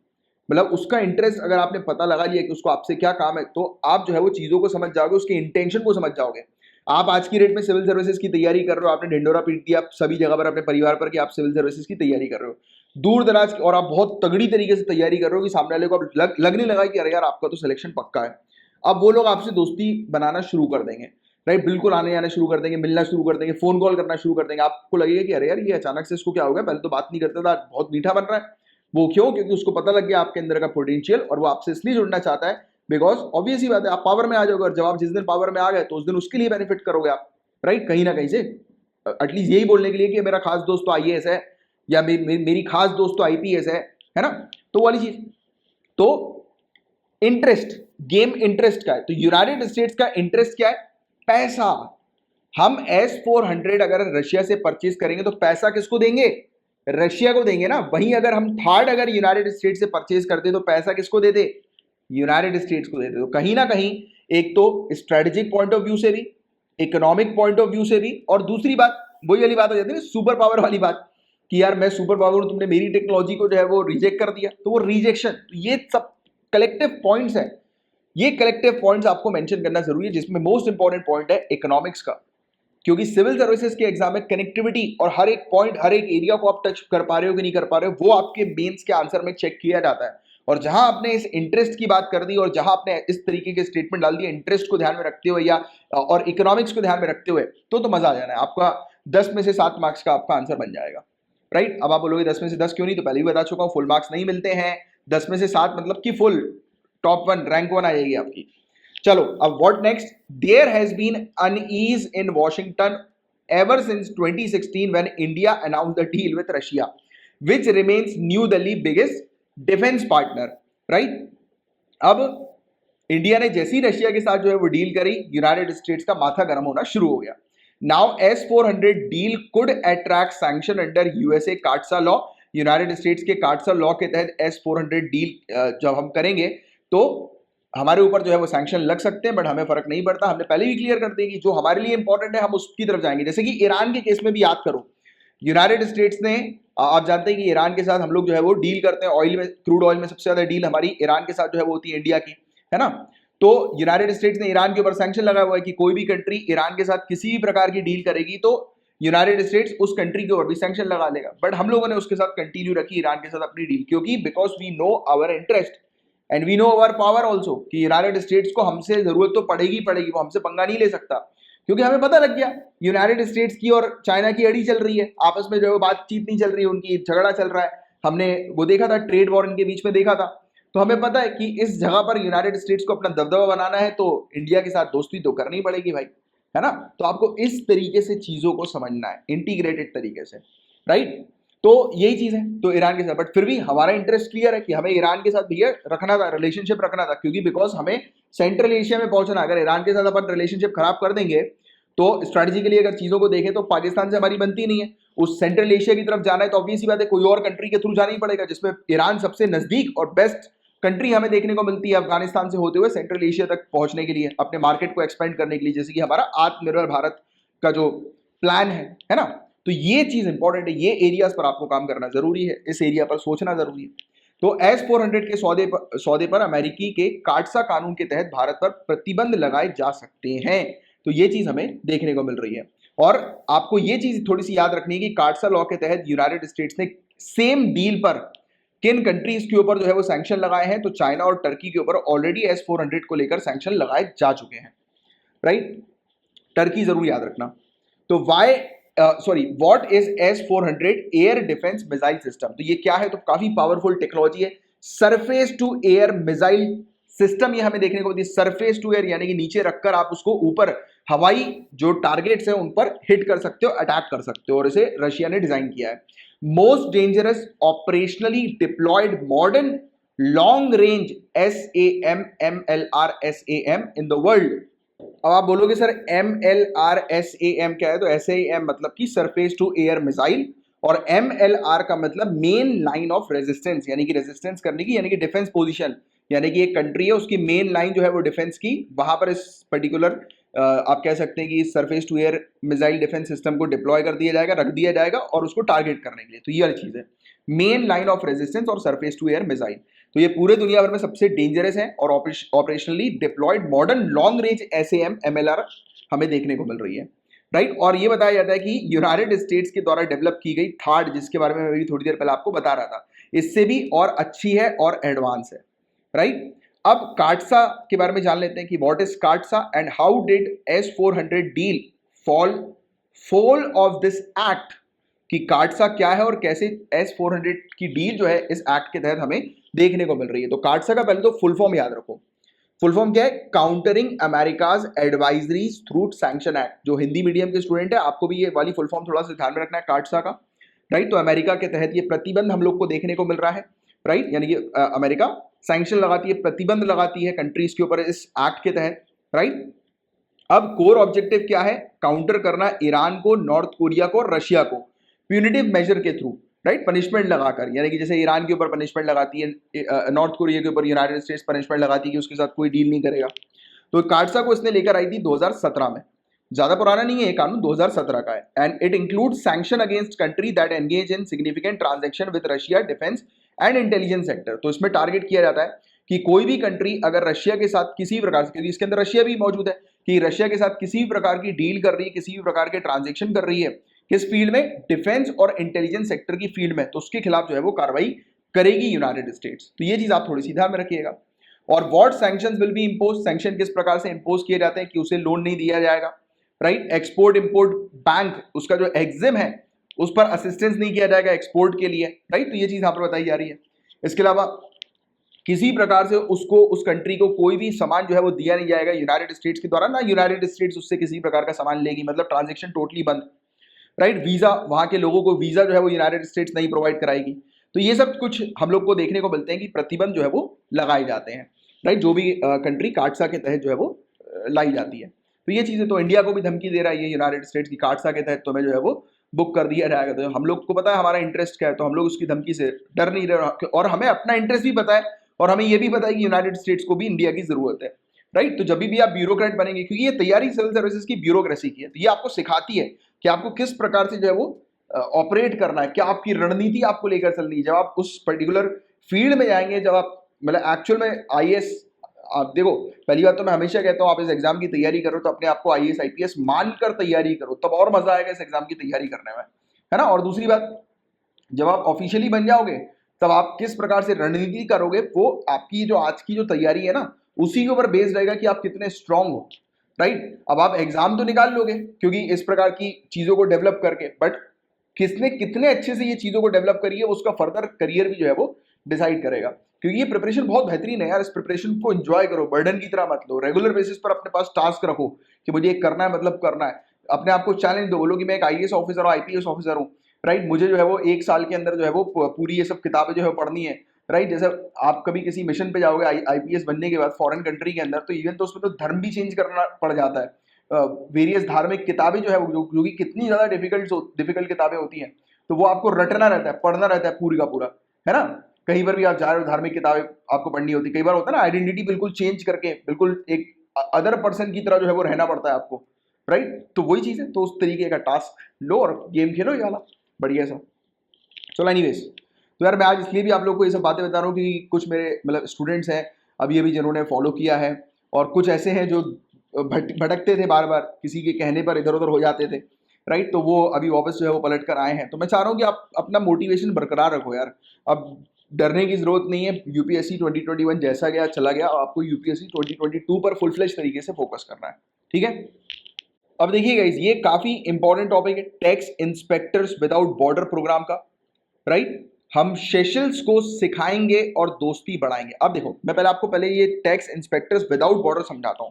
मतलब उसका इंटरेस्ट अगर आपने पता लगा लिया कि उसको आपसे क्या काम है, तो आप जो है वो चीजों को समझ जाओगे, उसके इंटेंशन को समझ जाओगे। आप आज की डेट में सिविल सर्विसेज की तैयारी कर रहे हो, आपने ढिंडोरा पीट दिया सभी जगह पर अपने परिवार पर कि आप सिविल सर्विसेज की तैयारी कर रहे हो, दूर दराज, और आप बहुत तगड़ी तरीके से तैयारी कर रहे हो कि सामने वाले को अब लगने लगा कि अरे यार आपका तो सिलेक्शन पक्का है। अब वो लोग आपसे दोस्ती बनाना शुरू कर देंगे, राइट, बिल्कुल आने जाने शुरू कर देंगे, मिलना शुरू कर देंगे, फोन कॉल करना शुरू कर देंगे। आपको लगेगा कि अरे यार ये अचानक से इसको क्या हो गया, पहले तो बात नहीं करता था, बहुत मीठा बन रहा है। वो क्यों? क्योंकि उसको पता लग गया आपके अंदर का पोटेंशियल, और वो आपसे इसलिए जुड़ना चाहता है बिकॉज ऑब्वियस ही बात है, आप पावर में आ जाओगे, और जब आप जिस दिन पावर में आ गए तो उस दिन उसके लिए बेनिफिट करोगे आप, राइट, कहीं ना कहीं से एटलीस्ट यही बोलने के लिए कि मेरा खास दोस्त तो IAS है, या मेरी खास दोस्त तो IPS है ना, तो वाली चीज। तो इंटरेस्ट, गेम इंटरेस्ट का है, तो यूनाइटेड स्टेट्स का इंटरेस्ट क्या है? पैसा। हम S400 अगर रशिया से परचेज करेंगे तो पैसा किसको देंगे? रशिया को देंगे ना। वहीं अगर हम थर्ड अगर यूनाइटेड स्टेट्स से परचेज करते तो पैसा किसको देते? यूनाइटेड स्टेट्स को देते। तो कहीं ना कहीं एक तो स्ट्रेटेजिक पॉइंट ऑफ व्यू से भी, इकोनॉमिक पॉइंट ऑफ व्यू से भी, और दूसरी बात वही वाली बात हो जाती है सुपर पावर वाली बात, कि यार मैं सुपर पावर हूं, तुमने मेरी टेक्नोलॉजी को जो है वो रिजेक्ट कर दिया, तो वो रिजेक्शन, तो ये सब कलेक्टिव पॉइंट्स है। ये कलेक्टिव पॉइंट्स आपको मेंशन करना जरूरी है, जिसमें मोस्ट इंपॉर्टेंट पॉइंट है इकोनॉमिक्स का, क्योंकि सिविल सर्विसेज के एग्जाम में कनेक्टिविटी और हर एक पॉइंट, हर एक एरिया को आप टच कर पा रहे हो कि नहीं कर पा रहे हो, वो आपके मेंस के आंसर में चेक किया जाता है। और जहां आपने इस इंटरेस्ट की बात कर दी, और जहां आपने इस तरीके के स्टेटमेंट डाल दिए इंटरेस्ट को ध्यान में रखते हुए या और इकोनॉमिक्स को ध्यान में रखते हुए, तो मजा आ जाना है आपका। 10 में से 7 मार्क्स का आपका आंसर बन जाएगा, राइट। अब आप बोलोगे 10 में से 10 क्यों नहीं, तो पहले भी बता चुका हूं, फुल मार्क्स नहीं मिलते हैं। 10 में से 7 मतलब कि फुल टॉप 1 रैंक 1 आ जाएगी आपकी। चलो अब what next? There has been unease in Washington ever since 2016 when India announced the deal with Russia, which remains New Delhi biggest defense partner, right? अब इंडिया ने जैसी रशिया के साथ जो है वो डील करी, यूनाइटेड स्टेट्स का माथा गर्म होना शुरू हो गया। Now S400 deal could attract sanction under USA CAATSA law. United States के कार्टसा लॉ के तहत S400 डील जब हम करेंगे तो हमारे ऊपर जो है वो सैंक्शन लग सकते हैं, बट हमें फर्क नहीं पड़ता। हमने पहले भी क्लियर कर दिया कि जो हमारे लिए इंपॉर्टेंट है हम उसकी तरफ जाएंगे। जैसे कि ईरान के केस में भी याद करो, यूनाइटेड स्टेट्स ने, आप जानते हैं कि ईरान के साथ हम लोग जो है वो डील करते हैं ऑयल में, क्रूड ऑयल में सबसे ज्यादा डील हमारी ईरान के साथ जो है वो होती है इंडिया की, है ना। तो यूनाइटेड स्टेट्स ने ईरान के ऊपर सैंक्शन लगा हुआ है कि कोई भी कंट्री ईरान के साथ किसी भी प्रकार की डील करेगी तो यूनाइटेड स्टेट्स उस कंट्री के ऊपर भी सैंक्शन लगा लेगा। बट हम लोगों ने उसके साथ कंटिन्यू रखी ईरान के साथ अपनी डील, क्योंकि because we know our interest and we know our power also, कि यूनाइटेड स्टेट्स को हमसे जरूरत तो पड़ेगी, वो हमसे पंगा नहीं ले सकता, क्योंकि हमें पता लग गया यूनाइटेड स्टेट्स की और चाइना की अड़ी चल रही है, आपस में जो है बातचीत नहीं चल रही है, उनकी झगड़ा चल रहा है। हमने वो देखा था, ट्रेड वॉर इनके बीच में देखा था। तो हमें पता है कि इस जगह पर यूनाइटेड स्टेट्स को अपना दबदबा बनाना है तो इंडिया के साथ दोस्ती तो करनी पड़ेगी भाई, है ना। तो आपको इस तरीके से चीजों को समझना है, इंटीग्रेटेड तरीके से, राइट। तो यही चीज है तो ईरान के साथ, बट फिर भी हमारा इंटरेस्ट क्लियर है कि हमें ईरान के साथ भैया रखना था, रिलेशनशिप रखना था, क्योंकि बिकॉज हमें सेंट्रल एशिया में पहुंचना। अगर ईरान के साथ अपन रिलेशनशिप खराब कर देंगे तो स्ट्रेटेजिकली अगर चीजों को देखें तो पाकिस्तान से हमारी बनती नहीं है, उस सेंट्रल एशिया की तरफ जाना है तो ऑब्वियस ही बात है कोई और कंट्री के थ्रू जाना ही पड़ेगा, जिसमें ईरान सबसे नजदीक और बेस्ट कंट्री हमें देखने को मिलती है अफगानिस्तान से होते हुए सेंट्रल एशिया तक पहुंचने के लिए, अपने मार्केट को एक्सपेंड करने के लिए, जैसे कि हमारा आत्मनिर्भर भारत का जो प्लान है ना। तो ये चीज इंपॉर्टेंट है, ये एरियाज पर आपको काम करना जरूरी है, इस एरिया पर सोचना जरूरी है। तो S400 के सौदे पर अमेरिकी के कार्टसा कानून के तहत भारत पर प्रतिबंध लगाए जा सकते हैं। तो ये चीज हमें देखने को मिल रही है, और आपको ये चीज थोड़ी सी याद रखनी है कि कार्टसा लॉ के तहत यूनाइटेड स्टेट्स ने सेम डील पर किन कंट्रीज के ऊपर जो है वो सैंक्शन लगाए हैं, तो चाइना और टर्की के ऊपर ऑलरेडी S-400 को लेकर सैंक्शन लगाए जा चुके हैं, राइट। टर्की जरूर याद रखना। तो why sorry what is S-400 air defence missile system, तो ये क्या है, तो काफी पावरफुल टेक्नोलॉजी है, surface to air missile system ये हमें देखने को मिलती है। सरफेस टू एयर यानी कि नीचे रखकर आप उसको ऊपर हवाई जो टारगेट्स हैं उन पर हिट कर सकते हो, अटैक कर सकते हो, और इसे रशिया ने डिजाइन किया है। Most dangerous operationally deployed modern long range SAM MLR SAM in the world. अब आप बोलोगे सर MLR SAM क्या है, तो SAM मतलब कि सरफेस टू एयर मिसाइल, और MLR का मतलब मेन लाइन ऑफ रेजिस्टेंस, यानी कि रेजिस्टेंस करने की, यानी कि डिफेंस पोजीशन, यानी कि एक कंट्री है उसकी मेन लाइन जो है वो डिफेंस की, वहां पर इस पर्टिकुलर आप कह सकते हैं कि surface to air missile defence system को डिप्लॉय कर दिया जाएगा, रख दिया जाएगा, और उसको टारगेट करने के लिए। तो ये वाली चीज है मेन लाइन ऑफ रेजिस्टेंस और सरफेस टू एयर मिसाइल। तो ये पूरे दुनिया भर में सबसे डेंजरस है और operationally deployed modern long range SAM MLR हमें देखने को मिल रही है, राइट। और ये बताया जाता है कि यूनाइटेड स्टेट्स के द्वारा डेवलप की गई थार्ड, जिसके बारे में मैं भी थोड़ी देर पहले आपको बता रहा था, इससे भी और अच्छी है और एडवांस है, राइट। अब कार्टसा के बारे में जान लेते हैं कि what is CAATSA and how did S-400 deal fall of this act, कि कार्टसा क्या है और कैसे S-400 की डील जो है इस एक्ट के तहत हमें देखने को मिल रही है। तो कार्टसा का पहले तो फुल फॉर्म याद रखो। फुल फॉर्म क्या है, countering America's advisories through sanction act. जो हिंदी मीडियम के स्टूडेंट है आपको भी ये वाली फुल फॉर्म थोड़ा सा ध्यान में रखना है कार्टसा का, राइट। तो अमेरिका के तहत ये प्रतिबंध हम लोग को देखने को मिल रहा है, राइट, यानी कि अमेरिका सैंक्शन लगाती है, प्रतिबंध लगाती है कंट्रीज के ऊपर इस एक्ट के तहत, राइट। अब कोर ऑब्जेक्टिव क्या है, काउंटर करना ईरान को, नॉर्थ कोरिया को, रशिया को प्यूनिटिव मेजर के थ्रू, राइट, पनिशमेंट लगाकर, यानी कि जैसे ईरान के ऊपर पनिशमेंट लगाती है, नॉर्थ कोरिया के ऊपर यूनाइटेड स्टेट्स पनिशमेंट लगाती है कि उसके साथ कोई डील नहीं करेगा। तो कार्टसा को इसने लेकर आई थी 2017 में, ज्यादा पुराना नहीं है ये कानून, 2017 का है। And it include sanction against country that engage in significant transaction with Russia defence and intelligence sector. तो इसमें टारगेट किया जाता है कि कोई भी कंट्री अगर रशिया के साथ किसी प्रकार से, क्योंकि इसके अंदर रशिया भी मौजूद है, कि रशिया के साथ किसी भी प्रकार की डील कर रही है, किसी भी प्रकार के ट्रांजेक्शन कर रही है, किस फील्ड में, डिफेंस और इंटेलिजेंस सेक्टर की फील्ड में, तो उसके खिलाफ जो है वो कार्रवाई करेगी यूनाइटेड स्टेट्स। तो ये चीज आप थोड़ी सी ध्यान में रखिएगा। और what sanctions will be impose, sanction किस प्रकार से इंपोज किए जाते हैं, कि उसे लोन नहीं दिया जाएगा, राइट। एक्सपोर्ट इंपोर्ट बैंक उसका जो एग्जिम है उस पर असिस्टेंस नहीं किया जाएगा एक्सपोर्ट के लिए, राइट। तो ये चीज यहां पर बताई जा रही है। इसके अलावा किसी प्रकार से उसको, उस कंट्री को कोई भी सामान जो है वो दिया नहीं जाएगा यूनाइटेड स्टेट्स के द्वारा, ना यूनाइटेड स्टेट्स उससे किसी प्रकार का सामान लेगी, मतलब ट्रांजेक्शन टोटली बंद, राइट। वीजा, वहां के लोगों को वीजा जो है वो यूनाइटेड स्टेट्स नहीं प्रोवाइड कराएगी। तो ये सब कुछ हम लोग को देखने को मिलते हैं कि प्रतिबंध जो है वो लगाए जाते हैं, राइट, जो भी कंट्री कार्टसा के तहत जो है वो लाई जाती है। तो ये चीजें, तो इंडिया को भी धमकी दे रहा है ये यूनाइटेड स्टेट्स की, कार्टसा के तहत तुम्हें जो है वो बुक कर दिया जाएगा। तो हम लोग को पता है हमारा इंटरेस्ट क्या है, तो हम लोग उसकी धमकी से डर नहीं रहे, और हमें अपना इंटरेस्ट भी पता है, और हमें ये भी पता है कि यूनाइटेड स्टेट्स को भी इंडिया की जरूरत है, राइट। तो जब भी आप ब्यूरोक्रेट बनेंगे, क्योंकि ये तैयारी सिविल सर्विसेज की ब्यूरोक्रेसी की है, तो ये आपको सिखाती है कि आपको किस प्रकार से जो है वो ऑपरेट करना है, क्या आपकी रणनीति आपको लेकर चलनी है। जब आप उस पर्टिकुलर फील्ड में जाएंगे, जब आप मतलब एक्चुअल में IAS, आप देखो, पहली बात तो मैं हमेशा कहता हूँ आप इस एग्जाम की तैयारी करो तो अपने आप को IAS IPS मानकर तैयारी करो, तब और मजा आएगा इस एग्जाम की तैयारी करने में, है ना। और दूसरी बात, जब आप ऑफिशियली बन जाओगे तब आप किस प्रकार से रणनीति करोगे, वो आपकी जो आज की जो तैयारी है ना, उसी के ऊपर बेस्ड रहेगा कि आप कितने स्ट्रांग हो, राइट। अब आप एग्जाम तो निकाल लोगे क्योंकि इस प्रकार की चीजों को डेवलप करके, बट किसने कितने अच्छे से ये चीजों को डेवलप करी है, उसका फर्दर करियर भी जो है वो डिसाइड करेगा। क्योंकि ये प्रिपरेशन बहुत बेहतरीन है यार, इस प्रिपरेशन को एंजॉय करो, बर्डन की तरह मत लो, रेगुलर बेसिस पर अपने पास टास्क रखो कि मुझे ये करना है, मतलब करना है। अपने आप को चैलेंज दो, बोलो कि मैं एक IAS ऑफिसर और IPS ऑफिसर हूँ, राइट। मुझे जो है वो 1 साल के अंदर जो है वो पूरी ये सब किताबें जो है पढ़नी है, राइट। जैसे आप कभी किसी मिशन पे जाओगे IPS बनने के बाद फॉरेन कंट्री के अंदर, तो इवन तो उसमें तो धर्म भी चेंज करना पड़ जाता है, वेरियस धार्मिक किताबें जो है जो कि कितनी ज्यादा डिफिकल्ट किताबें होती हैं, तो वो आपको रटना रहता है, पढ़ना रहता है पूरी का पूरा, है ना। कहीं पर भी आप जा रहे हो धार्मिक किताबें आपको पढ़नी होती, कई बार होता है ना आइडेंटिटी बिल्कुल चेंज करके बिल्कुल एक अदर पर्सन की तरह जो है वो रहना पड़ता है आपको, राइट। तो वही चीज है, तो उस तरीके का टास्क लो और गेम खेलो ये वाला बढ़िया सा। चलो एनीवेज, तो यार मैं आज इसलिए भी आप लोग को ये सब बातें बता रहा हूँ कि कुछ मेरे मतलब स्टूडेंट्स हैं अभी जिन्होंने फॉलो किया है, और कुछ ऐसे हैं जो भटकते थे, बार बार किसी के कहने पर इधर उधर हो जाते थे, राइट। तो वो अभी वापस जो है वो पलट कर आए हैं। तो मैं चाह रहा हूँ कि आप अपना मोटिवेशन बरकरार रखो यार। अब डरने की जरूरत नहीं है। यूपीएससी 2021 जैसा गया चला गया, आपको यूपीएससी 2022 पर फुल फ्लेज तरीके से फोकस करना है, ठीक है। अब देखिए गाइस, ये काफी इंपॉर्टेंट टॉपिक है, tax inspectors without border programme का, राइट। हम सेशल्स को सिखाएंगे और दोस्ती बढ़ाएंगे। अब देखो, मैं पहले ये टैक्स इंस्पेक्टर्स विदाउट बॉर्डर समझाता हूं।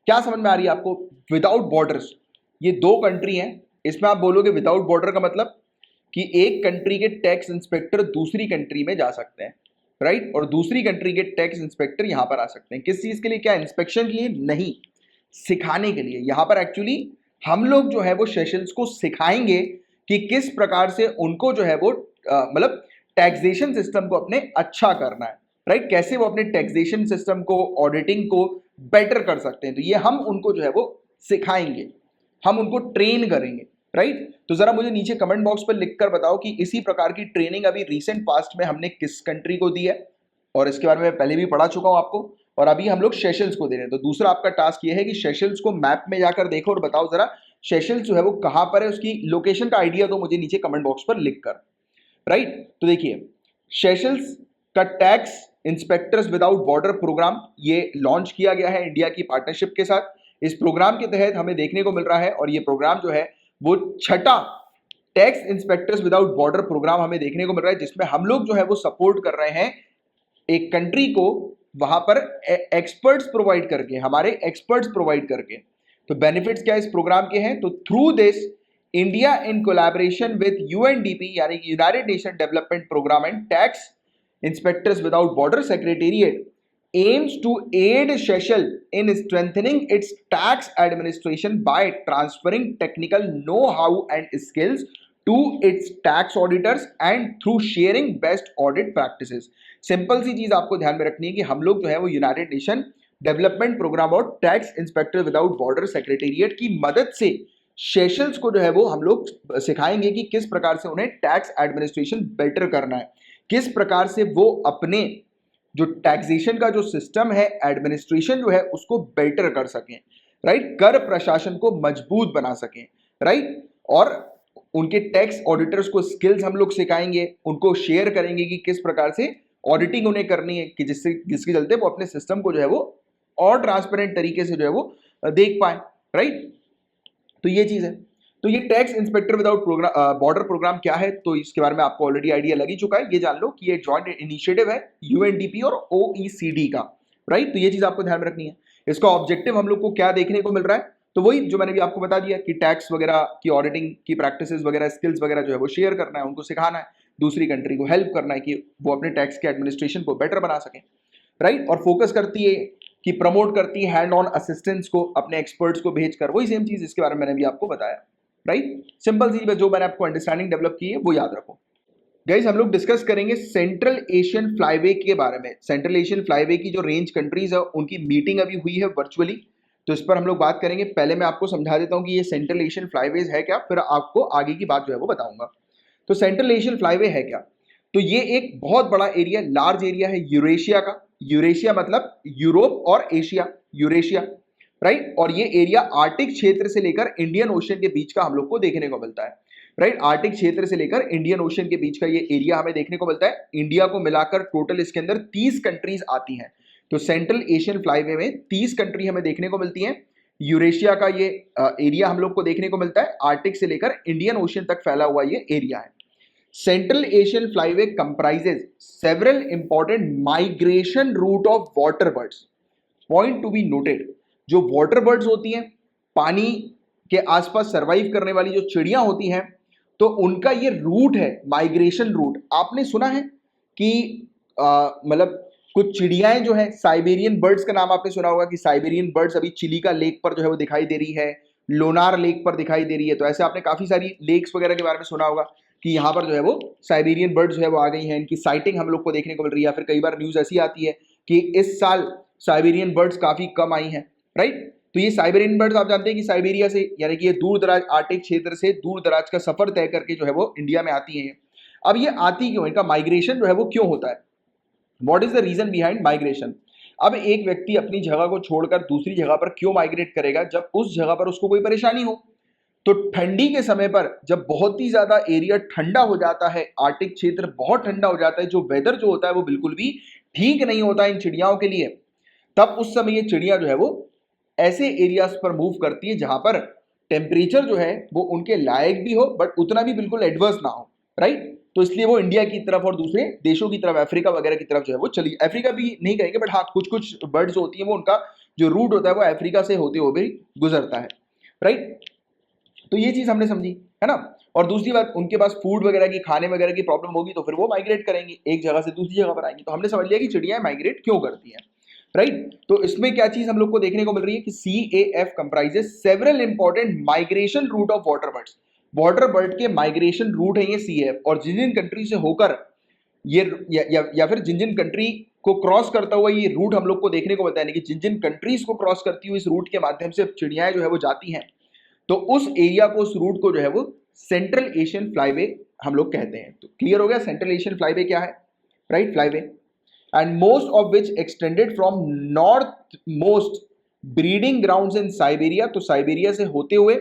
क्या समझ में आ रही है आपको? विदाउट बॉर्डर्स, ये दो कंट्री हैं, इसमें आप बोलोगे विदाउट बॉर्डर का मतलब कि एक कंट्री के टैक्स इंस्पेक्टर दूसरी कंट्री में जा सकते हैं, राइट, और दूसरी कंट्री के टैक्स इंस्पेक्टर यहां पर आ सकते हैं। किस चीज के लिए? क्या इंस्पेक्शन के लिए? नहीं, सिखाने के लिए। यहां पर एक्चुअली हम लोग जो है वो सेशंस को सिखाएंगे कि किस प्रकार से उनको जो है वो मतलब टैक्सेशन सिस्टम को अपने अच्छा करना है, राइट, कैसे वो अपने टैक्सेशन सिस्टम को, ऑडिटिंग को बेटर कर सकते हैं। तो ये हम उनको जो है वो सिखाएंगे, हम उनको ट्रेन करेंगे, राइट। तो जरा मुझे नीचे कमेंट बॉक्स पर लिखकर बताओ कि इसी प्रकार की ट्रेनिंग अभी रिसेंट पास्ट में हमने किस कंट्री को दी है, और इसके बारे में मैं पहले भी पढ़ा चुका हूं आपको, और अभी हम लोग सेशल्स को दे रहे हैं। तो दूसरा आपका टास्क ये है कि सेशल्स को मैप में जाकर देखो और बताओ जरा सेशल्स जो है वो कहां पर है, उसकी लोकेशन का आइडिया दो मुझे नीचे कमेंट बॉक्स पर लिखकर, राइट। तो देखिए, सेशल्स का tax inspectors without border programme ये लॉन्च किया गया है इंडिया की पार्टनरशिप के साथ। इस प्रोग्राम के तहत हमें देखने को मिल रहा है, और ये प्रोग्राम जो है वो छठा tax inspectors without border programme हमें देखने को मिल रहा है, जिसमें हम लोग जो है वो सपोर्ट कर रहे हैं एक कंट्री को, वहां पर एक्सपर्ट्स प्रोवाइड करके, हमारे एक्सपर्ट्स प्रोवाइड करके। तो बेनिफिट्स क्या इस प्रोग्राम के हैं? तो through this India in collaboration with UNDP यानी कि United Nation development programme and tax inspectors without border secretariat aims to aid Seychelles in strengthening its tax administration by transferring technical know-how and skills to its tax auditors and through sharing best audit practices। Simple सी चीज आपको ध्यान में रखनी है कि हम लोग जो है वो यूनाइटेड नेशन डेवलपमेंट प्रोग्राम और tax inspector without border secretariat की मदद से सेशल्स को जो है वो हम लोग सिखाएंगे कि किस प्रकार से उन्हें टैक्स एडमिनिस्ट्रेशन बेटर करना है, किस प्रकार से वो अपने जो टैक्सेशन का जो सिस्टम है, एडमिनिस्ट्रेशन जो है उसको बेटर कर सकें, राइट, कर प्रशासन को मजबूत बना सकें, राइट, और उनके टैक्स ऑडिटर्स को स्किल्स हम लोग सिखाएंगे, उनको शेयर करेंगे कि किस प्रकार से ऑडिटिंग उन्हें करनी है, कि जिसके चलते वो अपने सिस्टम को जो है वो और ट्रांसपेरेंट तरीके से जो है वो देख पाए, राइट। तो ये चीज है। तो ये tax inspector without border programme क्या है, तो इसके बारे में आपको ऑलरेडी आइडिया लग ही चुका है। ये जान लो कि ये जॉइंट इनिशिएटिव है यूएनडीपी और ओईसीडी का, राइट। तो ये चीज आपको ध्यान में रखनी है। इसका ऑब्जेक्टिव हम लोग को क्या देखने को मिल रहा है, तो वही जो मैंने भी आपको बता दिया कि टैक्स वगैरह की ऑडिटिंग की प्रैक्टिसेस वगैरह, स्किल्स वगैरह जो है वो शेयर करना है, उनको सिखाना है, दूसरी कंट्री को हेल्प करना है कि वो अपने टैक्स के एडमिनिस्ट्रेशन को बेटर बना सके, राइट। और फोकस करती है कि प्रमोट करती है हैंड ऑन असिस्टेंस को अपने एक्सपर्ट्स को भेजकर, वही सेम चीज इसके बारे में मैंने भी आपको बताया, राइट। सिंपल सी जो मैंने आपको अंडरस्टैंडिंग डेवलप की है वो याद रखो। गाइस, हम लोग डिस्कस करेंगे सेंट्रल एशियन फ्लाईवे के बारे में। सेंट्रल एशियन फ्लाईवे की जो रेंज कंट्रीज है उनकी मीटिंग अभी हुई है वर्चुअली, तो इस पर हम लोग बात करेंगे। पहले मैं आपको समझा देता हूं कि ये सेंट्रल एशियन फ्लाईवेज है क्या, फिर आपको आगे की बात जो है वो बताऊंगा। तो सेंट्रल एशियन फ्लाईवे है क्या, तो ये एक बहुत बड़ा एरिया, लार्ज एरिया है यूरेशिया का। यूरेशिया मतलब यूरोप और एशिया, यूरेशिया, राइट। और ये एरिया आर्टिक क्षेत्र से लेकर इंडियन ओशन के बीच का हम लोग को देखने को मिलता है, राइट। आर्टिक क्षेत्र से लेकर इंडियन ओशन के बीच का ये एरिया हमें देखने को मिलता है। इंडिया को मिलाकर टोटल इसके अंदर 30 कंट्रीज आती हैं। तो सेंट्रल एशियन फ्लाईवे में 30 कंट्री हमें देखने को मिलती हैं। यूरेशिया का ये एरिया हम लोग को देखने को मिलता है, आर्टिक से लेकर इंडियन ओशन तक फैला हुआ ये एरिया है। Central Asian flyway comprises several important migration route of water birds. Point to be noted, जो वाटर बर्ड्स होती हैं, पानी के आसपास सरवाइव करने वाली जो चिड़ियां होती हैं, तो उनका ये रूट है, माइग्रेशन रूट। आपने सुना है कि मतलब कुछ चिड़ियाएं जो है, साइबेरियन बर्ड्स का नाम आपने सुना होगा कि साइबेरियन बर्ड्स अभी चिली का लेक पर जो है वो दिखाई दे रही है, लोनार लेक पर दिखाई दे रही है। तो ऐसे आपने काफी सारी लेक्स वगैरह के बारे में सुना होगा कि यहाँ पर जो है वो साइबेरियन बर्ड्स जो है वो आ गई हैं, इनकी साइटिंग हम लोग को देखने को मिल रही है। फिर कई बार न्यूज ऐसी आती है कि इस साल साइबेरियन बर्ड्स काफी कम आई हैं, राइट। तो ये साइबेरियन बर्ड्स आप जानते हैं कि साइबेरिया से, यानी कि ये दूर दराज आर्टिक क्षेत्र से दूर दराज का सफर तय करके जो है वो इंडिया में आती हैं। अब ये आती क्यों, इनका माइग्रेशन जो है वो क्यों होता है, what is the reason behind migration. अब एक व्यक्ति अपनी जगह को छोड़कर दूसरी जगह पर क्यों माइग्रेट करेगा, जब उस जगह पर उसको कोई परेशानी हो, तो ठंडी के समय पर जब बहुत ही ज्यादा एरिया ठंडा हो जाता है, आर्टिक क्षेत्र बहुत ठंडा हो जाता है, जो वेदर जो होता है वो बिल्कुल भी ठीक नहीं होता इन चिड़ियाओं के लिए, तब उस समय ये चिड़िया जो है वो ऐसे एरियाज पर मूव करती है जहां पर टेम्परेचर जो है वो उनके लायक भी हो बट उतना भी बिल्कुल एडवर्स ना हो, राइट। तो इसलिए वो इंडिया की तरफ और दूसरे देशों की तरफ, अफ्रीका वगैरह की तरफ जो है वो चली, अफ्रीका भी नहीं कहेंगे बट हाँ कुछ कुछ बर्ड्स होती है वो उनका जो रूट होता है वो अफ्रीका से होते हुए भी गुजरता है, राइट। तो ये चीज हमने समझी, है ना। और दूसरी बात, उनके पास फूड वगैरह की, खाने वगैरह की प्रॉब्लम होगी तो फिर वो माइग्रेट करेंगे, एक जगह से दूसरी जगह पर आएंगे। तो हमने समझ लिया कि चिड़िया माइग्रेट क्यों करती हैं, राइट। तो इसमें क्या चीज हम लोग को देखने को मिल रही है कि CAF comprises several important migration route of water birds. Water bird के माइग्रेशन रूट है ये CAF, और जिन जिन कंट्री से होकर ये या फिर जिन जिन कंट्री को क्रॉस करता हुआ ये रूट हम लोग को देखने को मिलता है, कि जिन जिन कंट्रीज को क्रॉस करती हुई इस रूट के माध्यम से चिड़ियाएं जो है वो जाती हैं, तो उस एरिया को, उस रूट को जो है वो सेंट्रल एशियन फ्लाईवे हम लोग कहते हैं। तो क्लियर हो गया सेंट्रल एशियन फ्लाईवे क्या है, right, flyway. And most of which extended from north most breeding grounds in Siberia, तो साइबेरिया से होते हुए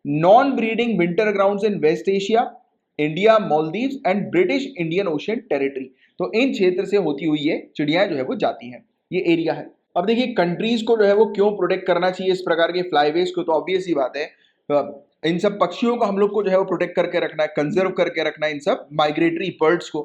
non breeding winter grounds in West Asia, India, Maldives and British Indian Ocean Territory. तो इन क्षेत्र से होती हुई ये चिड़ियाएं जो है वो जाती हैं, ये एरिया है। अब देखिए कंट्रीज को जो है वो क्यों प्रोटेक्ट करना चाहिए इस प्रकार के फ्लाईवेज को, तो ऑब्वियस ही बात है इन सब पक्षियों को हम लोग को जो है वो प्रोटेक्ट करके रखना है, कंजर्व करके रखना है इन सब माइग्रेटरी बर्ड्स को,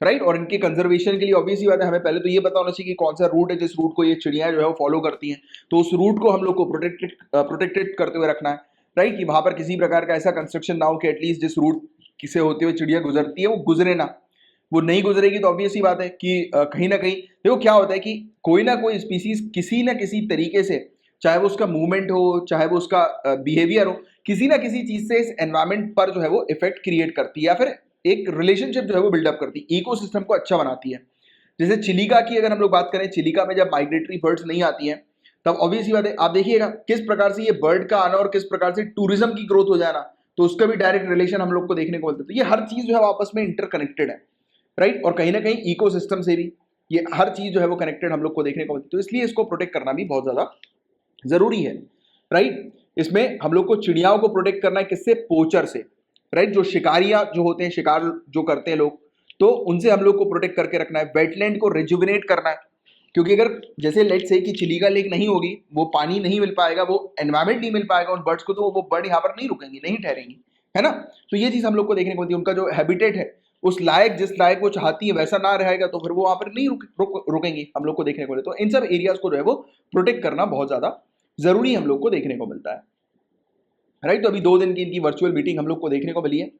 राइट। और इनके कंजर्वेशन के लिए ऑब्वियस ही बात है हमें पहले तो ये पता होना चाहिए कि कौन सा रूट है जिस रूट को ये चिड़ियाएं जो है वो फॉलो करती हैं, तो उस रूट को हम लोग को प्रोटेक्टेड करते हुए रखना है, राइट, कि वहां पर किसी प्रकार का ऐसा कंस्ट्रक्शन ना हो कि एटलीस्ट जिस रूट से होते हुए चिड़िया गुजरती है वो गुजरे ना। वो नहीं गुजरेगी तो ऑब्वियस ही बात है कि कहीं ना कहीं देखो क्या होता है कि कोई ना कोई स्पीसीज किसी ना किसी तरीके से, चाहे वो उसका मूवमेंट हो, चाहे वो उसका बिहेवियर हो, किसी ना किसी चीज से इस एनवायरमेंट पर जो है वो इफेक्ट क्रिएट करती है या फिर एक रिलेशनशिप जो है वो बिल्डअप करती है, इकोसिस्टम को अच्छा बनाती है। जैसे चिलिका की अगर हम लोग बात करें, चिलिका में जब माइग्रेटरी बर्ड्स नहीं आती हैं तब ऑब्वियस ही बात है, आप देखिएगा किस प्रकार से ये बर्ड का आना और किस प्रकार से टूरिज्म की ग्रोथ हो जाना, तो उसका भी डायरेक्ट रिलेशन हम लोग को देखने को मिलता है। तो ये हर चीज जो है आपस में इंटरकनेक्टेड है, राइट, और कहीं ना कहीं इकोसिस्टम से भी ये हर चीज जो है वो कनेक्टेड हम लोग को देखने को मिलती है। तो इसलिए इसको प्रोटेक्ट करना भी बहुत ज्यादा जरूरी है, राइट। इसमें हम लोग को चिड़ियाओं को प्रोटेक्ट करना है किससे, पोचर से, राइट। जो शिकारियां जो होते हैं, शिकार जो करते हैं लोग, तो उनसे हम लोग को प्रोटेक्ट करके रखना है। वेटलैंड को रिजुविनेट करना है, क्योंकि अगर जैसे लेट से कि चिलिका लेक नहीं होगी, वो पानी नहीं मिल पाएगा, वो एनवायरमेंट नहीं मिल पाएगा उन बर्ड्स को, तो वो बर्ड यहाँ पर नहीं रुकेंगी, नहीं ठहरेंगी, है ना। तो ये चीज हम लोग को देखने को मिलती है, उनका जो हैबिटेट है उस लायक, जिस लायक वो चाहती है वैसा ना रहेगा तो फिर वो वहां पर नहीं रुकेंगी, हम लोग को देखने को मिलता है। तो इन सब एरियाज को जो है वो प्रोटेक्ट करना बहुत ज्यादा जरूरी हम लोग को देखने को मिलता है, राइट। तो अभी 2 दिन की इनकी वर्चुअल मीटिंग हम लोग को देखने को मिली है,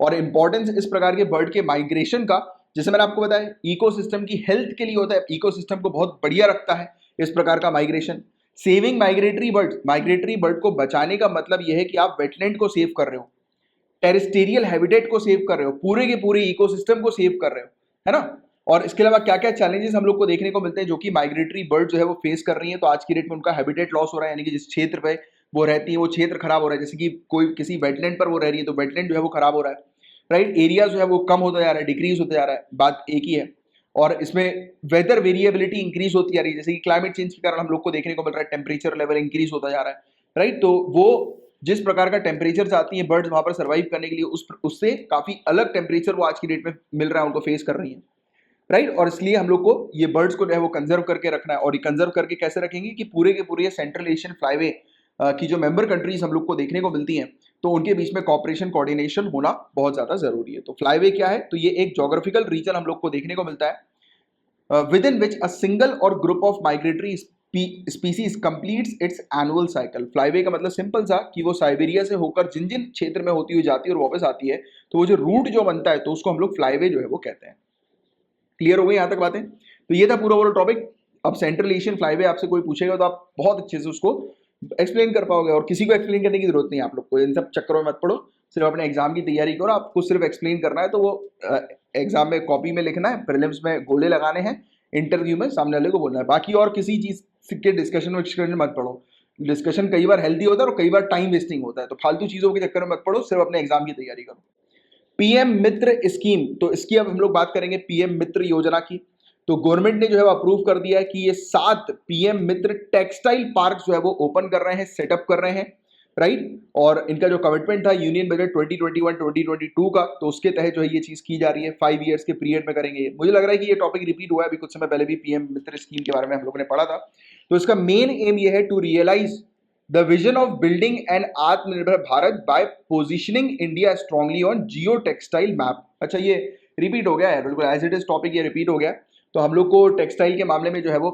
और इंपॉर्टेंस इस प्रकार के बर्ड के माइग्रेशन का, जैसे मैंने आपको बताया इकोसिस्टम की हेल्थ के लिए होता है, इकोसिस्टम को बहुत बढ़िया रखता है इस प्रकार का migration. Saving migratory bird, migratory bird को बचाने का मतलब यह है कि आप वेटलैंड को सेव कर रहे हो, टेरेस्टेरियल हैबिटेट को सेव कर रहे हो, पूरे के पूरे इकोसिस्टम को सेव कर रहे हो, है ना। और इसके अलावा क्या क्या चैलेंजेस हम लोग को देखने को मिलते हैं जो कि माइग्रेटरी बर्ड जो है वो फेस कर रही है, तो आज की डेट में उनका हैबिटेट लॉस हो रहा है, यानी कि जिस क्षेत्र पे वो रहती है वो क्षेत्र खराब हो रहा है। जैसे कि कोई किसी वेटलैंड पर वो रह रही है तो वेटलैंड जो है वो खराब हो रहा है, राइट। एरिया जो है वो कम होता जा रहा है, डिक्रीज होता जा रहा है, बात एक ही है। और इसमें वेदर वेरिएबिलिटी इंक्रीज होती जा रही है, जैसे कि क्लाइमेट चेंज के कारण हम लोग को देखने को मिल रहा है टेम्परेचर लेवल इंक्रीज होता जा रहा है, राइट। तो वो जिस प्रकार का टेम्परेचर चाहती है बर्ड्स वहां पर सर्वाइव करने के लिए, उससे काफी अलग टेम्परेचर वो आज की डेट में मिल रहा है, उनको फेस कर रही है, राइट। और इसलिए हम लोग को ये बर्ड्स को जो है वो कंजर्व करके रखना है। और ये कंजर्व करके कैसे रखेंगे कि पूरे के पूरे सेंट्रल एशियन फ्लाईवे की जो मेंबर कंट्रीज हम लोग को देखने को मिलती हैं, तो उनके बीच में कॉपरेशन कोऑर्डिनेशन होना बहुत ज्यादा जरूरी है। तो फ्लाईवे क्या है, तो ये एक ज्योग्राफिकल रीजन हम लोग को देखने को मिलता है within which a single और group of migratory species completes its annual cycle. Flyway का मतलब सिंपल सा कि वो साइबेरिया से होकर जिन जिन क्षेत्र में होती हुई जाती है और वापस आती है, तो वो जो रूट जो बनता है तो उसको हम लोग फ्लाईवे जो है वो कहते हैं। क्लियर हो गई यहाँ तक बातें। तो ये था पूरा ओवरऑल टॉपिक। अब सेंट्रल एशियन फ्लाईवे आपसे कोई पूछेगा तो आप बहुत अच्छे से उसको एक्सप्लेन कर पाओगे, और किसी को एक्सप्लेन करने की जरूरत नहीं है आप लोग को, इन सब चक्करों में मत पड़ो, सिर्फ अपने एग्जाम की तैयारी करो। आपको सिर्फ एक्सप्लेन करना है, तो वो एग्जाम में कॉपी में लिखना है, प्रीलिम्स में गोले लगाने हैं, इंटरव्यू में सामने वाले को बोलना है। बाकी और किसी चीज के डिस्कशन में मत पड़ो। डिस्कशन कई बार हेल्दी होता है और कई बार टाइम वेस्टिंग होता है, तो फालतू चीजों के चक्कर में मत पड़ो, सिर्फ अपने एग्जाम की तैयारी करो। पीएम मित्र स्कीम, तो इसकी अब हम लोग बात करेंगे पीएम मित्र योजना की। तो गवर्नमेंट ने जो है वो अप्रूव कर दिया है कि ये 7 पीएम मित्र टेक्सटाइल पार्क जो है वो ओपन कर रहे हैं, सेटअप कर रहे हैं, राइट। और इनका जो कमिटमेंट था यूनियन बजट 2021-2022 का, तो उसके तहत जो है ये चीज की जा रही है, 5 ईयर्स के पीरियड में करेंगे। मुझे लग रहा है कि ये टॉपिक रिपीट हुआ है, अभी कुछ समय पहले भी पीएम मित्र स्कीम के बारे में हम लोगों ने पढ़ा था। तो इसका मेन एम ये है to realise the vision of building an Atmanirbhar Bharat by positioning India strongly on geotextile map. अच्छा, ये रिपीट हो गया है, बिल्कुल एज इट इज टॉपिक ये रिपीट हो गया। तो हम लोग को टेक्सटाइल के मामले में जो है वो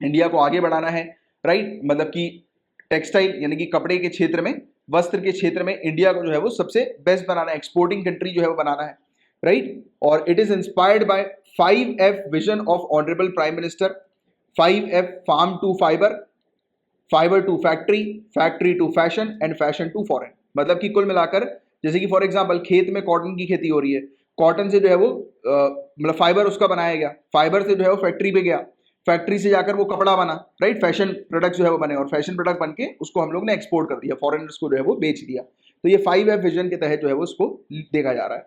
इंडिया को आगे बढ़ाना है, राइट। मतलब कि टेक्सटाइल यानी कि कपड़े के क्षेत्र में, वस्त्र के क्षेत्र में इंडिया को जो है वो सबसे बेस्ट बनाना है, एक्सपोर्टिंग कंट्री जो है वो बनाना है, राइट। और it is inspired by 5F vision of honourable prime minister. 5F, farm to fibre, fibre to factory, factory to fashion and fashion to foreign. मतलब कि कुल मिलाकर जैसे कि फॉर एग्जांपल खेत में कॉटन की खेती हो रही है, कॉटन से जो है वो मतलब फाइबर उसका बनाया गया, फाइबर से जो है वो फैक्ट्री पे गया, फैक्ट्री से जाकर वो कपड़ा बना, राइट, फैशन प्रोडक्ट जो है वो बने, और फैशन प्रोडक्ट बन के उसको हम लोग ने एक्सपोर्ट कर दिया, फॉरेनर्स को जो है वो बेच दिया। तो ये 5F विजन के तहत जो है वो उसको देखा जा रहा है।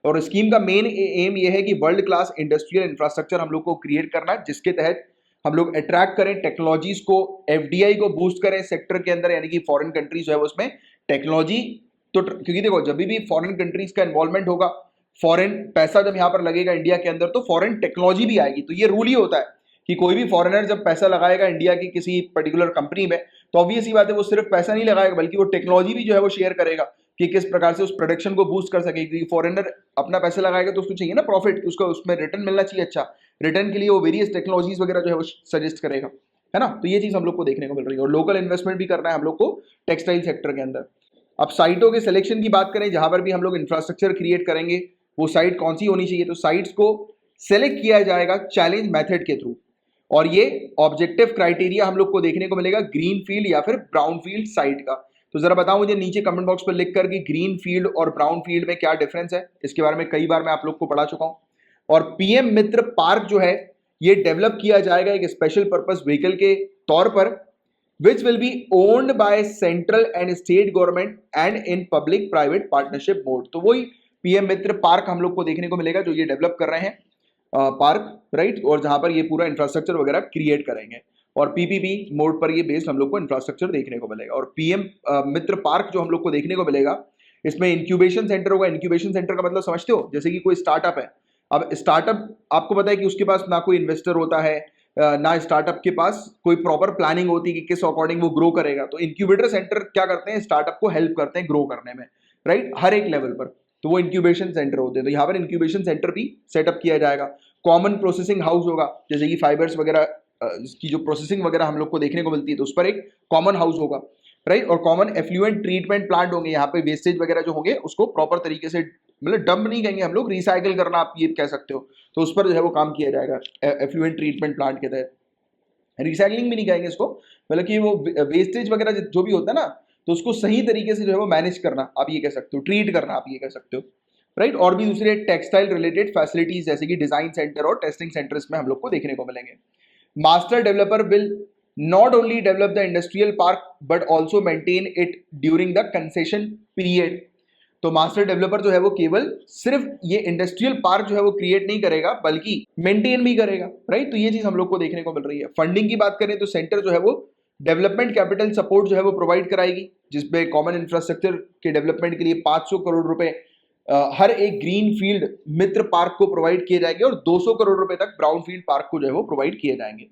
और स्कीम का मेन एम ये है कि वर्ल्ड क्लास इंडस्ट्रियल इंफ्रास्ट्रक्चर हम लोग को क्रिएट करना है, जिसके तहत हम लोग अट्रैक्ट करें टेक्नोलॉजीज को, एफडीआई को बूस्ट करें सेक्टर के अंदर, यानी कि फॉरेन कंट्रीज जो है उसमें टेक्नोलॉजी। तो क्योंकि देखो जब भी फॉरेन कंट्रीज का इन्वॉल्वमेंट होगा, फॉरेन पैसा जब यहाँ पर लगेगा इंडिया के अंदर, तो फॉरेन टेक्नोलॉजी भी आएगी। तो ये रूल ही होता है कि कोई भी फॉरेनर जब पैसा लगाएगा इंडिया की किसी पर्टिकुलर कंपनी में, तो ऑब्वियस ही बात है वो सिर्फ पैसा नहीं लगाएगा बल्कि वो टेक्नोलॉजी भी जो है वो शेयर करेगा कि किस प्रकार से उस प्रोडक्शन को बूस्ट कर सके। क्योंकि फॉरेनर अपना पैसा लगाएगा तो उसको चाहिए ना प्रॉफिट, उसको उसमें रिटर्न मिलना चाहिए। अच्छा, रिटर्न के लिए वो वेरियस टेक्नोलॉजीज वगैरह जो है वो सजेस्ट करेगा, है ना। तो ये चीज हम लोग को देखने को मिल रही है। और लोकल इन्वेस्टमेंट भी करना है हम लोग को टेक्सटाइल सेक्टर के अंदर। अब साइटों के सिलेक्शन की बात करें, जहां पर भी हम लोग इंफ्रास्ट्रक्चर क्रिएट करेंगे, वो साइट कौन सी होनी चाहिए? तो साइट्स को सेलेक्ट किया जाएगा चैलेंज मेथड के थ्रू, और ये ऑब्जेक्टिव क्राइटेरिया हम लोग को देखने को मिलेगा ग्रीन फील्ड या फिर ब्राउन फील्ड साइट का। तो जरा बताओ मुझे नीचे कमेंट बॉक्स पर लिख कर कि ग्रीन फील्ड और ब्राउन फील्ड में क्या डिफरेंस है। इसके बारे में कई बार मैं आप लोग को पढ़ा चुका हूं। और पीएम मित्र पार्क जो है ये डेवलप किया जाएगा एक स्पेशल पर्पस व्हीकल के तौर पर, which will be owned by central and state government and in public private partnership mode। तो वही पीएम मित्र पार्क हम लोग को देखने को मिलेगा जो ये डेवलप कर रहे हैं पार्क, राइट। और जहां पर ये पूरा इंफ्रास्ट्रक्चर वगैरह क्रिएट करेंगे, और पीपीपी मोड पर ये बेस्ड हम लोग को इंफ्रास्ट्रक्चर देखने को मिलेगा। और पीएम मित्र पार्क जो हम लोग को देखने को मिलेगा, इसमें इंक्यूबेशन सेंटर होगा। इंक्यूबेशन सेंटर का मतलब समझते हो? जैसे कि कोई स्टार्टअप है, अब स्टार्टअप आपको पता है कि उसके पास ना कोई इन्वेस्टर होता है, ना स्टार्टअप के पास कोई प्रॉपर प्लानिंग होती है कि किस अकॉर्डिंग वो ग्रो करेगा। तो इंक्यूबेटर सेंटर क्या करते हैं? स्टार्टअप को हेल्प करते हैं ग्रो करने में, राइट, हर एक लेवल पर। तो वो इंक्यूबेशन सेंटर होते हैं। तो यहाँ पर इंक्यूबेशन सेंटर भी सेटअप किया जाएगा। कॉमन प्रोसेसिंग हाउस होगा, जैसे कि फाइबर्स वगैरह की जो प्रोसेसिंग वगैरह हम लोग को देखने को मिलती है, तो उस पर एक कॉमन हाउस होगा, राइट। और कॉमन एफ्लुएंट ट्रीटमेंट प्लांट होंगे। यहाँ पे वेस्टेज वगैरह जो होंगे उसको प्रॉपर तरीके से, मतलब डंप नहीं कहेंगे हम लोग, रिसाइकिल करना आप ये कह सकते हो। तो उस पर जो है वो काम किया जाएगा एफ्लुएंट ट्रीटमेंट प्लांट के तहत। रिसाइकलिंग भी नहीं कहेंगे इसको, मतलब कि वो वेस्टेज वगैरह जो भी होता है ना, तो उसको सही तरीके से जो है वो मैनेज करना, आप ये कह सकते हो, ट्रीट करना आप ये कह सकते हो, राइट। और भी दूसरे टेक्सटाइल रिलेटेड फैसिलिटीज जैसे कि डिजाइन सेंटर और टेस्टिंग सेंटर इसमें हम लोग को देखने को मिलेंगे। Master developer will not only develop the industrial park but also maintain it during the concession period. तो मास्टर डेवलपर जो है वो केवल सिर्फ ये इंडस्ट्रियल पार्क जो है वो क्रिएट नहीं करेगा बल्कि मेंटेन भी करेगा, राइट। तो ये चीज हम लोग को देखने को मिल रही है। फंडिंग की बात करें तो सेंटर जो है वो डेवलपमेंट कैपिटल सपोर्ट जो है वो प्रोवाइड कराएगी, जिसपे कॉमन इंफ्रास्ट्रक्चर के डेवलपमेंट के लिए 500 करोड़ रुपए हर एक ग्रीन फील्ड मित्र पार्क को प्रोवाइड किए जाएंगे, और 200 करोड़ रुपए तक ब्राउन फील्ड पार्क को जो है वो प्रोवाइड किए जाएंगे,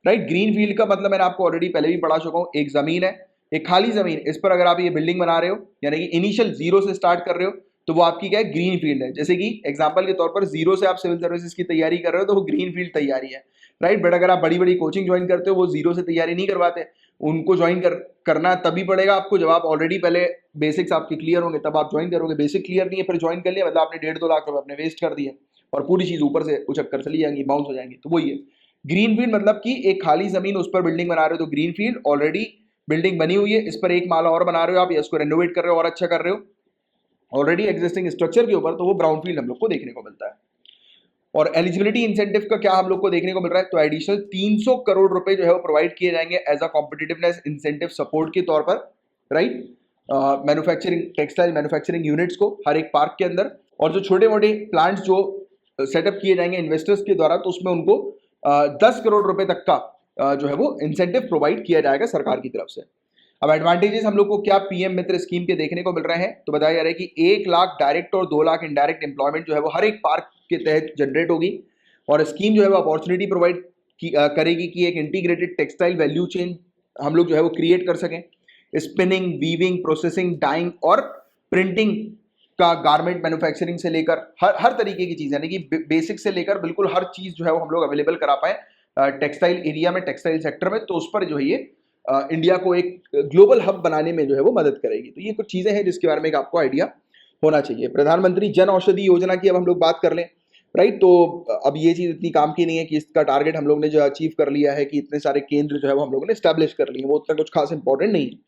राइट। ग्रीन फील्ड का मतलब मैंने आपको ऑलरेडी पहले भी पढ़ा चुका हूं। एक जमीन है, एक खाली जमीन, इस पर अगर आप ये बिल्डिंग बना रहे हो, यानी कि इनिशियल जीरो से स्टार्ट कर रहे हो, तो वो आपकी क्या है? ग्रीन फील्ड है। जैसे कि एग्जांपल के तौर पर जीरो से आप सिविल सर्विसेज की तैयारी कर रहे हो, तो वो ग्रीन फील्ड तैयारी है, राइट। बट अगर आप बड़ी बड़ी कोचिंग ज्वाइन करते हो, वो जीरो से तैयारी नहीं करवाते, उनको ज्वाइन करना तभी पड़ेगा आपको जब आप ऑलरेडी पहले बेसिक्स आपके क्लियर होंगे, तब आप ज्वाइन करोगे। बेसिक क्लियर नहीं है फिर ज्वाइन कर लिया, मतलब आपने 1.5-2 लाख रुपए अपने वेस्ट कर दिए, और पूरी चीज ऊपर से उछक कर चली जाएंगी, बाउंस हो जाएंगी। तो वही है ग्रीन फील्ड, मतलब कि एक खाली जमीन, उस पर बिल्डिंग बना रहे हो तो ग्रीन फील्ड। ऑलरेडी बिल्डिंग बनी हुई है, इस पर एक माला और बना रहे हो आप, या इसको रेनोवेट कर रहे हो और अच्छा कर रहे हो ऑलरेडी एग्जिस्टिंग स्ट्रक्चर के ऊपर, तो वो ब्राउन फील्ड हम लोग को देखने को मिलता है। और एलिजिबिलिटी इंसेंटिव का क्या हम लोग को देखने को मिल रहा है? तो एडिशनल 300 करोड़ रुपए जो है वो प्रोवाइड किए जाएंगे as a competitiveness incentive support के तौर पर, right. Manufacturing, textile manufacturing units को हर एक पार्क के अंदर, और जो छोटे मोटे प्लांट्स जो सेटअप किए जाएंगे इन्वेस्टर्स के द्वारा, तो उसमें उनको 10 करोड़ रुपए तक का जो है वो इंसेंटिव प्रोवाइड किया जाएगा सरकार की तरफ से। अब एडवांटेजेस हम लोग को क्या पीएम मित्र स्कीम के देखने को मिल रहे हैं, तो बताया जा रहा है कि 1 लाख डायरेक्ट और 2 लाख इनडायरेक्ट एम्प्लॉयमेंट जो है वो हर एक पार्क के तहत जनरेट होगी। और स्कीम जो है वो अपॉर्चुनिटी प्रोवाइड करेगी कि एक इंटीग्रेटेड टेक्सटाइल वैल्यू चेन हम लोग जो है वो क्रिएट कर सकें। स्पिनिंग, वीविंग, प्रोसेसिंग, डाइंग और प्रिंटिंग का गारमेंट मैन्युफैक्चरिंग से लेकर हर तरीके की चीज़, यानी कि बेसिक से लेकर बिल्कुल हर चीज़ जो है वो हम लोग अवेलेबल करा पाए टेक्सटाइल एरिया में, टेक्सटाइल सेक्टर में। तो उस पर जो है ये इंडिया को एक ग्लोबल हब बनाने में जो है वो मदद करेगी। तो ये कुछ चीज़ें हैं जिसके बारे में एक आपको आइडिया होना चाहिए। प्रधानमंत्री जन औषधि योजना की अब हम लोग बात कर लें, राइट। तो अब ये चीज़ इतनी काम की नहीं है कि इसका टारगेट हम लोग ने जो अचीव कर लिया है कि इतने सारे केंद्र जो है वो हम लोगों ने स्टैब्लिश कर लिए, वो उतना कुछ खास इंपॉर्टेंट नहीं है।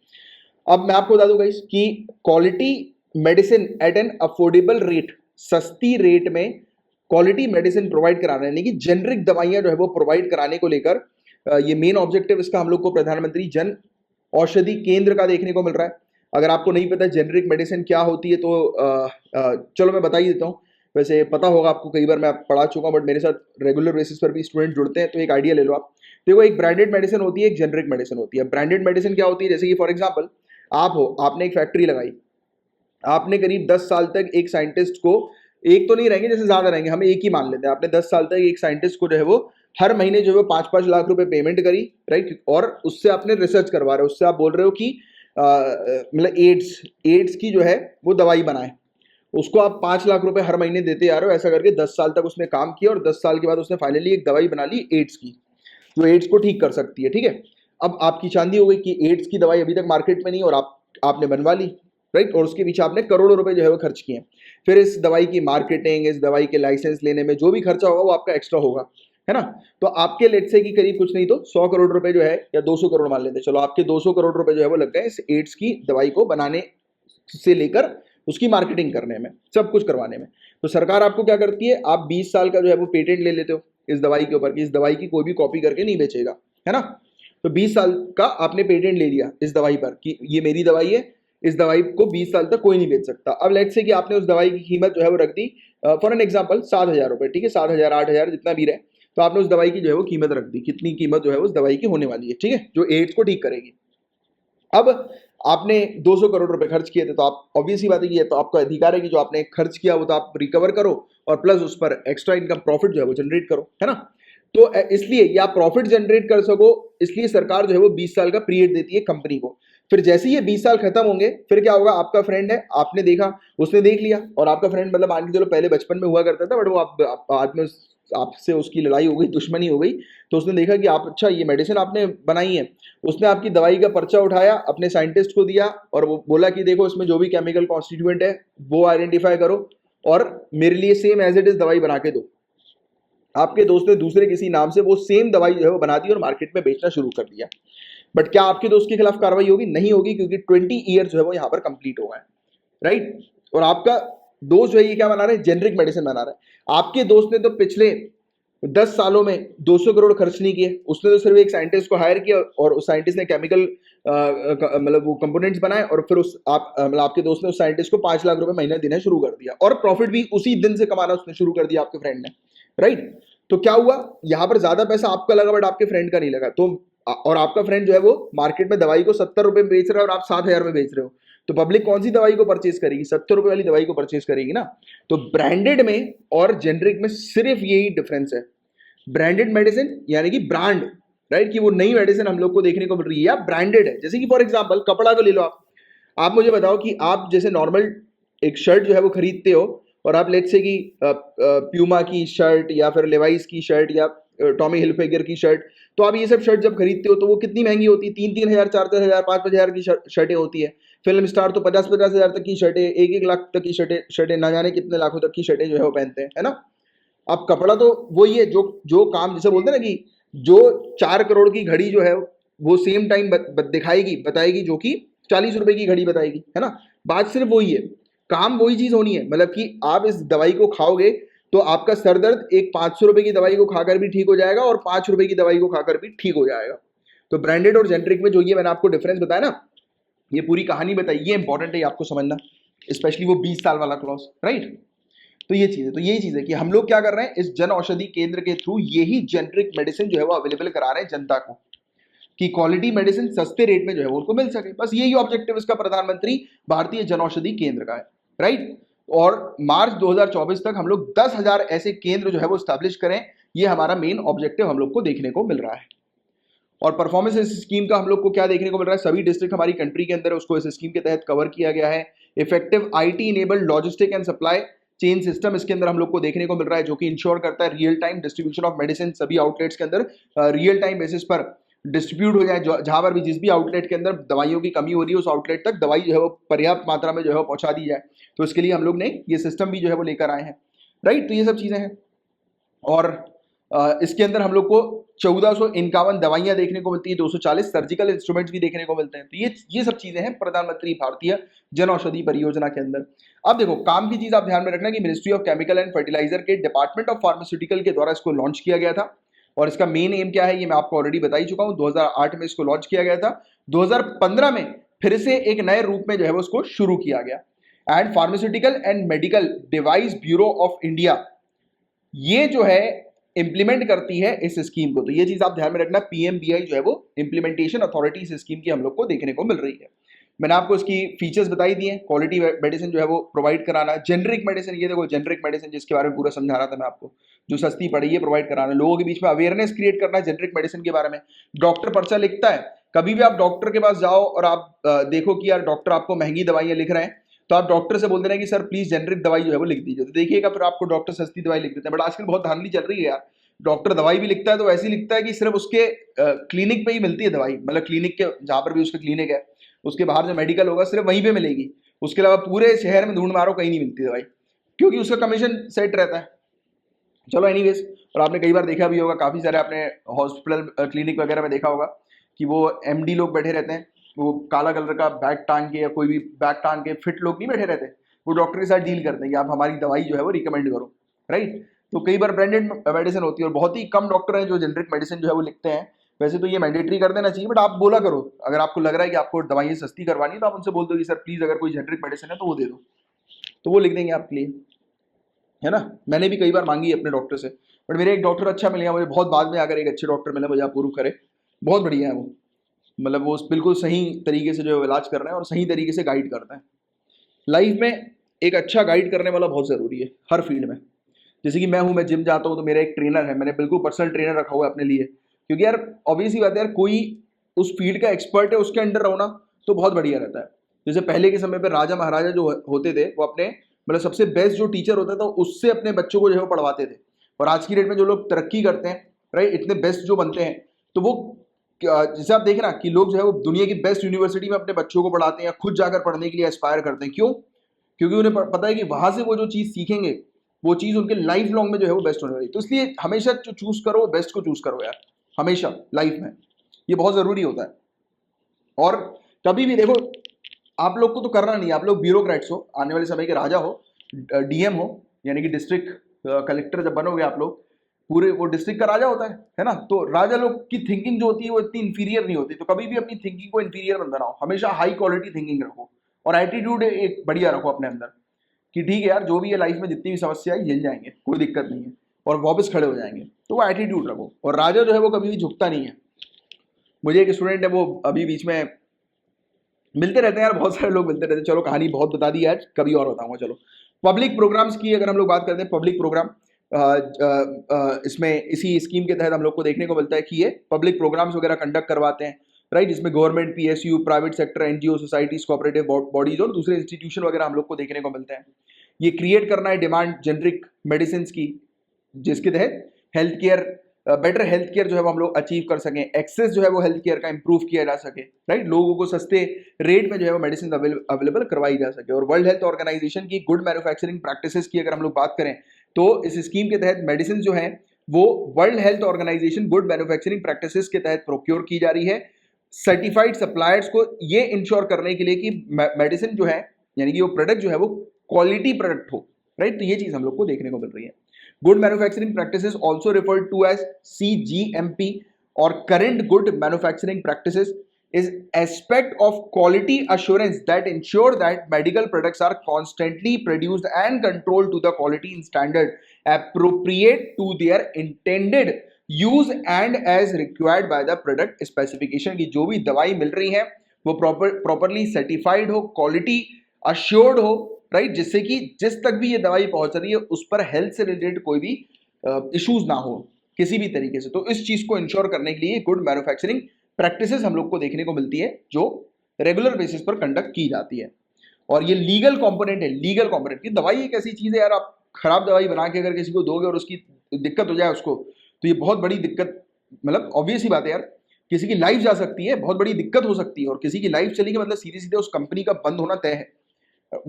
अब मैं आपको बता दूं गाइस कि quality medicine eight an affordable rate, सस्ती रेट में क्वालिटी मेडिसिन प्रोवाइड कराना, यानी कि जेनरिक दवाइयां जो है वो प्रोवाइड कराने को लेकर ये मेन ऑब्जेक्टिव इसका हम लोग को प्रधानमंत्री जन औषधि केंद्र का देखने को मिल रहा है। अगर आपको नहीं पता जेनरिक मेडिसिन क्या होती है तो चलो मैं बता ही देता हूँ। वैसे पता होगा आपको, कई बार मैं पढ़ा चुका हूँ, बट मेरे साथ रेगुलर बेसिस पर भी स्टूडेंट जुड़ते हैं, तो एक आइडिया ले लो आप। देखो, एक ब्रांडेड मेडिसिन होती है, एक जेनरिक मेडिसिन होती है। ब्रांडेड मेडिसिन क्या होती है, जैसे कि फॉर एग्जाम्पल आप हो, आपने एक फैक्ट्री लगाई, आपने करीब 10 साल तक एक साइंटिस्ट को, एक तो नहीं रहेंगे, जैसे ज्यादा रहेंगे, हम एक ही मान लेते हैं, आपने 10 साल तक एक साइंटिस्ट को जो है वो हर महीने जो है 5-5 लाख रुपए पेमेंट करी, राइट। और उससे आपने रिसर्च करवा रहे हो, उससे आप बोल रहे हो कि मतलब एड्स की जो है वो दवाई बनाए, उसको आप 5 लाख रुपए हर महीने देते आ रहे हो। ऐसा करके 10 साल तक उसने काम किया और 10 साल के बाद उसने फाइनली एक दवाई बना ली एड्स की, जो एड्स को ठीक कर सकती है, ठीक है। अब आपकी चांदी हो गई कि एड्स की दवाई अभी तक मार्केट में नहीं और आपने बनवा ली, राइट। और उसके पीछे आपने करोड़ों रुपए जो है वो खर्च किए। फिर इस दवाई की मार्केटिंग, इस दवाई के लाइसेंस लेने में जो भी खर्चा होगा वो आपका एक्स्ट्रा होगा, है ना। तो आपके लेट से कि करीब कुछ नहीं तो 100 करोड़ रुपए जो है, या 200 करोड़ मान लेते हैं, चलो आपके 200 करोड़ रुपए जो है वो लग गए इस एड्स की दवाई को बनाने से लेकर उसकी मार्केटिंग करने में, सब कुछ करवाने में। तो सरकार आपको क्या करती है, आप 20 साल का जो है वो पेटेंट ले लेते हो इस दवाई के ऊपर कि इस दवाई की कोई भी कॉपी करके नहीं बेचेगा, है ना। तो 20 साल का आपने पेटेंट ले लिया इस दवाई पर कि ये मेरी दवाई है, इस दवाई को 20 साल तक कोई नहीं बेच सकता। अब लेट्स से कि आपने उस दवाई की कीमत जो है वो रख दी फॉर एन एग्जांपल 7,000 रुपए, ठीक है, 7,000 8,000 जितना भी रहे। तो आपने उस दवाई की जो है वो कीमत रख दी, कितनी कीमत जो है उस दवाई की होने वाली है, ठीक है, जो एड्स को ठीक करेगी। अब आपने 200 करोड़ रुपए खर्च किए थे, तो आप ऑब्वियसली बात है कि तो आपका अधिकार है कि जो आपने खर्च किया वो तो आप रिकवर करो और प्लस उस पर एक्स्ट्रा इनकम प्रॉफिट जो है वो जनरेट करो, है ना। तो इसलिए या प्रॉफिट जनरेट कर सको, इसलिए सरकार जो है वो 20 साल का पीरियड देती है कंपनी को। फिर जैसे ही ये 20 साल खत्म होंगे, फिर क्या होगा, आपका फ्रेंड है, आपने देखा, उसने देख लिया, और आपका फ्रेंड मतलब मान के चलो पहले बचपन में हुआ करता था, बट वो बाद में आपसे उसकी लड़ाई हो गई, दुश्मनी हो गई, तो उसने देखा कि आप, अच्छा ये मेडिसिन आपने बनाई है, उसने आपकी दवाई का पर्चा उठाया, अपने साइंटिस्ट को दिया और वो बोला कि देखो इसमें जो भी केमिकल कॉन्स्टिट्यूएंट है वो आइडेंटिफाई करो और मेरे लिए सेम एज इट इज दवाई बना के दो। आपके दोस्त ने दूसरे किसी नाम से वो सेम दवाई जो है वो बना दी और मार्केट में बेचना शुरू कर दिया। बट क्या आपके दोस्त के खिलाफ कार्रवाई होगी? नहीं होगी, क्योंकि 20 ईयर जो है वो यहाँ पर कंप्लीट हो गए, राइट। और आपका दोस्त जो है ये क्या बना रहे हैं, जेनरिक मेडिसिन बना रहा है। आपके दोस्त ने तो पिछले 10 सालों में 200 करोड़ खर्च नहीं किए, उसने तो सिर्फ एक साइंटिस्ट को हायर किया और उस साइंटिस्ट ने केमिकल मतलब वो कंपोनेंट्स बनाए और फिर उस मतलब आपके दोस्त ने उस साइंटिस्ट को 5 लाख रुपए महीने देना शुरू कर दिया और प्रॉफिट भी उसी दिन से कमाना उसने शुरू कर दिया आपके फ्रेंड ने, राइट। तो क्या हुआ, यहां पर ज्यादा पैसा आपका लगा बट आपके फ्रेंड का नहीं लगा। तो और आपका फ्रेंड जो है वो मार्केट में दवाई को 70 रुपए में बेच रहा है और आप 7,000 में बेच रहे हो, तो पब्लिक कौन सी दवाई को परचेज करेगी? 70 रुपए वाली दवाई को परचेज करेगी ना। तो ब्रांडेड में और जेनरिक में सिर्फ यही डिफरेंस है। ब्रांडेड मेडिसिन यानी कि ब्रांड, राइट, कि वो नई मेडिसिन हम लोग को देखने को मिल रही है या ब्रांडेड है। जैसे कि फॉर एग्जांपल कपड़ा को ले लो आप मुझे बताओ कि आप जैसे नॉर्मल एक शर्ट जो है वो खरीदते हो और आप लेट्स से कि प्यूमा की शर्ट या फिर लेवाइस की शर्ट या टॉमी हिलफिगर की शर्ट, तो आप ये सब शर्ट जब खरीदते हो तो वो कितनी महंगी होती है? 3-3 हज़ार, 4-4 हज़ार, 5-5 हज़ार की शर्टें होती है। फिल्म स्टार तो 50-50 हज़ार तक की शर्टें, 1-1 लाख तक की शर्टें ना जाने कितने लाखों तक की शर्टें जो है वो पहनते हैं, है ना। अब कपड़ा तो वही है, जो काम जैसे बोलते हैं ना कि जो 4 करोड़ की घड़ी जो है वो सेम टाइम बताएगी जो कि 40 रुपए की घड़ी बताएगी, है ना। बात सिर्फ वही है, काम वही चीज होनी है। मतलब कि आप इस दवाई को खाओगे तो आपका सर दर्द एक 500 रुपए की दवाई को खाकर भी ठीक हो जाएगा और 5 रुपए की दवाई को खाकर भी ठीक हो जाएगा। तो ब्रांडेड और जेनरिक में जो ये मैंने आपको डिफरेंस बताया ना, ये पूरी कहानी बताई, ये इंपॉर्टेंट है आपको समझना, स्पेशली वो 20 साल वाला क्लॉज, राइट। तो ये चीज है, तो यही चीज है कि हम लोग क्या कर रहे हैं, इस जन औषधि केंद्र के थ्रू यही जेनरिक मेडिसिन जो है वो अवेलेबल करा रहे हैं जनता को। कि क्वालिटी मेडिसिन सस्ते रेट में जो है वो उनको मिल सके। बस यही ऑब्जेक्टिव इसका प्रधानमंत्री भारतीय जनौषधि केंद्र का है, राइट। और मार्च 2024 तक हम लोग 10,000 ऐसे केंद्र जो है वो स्टैब्लिश करें, ये हमारा मेन ऑब्जेक्टिव हम लोग को देखने को मिल रहा है। और परफॉर्मेंस इस स्कीम का हम लोग को क्या देखने को मिल रहा है, सभी डिस्ट्रिक्ट हमारी कंट्री के अंदर है उसको इस स्कीम के तहत कवर किया गया है। Effective IT enabled logistic and supply chain system इसके अंदर हम लोग को देखने को मिल रहा है, जो कि इंश्योर करता है real time distribution of medicine सभी आउटलेट्स के अंदर रियल टाइम बेसिस पर डिस्ट्रीब्यूट हो जाए। जहां पर भी जिस भी आउटलेट के अंदर दवाइयों की कमी हो रही है उस आउटलेट तक दवाई जो है वो पर्याप्त मात्रा में जो है वो पहुंचा दी जाए। तो इसके लिए हम लोग ने ये सिस्टम भी जो है वो लेकर आए हैं, राइट। तो ये सब चीजें हैं। और इसके अंदर हम लोग को 1451 दवाइयां देखने को मिलती है, 240 सर्जिकल इंस्ट्रूमेंट्स भी देखने को मिलते हैं। तो ये सब चीजें हैं प्रधानमंत्री भारतीय जन औषधि परियोजना के अंदर। अब देखो काम की चीज आप ध्यान में रखना कि ministry of chemical and fertiliser के डिपार्टमेंट ऑफ फार्मास्यूटिकल के द्वारा इसको लॉन्च किया गया था। और इसका मेन एम क्या है ये मैं आपको ऑलरेडी बता ही चुका हूं। 2008 में इसको लॉन्च किया गया था, 2015 में फिर से एक नए रूप में जो है वो उसको शुरू किया गया। And pharmaceutical and medical device bureau of India ये जो है इंप्लीमेंट करती है इस स्कीम को। तो ये चीज आप ध्यान में रखना, पीएमबीआई जो है वो इंप्लीमेंटेशन अथॉरिटी इस स्कीम की हम लोग को देखने को मिल रही है। मैंने आपको इसकी फीचर्स बताई दिए, क्वालिटी मेडिसिन जो है वो प्रोवाइड कराना, जेनरिक मेडिसिन, ये देखो जेनरिक मेडिसिन जिसके बारे में पूरा समझा रहा था मैं आपको, जो सस्ती पड़ी है प्रोवाइड कराना, लोगों के बीच में अवेयरनेस क्रिएट करना है जेनरिक मेडिसिन के बारे में। डॉक्टर पर्चा लिखता है, कभी भी आप डॉक्टर के पास जाओ और आप देखो कि यार डॉक्टर आपको महंगी दवाइयां लिख रहे हैं, तो आप डॉक्टर से बोल दे रहे हैं कि सर प्लीज जेनरिक दवाई जो है वो लिख दीजिए, तो देखिएगा फिर आपको डॉक्टर सस्ती दवाई लिख देते हैं। बट आजकल बहुत धांधली चल रही है यार, डॉक्टर दवाई भी लिखता है तो वैसे ही लिखता है कि सिर्फ उसके क्लिनिक पे ही मिलती है दवाई, मतलब क्लिनिक के जहां पर भी उसका क्लिनिक है उसके बाहर जो मेडिकल होगा सिर्फ वहीं पे मिलेगी, उसके अलावा पूरे शहर में ढूंढ मारो कहीं नहीं मिलती दवाई, क्योंकि उसका कमीशन सेट रहता है। चलो एनीवेज, और आपने कई बार देखा भी होगा, काफी सारे आपने हॉस्पिटल क्लिनिक वगैरह में देखा होगा कि वो एमडी लोग बैठे रहते हैं, वो काला कलर का बैग टांग के या कोई भी बैग टांग के फिट लोग नहीं बैठे रहते, वो डॉक्टर के साथ डील करते हैं कि आप हमारी दवाई जो है वो रिकमेंड करो, राइट। तो कई बार ब्रांडेड मेडिसिन होती है और बहुत ही कम डॉक्टर हैं जो जेनरिक मेडिसिन जो है वो लिखते हैं। वैसे तो ये मैंडेटरी कर देना चाहिए, बट आप बोला करो अगर आपको लग रहा है कि आपको दवाइयाँ सस्ती करवानी है तो आप उनसे बोल दो कि सर प्लीज अगर कोई जेनरिक मेडिसिन है तो वो दे दो, तो वो लिख देंगे आपके लिए, है ना। मैंने भी कई बार मांगी है अपने डॉक्टर से, बट मेरे एक डॉक्टर अच्छा मिल गया मुझे, बहुत बाद में आकर एक अच्छे डॉक्टर मिले मुझे, अपूर्व करे, बहुत बढ़िया है वो, मतलब वो बिल्कुल सही तरीके से जो है इलाज कर रहे हैं और सही तरीके से गाइड करते हैं। लाइफ में एक अच्छा गाइड करने वाला बहुत ज़रूरी है हर फील्ड में। जैसे कि मैं जिम जाता हूँ तो मेरा एक ट्रेनर है, मैंने बिल्कुल पर्सनल ट्रेनर रखा हुआ है अपने लिए, क्योंकि यार ऑब्वियसली बात है यार, कोई उस फील्ड का एक्सपर्ट है उसके अंडर रहो ना तो बहुत बढ़िया रहता है। जैसे पहले के समय पर राजा महाराजा जो होते थे वो अपने मतलब सबसे बेस्ट जो टीचर होता था उससे अपने बच्चों को जो है पढ़वाते थे। और आज की डेट में जो लोग तरक्की करते हैं, राइट, इतने बेस्ट जो बनते हैं, तो वो जैसे आप देख ना कि लोग जो है वो दुनिया की बेस्ट यूनिवर्सिटी में अपने बच्चों को पढ़ाते हैं या खुद जाकर पढ़ने के लिए एस्पायर करते हैं। क्यों? क्योंकि उन्हें पता है कि वहां से वो जो चीज़ सीखेंगे वो चीज़ उनके लाइफ लॉन्ग में जो है वो बेस्ट होने वाली। तो इसलिए हमेशा जो चूज करो बेस्ट को चूज करो यार, हमेशा लाइफ में ये बहुत ज़रूरी होता है। और कभी भी देखो, आप लोग को तो करना नहीं, आप लोग ब्यूरोक्रेट्स हो, आने वाले समय के राजा हो, डीएम हो, यानी कि डिस्ट्रिक्ट कलेक्टर जब बनोगे आप लोग, पूरे वो डिस्ट्रिक्ट का राजा होता है ना। तो राजा लोग की थिंकिंग जो होती है वो इतनी इंफीरियर नहीं होती, तो कभी भी अपनी थिंकिंग को इंफीरियर मत बनाओ, हमेशा हाई क्वालिटी थिंकिंग रखो और एटीट्यूड एक बढ़िया रखो अपने अंदर कि ठीक है यार जो भी है लाइफ में जितनी भी समस्या है झेल जाएंगे, कोई दिक्कत नहीं है, और वापस खड़े हो जाएंगे। तो वो एटीट्यूड रखो। और राजा जो है वो कभी भी झुकता नहीं है। मुझे एक स्टूडेंट है, वो अभी बीच में मिलते रहते हैं यार, बहुत सारे लोग मिलते रहते हैं। चलो कहानी बहुत बता दी आज, कभी और बताऊंगा। चलो पब्लिक प्रोग्राम्स की अगर हम लोग बात करते हैं, पब्लिक प्रोग्राम इसमें इसी स्कीम के तहत हम लोग को देखने को मिलता है कि ये पब्लिक प्रोग्राम्स वगैरह कंडक्ट करवाते हैं, राइट। इसमें government, PSU, private sector, NGO, societies, cooperative bodies और दूसरे इंस्टीट्यूशन वगैरह हम लोग को देखने को मिलते हैं। ये क्रिएट करना है डिमांड जेनरिक मेडिसिन की, जिसके तहत health care, better health care जो है वो हम लोग अचीव कर सकें, एक्सेस जो है वो हेल्थ केयर का इंप्रूव किया जा सके, राइट। लोगों को सस्ते रेट में जो है वो मेडिसिन अवेलेबल करवाई जा सके। और वर्ल्ड हेल्थ ऑर्गेनाइजेशन की गुड मैन्युफैक्चरिंग प्रैक्टिसेस की अगर हम लोग बात करें तो इस स्कीम के तहत मेडिसिन जो है वो world health organisation good manufacturing practices के तहत प्रोक्योर की जा रही है, सर्टिफाइड सप्लायर्स को ये इंश्योर करने के लिए कि मेडिसिन जो है यानी कि वो प्रोडक्ट जो है वो क्वालिटी प्रोडक्ट हो, राइट। तो ये चीज हम लोग को देखने को मिल रही है। Good manufacturing practices also referred to as CGMP और current good manufacturing practices is aspect of quality assurance that ensure that medical products are constantly produced and controlled to the quality and standard appropriate to their intended use and as required by the product specification, की जो भी दवाई मिल रही है वो properly certified हो, quality assured हो, राइट, जिससे कि जिस तक भी ये दवाई पहुंच रही है उस पर हेल्थ से रिलेटेड कोई भी इश्यूज ना हो किसी भी तरीके से। तो इस चीज को इंश्योर करने के लिए गुड मैन्युफैक्चरिंग प्रैक्टिसेस हम लोग को देखने को मिलती है जो रेगुलर बेसिस पर कंडक्ट की जाती है। और ये लीगल कंपोनेंट है, लीगल कंपोनेंट की दवाई एक ऐसी चीज है यार, आप खराब दवाई बना के अगर किसी को दोगे और उसकी दिक्कत हो जाए उसको, तो ये बहुत बड़ी दिक्कत, मतलब ऑब्वियस ही बात है यार, किसी की लाइफ जा सकती है, बहुत बड़ी दिक्कत हो सकती है, और किसी की लाइफ चली गई मतलब सीधे सीधे उस कंपनी का बंद होना तय है।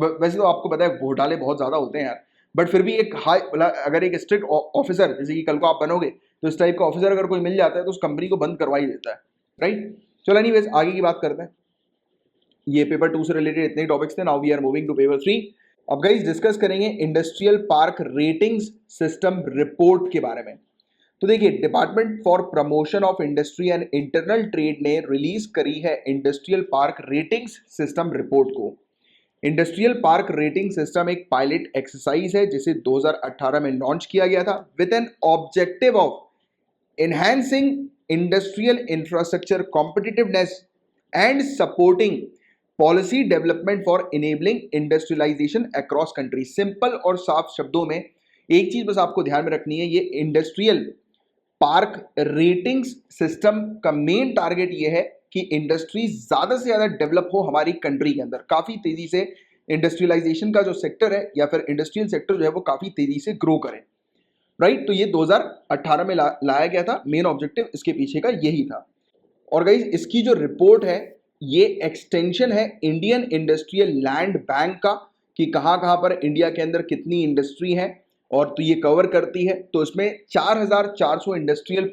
वैसे तो आपको पता है घोटाले बहुत ज्यादा होते हैं यार, बट फिर भी एक हाई, अगर एक स्ट्रिक्ट ऑफिसर, जैसे कि कल को आप बनोगे तो इस टाइप का ऑफिसर अगर कोई मिल जाता है तो उस कंपनी को बंद करवा ही देता है, राइट। चलो एनीवेज आगे की बात करते हैं। ये पेपर 2 से रिलेटेड इतने टॉपिक्स थे। Now we are moving to paper 3। अब गाइस डिस्कस करेंगे industrial park ratings system report के बारे में। तो देखिए, department for promotion of industry and internal trade ने रिलीज करी है industrial park ratings system report को। इंडस्ट्रियल पार्क रेटिंग सिस्टम एक पायलट एक्सरसाइज है जिसे 2018 में लॉन्च किया गया था with an objective of enhancing industrial infrastructure competitiveness and supporting policy development for enabling industrialization across country। Simple और साफ शब्दों में एक चीज बस आपको ध्यान में रखनी है, ये इंडस्ट्रियल पार्क रेटिंग्स सिस्टम का मेन टारगेट ये है कि इंडस्ट्री ज्यादा से ज्यादा डेवलप हो हमारी कंट्री के अंदर, काफी तेजी से इंडस्ट्रियलाइजेशन का जो सेक्टर है या फिर इंडस्ट्रियल सेक्टर जो है वो काफी तेजी से ग्रो करे, राइट। तो ये 2018 में लाया गया था, मेन ऑब्जेक्टिव इसके पीछे का यही था। और गाइज इसकी जो रिपोर्ट है ये एक्सटेंशन है इंडियन इंडस्ट्रियल लैंड बैंक का, कि कहाँ कहाँ पर इंडिया के अंदर कितनी इंडस्ट्री है, और तो ये कवर करती है। तो इसमें 4400 इंडस्ट्रियल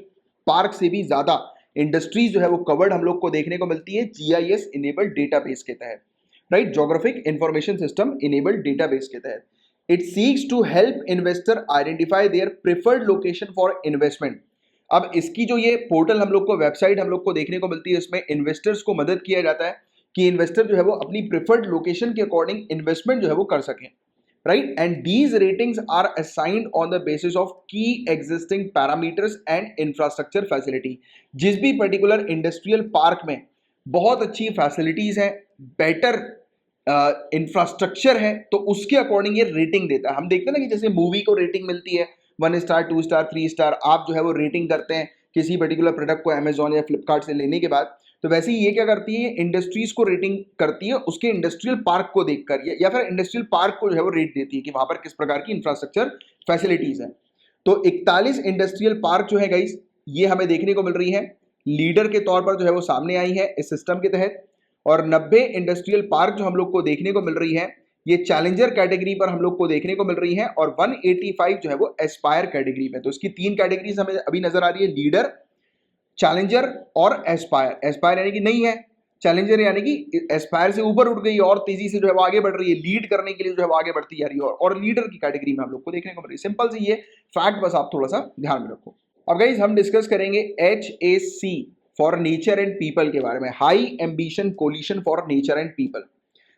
पार्क से भी ज्यादा इंडस्ट्रीज जो है वो कवर्ड हम लोग को देखने को मिलती है GIS इनेबल्ड डेटाबेस के तहत, right, geographic information system enabled database के तहत। It seeks to help investor identify their preferred location for investment। अब इसकी जो ये पोर्टल हम लोग को, वेबसाइट हम लोग को देखने को मिलती है, इसमें इन्वेस्टर्स को मदद किया जाता है कि इन्वेस्टर जो है वो अपनी प्रिफर्ड लोकेशन के अकॉर्डिंग इन्वेस्टमेंट जो है वो कर सकें, right. And these ratings are assigned on the basis of की existing parameters and infrastructure facility. जिस भी पर्टिकुलर इंडस्ट्रियल पार्क में बहुत अच्छी फैसिलिटीज हैं, बेटर इंफ्रास्ट्रक्चर है, तो उसके अकॉर्डिंग ये रेटिंग देता है। हम देखते हैं ना कि जैसे मूवी को रेटिंग मिलती है 1 स्टार 2 स्टार 3 स्टार, आप जो है वो रेटिंग करते हैं किसी पर्टिकुलर प्रोडक्ट को अमेजोन या फ्लिपकार्ट से लेने के बाद, तो वैसे ही ये क्या करती है, इंडस्ट्रीज को रेटिंग करती है उसके इंडस्ट्रियल पार्क को देखकर, या फिर इंडस्ट्रियल पार्क को जो है वो रेट देती है कि वहां पर किस प्रकार की इंफ्रास्ट्रक्चर फैसिलिटीज है। तो 41 इंडस्ट्रियल पार्क जो है गाइस ये हमें देखने को मिल रही है, लीडर के तौर पर जो है वो सामने आई है इस सिस्टम के तहत। और 90 इंडस्ट्रियल पार्क जो हम लोग को देखने को मिल रही है ये चैलेंजर कैटेगरी पर हम लोग को देखने को मिल रही है, और 185 जो है वो एस्पायर कैटेगरी में। तो इसकी 3 कैटेगरीज हमें अभी नजर आ रही है, लीडर, चैलेंजर और एस्पायर। एस्पायर यानी कि नहीं है, चैलेंजर यानी कि एस्पायर से ऊपर उठ गई और तेजी से जो है वो आगे बढ़ रही है, लीड करने के लिए जो है वो आगे बढ़ती जा रही है, और लीडर की कैटेगरी में हम लोग को देखने को मिल रही है। सिंपल सी ये फैक्ट, बस आप थोड़ा सा ध्यान में रखो। अब गाइस हम डिस्कस करेंगे HAC for nature and people के बारे में, high ambition coalition for nature and people.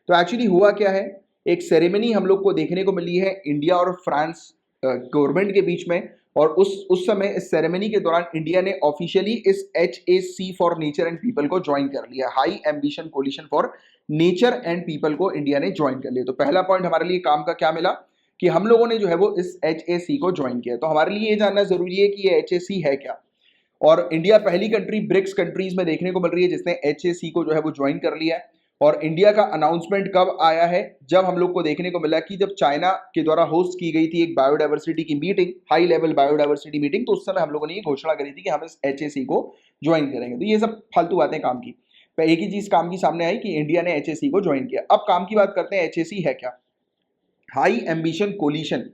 तो एक्चुअली हुआ क्या है, एक सेरेमनी हम लोग को देखने को मिली है इंडिया और फ्रांस गवर्नमेंट के बीच में, और उस समय इस सेरेमनी के दौरान इंडिया ने ऑफिशियली इस HAC for nature and people को ज्वाइन कर लिया, high ambition coalition for nature and people को इंडिया ने ज्वाइन कर लिया। तो पहला पॉइंट हमारे लिए काम का क्या मिला कि हम लोगों ने जो है वो इस HAC को ज्वाइन किया। तो हमारे लिए ये जानना जरूरी है कि ये HAC है क्या, और इंडिया पहली कंट्री ब्रिक्स कंट्रीज में देखने को मिल रही है जिसने HAC को जो है वो ज्वाइन कर लिया है। और इंडिया का अनाउंसमेंट कब आया है, जब हम लोग को देखने को मिला कि जब चाइना के द्वारा होस्ट की गई थी एक बायोडाइवर्सिटी की meeting, high level biodiversity meeting, तो उस समय हम लोगों ने ये घोषणा करी थी कि हम इस HAC को ज्वाइन करेंगे। तो ये सब फालतू बातें काम की, एक ही चीज काम की सामने आई कि इंडिया ने HAC को ज्वाइन किया। अब काम की बात करते हैं, HAC है क्या। हाई एम्बिशन कोलिशन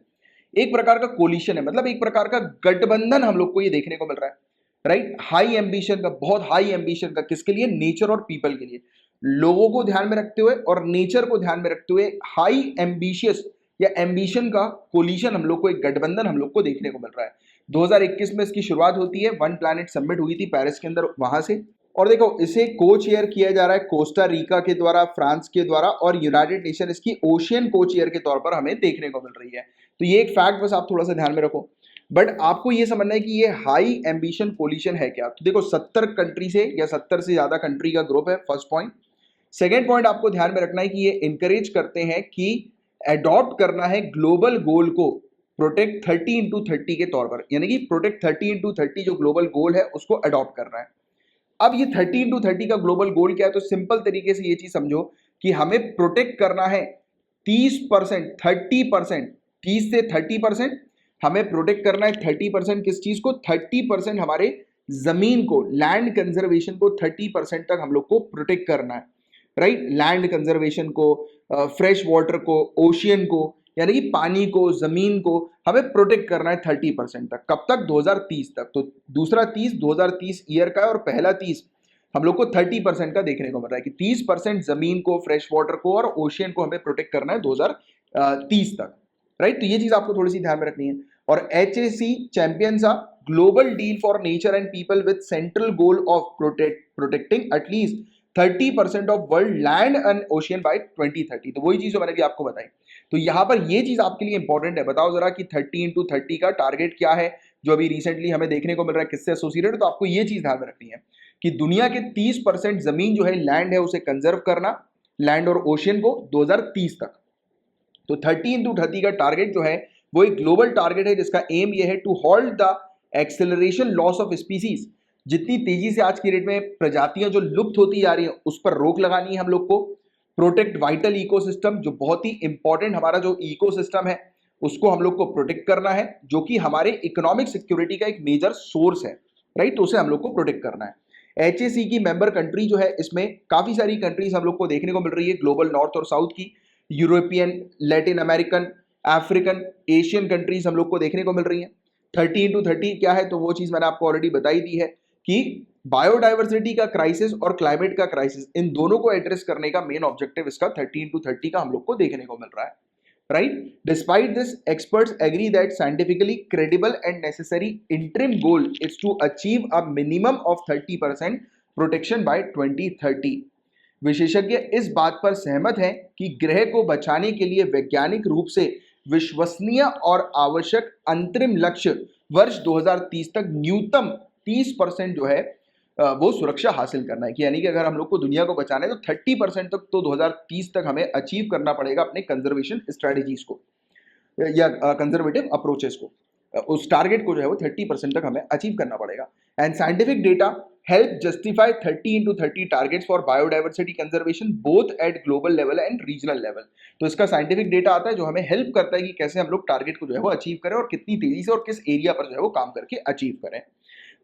एक प्रकार का कोलिशन है, मतलब एक प्रकार का गठबंधन हम लोग को ये देखने को मिल रहा है, राइट। हाई एम्बिशन का, बहुत हाई एम्बिशन का, किसके लिए, नेचर और पीपल के लिए, लोगों को ध्यान में रखते हुए और नेचर को ध्यान में रखते हुए हाई एम्बिशियस या एम्बिशन का कोलिशन हम लोग को, एक गठबंधन हम लोग को देखने को मिल रहा है। 2021 में इसकी शुरुआत होती है, वन प्लैनेट समिट हुई थी पेरिस के अंदर, वहां से। और देखो इसे को चेयर किया जा रहा है कोस्टा रिका के द्वारा, फ्रांस के द्वारा, और यूनाइटेड नेशन इसकी ओशियन को चेयर के तौर पर हमें देखने को मिल रही है। तो ये एक फैक्ट बस आप थोड़ा सा ध्यान में रखो। बट आपको ये समझना है कि ये हाई एम्बिशन कोलिशन है क्या। तो देखो 70 कंट्री से या 70 से ज्यादा कंट्री का ग्रुप है, फर्स्ट पॉइंट। सेकेंड पॉइंट आपको ध्यान में रखना है कि ये इंकरेज करते हैं कि अडॉप्ट करना है ग्लोबल गोल को प्रोटेक्ट 30x30 के तौर पर, यानी कि प्रोटेक्ट 30x30 जो ग्लोबल गोल है उसको अडॉप्ट करना है। अब ये 30x30 का ग्लोबल गोल क्या है, तो सिंपल तरीके से ये चीज समझो कि हमें प्रोटेक्ट करना है 30%, 30%, 30 से 30%। हमें प्रोटेक्ट करना है 30% किस चीज को, 30% हमारे जमीन को, लैंड कंजर्वेशन को 30% तक हम लोग को प्रोटेक्ट करना है, राइट। लैंड कंजर्वेशन को, फ्रेश वाटर को, ओशियन को, यानी कि पानी को, जमीन को हमें प्रोटेक्ट करना है 30% तक। कब तक, 2030 तक। तो दूसरा 30 2030 ईयर का है और पहला 30 हम लोग को 30% का देखने को मिल रहा है कि 30% जमीन को, फ्रेश वाटर को और ओशियन को हमें प्रोटेक्ट करना है 2030 तक, राइट। तो ये चीज आपको थोड़ी सी ध्यान में रखनी है। और HAC champions a global deal for nature and people with central goal of protecting at least 30% of world land and ocean by 2030। तो वही चीज जो मैंने भी आपको बताई। तो यहां पर ये चीज आपके लिए इंपॉर्टेंट है। बताओ जरा कि 30x30 का टारगेट क्या है जो अभी रिसेंटली हमें देखने को मिल रहा है, किससे एसोसिएटेड। तो आपको ये चीज ध्यान में रखनी है कि दुनिया के 30% जमीन जो है, लैंड है, उसे कंजर्व करना, लैंड और ओशियन को 2030 तक। तो 30x30 का टारगेट जो है वो एक ग्लोबल टारगेट है जिसका एम ये है to hold the acceleration loss of species. जितनी तेजी से आज की डेट में प्रजातियां जो लुप्त होती जा रही है उस पर रोक लगानी है हम लोग को। प्रोटेक्ट वाइटल इकोसिस्टम, जो बहुत ही इंपॉर्टेंट हमारा जो इकोसिस्टम है उसको हम लोग को प्रोटेक्ट करना है, जो कि हमारे इकोनॉमिक सिक्योरिटी का एक मेजर सोर्स है, राइट। तो उसे हम लोग को प्रोटेक्ट करना है। HAC की मेंबर कंट्री जो है, इसमें काफी सारी कंट्रीज हम लोग को देखने को मिल रही है, ग्लोबल नॉर्थ और साउथ की, European, Latin American, African, Asian countries हम लोग को देखने को मिल रही हैं। 30x30 क्या है, तो वो चीज मैंने आपको ऑलरेडी बताई दी है कि बायोडाइवर्सिटी का क्राइसिस और क्लाइमेट का क्राइसिस, इन दोनों को एड्रेस करने का मेन ऑब्जेक्टिव इसका 30x30 का हम लोग को देखने को मिल रहा है, राइट। Despite this, experts agree that scientifically credible and necessary interim goal is to achieve a minimum of 30% protection by 2030। विशेषज्ञ इस बात पर सहमत हैं कि ग्रह को बचाने के लिए वैज्ञानिक रूप से विश्वसनीय और आवश्यक अंतरिम लक्ष्य वर्ष 2030 तक न्यूनतम 30% जो है वो सुरक्षा हासिल करना है। कि यानी कि अगर हम लोग को दुनिया को बचाना है तो 30% तक तो 2030 तक हमें अचीव करना पड़ेगा अपने कंजर्वेशन स्ट्रेटेजीज को या कंजर्वेटिव अप्रोचेस को। उस टारगेट को जो है वो 30% तक हमें अचीव करना पड़ेगा। And scientific data help justify 30x30 targets for biodiversity conservation both at global level and regional level. तो इसका साइंटिफिक डेटा आता है जो हमें हेल्प करता है कि कैसे हम लोग टारगेट को जो है वो अचीव करें और कितनी तेजी से और किस एरिया पर जो है वो काम करके अचीव करें।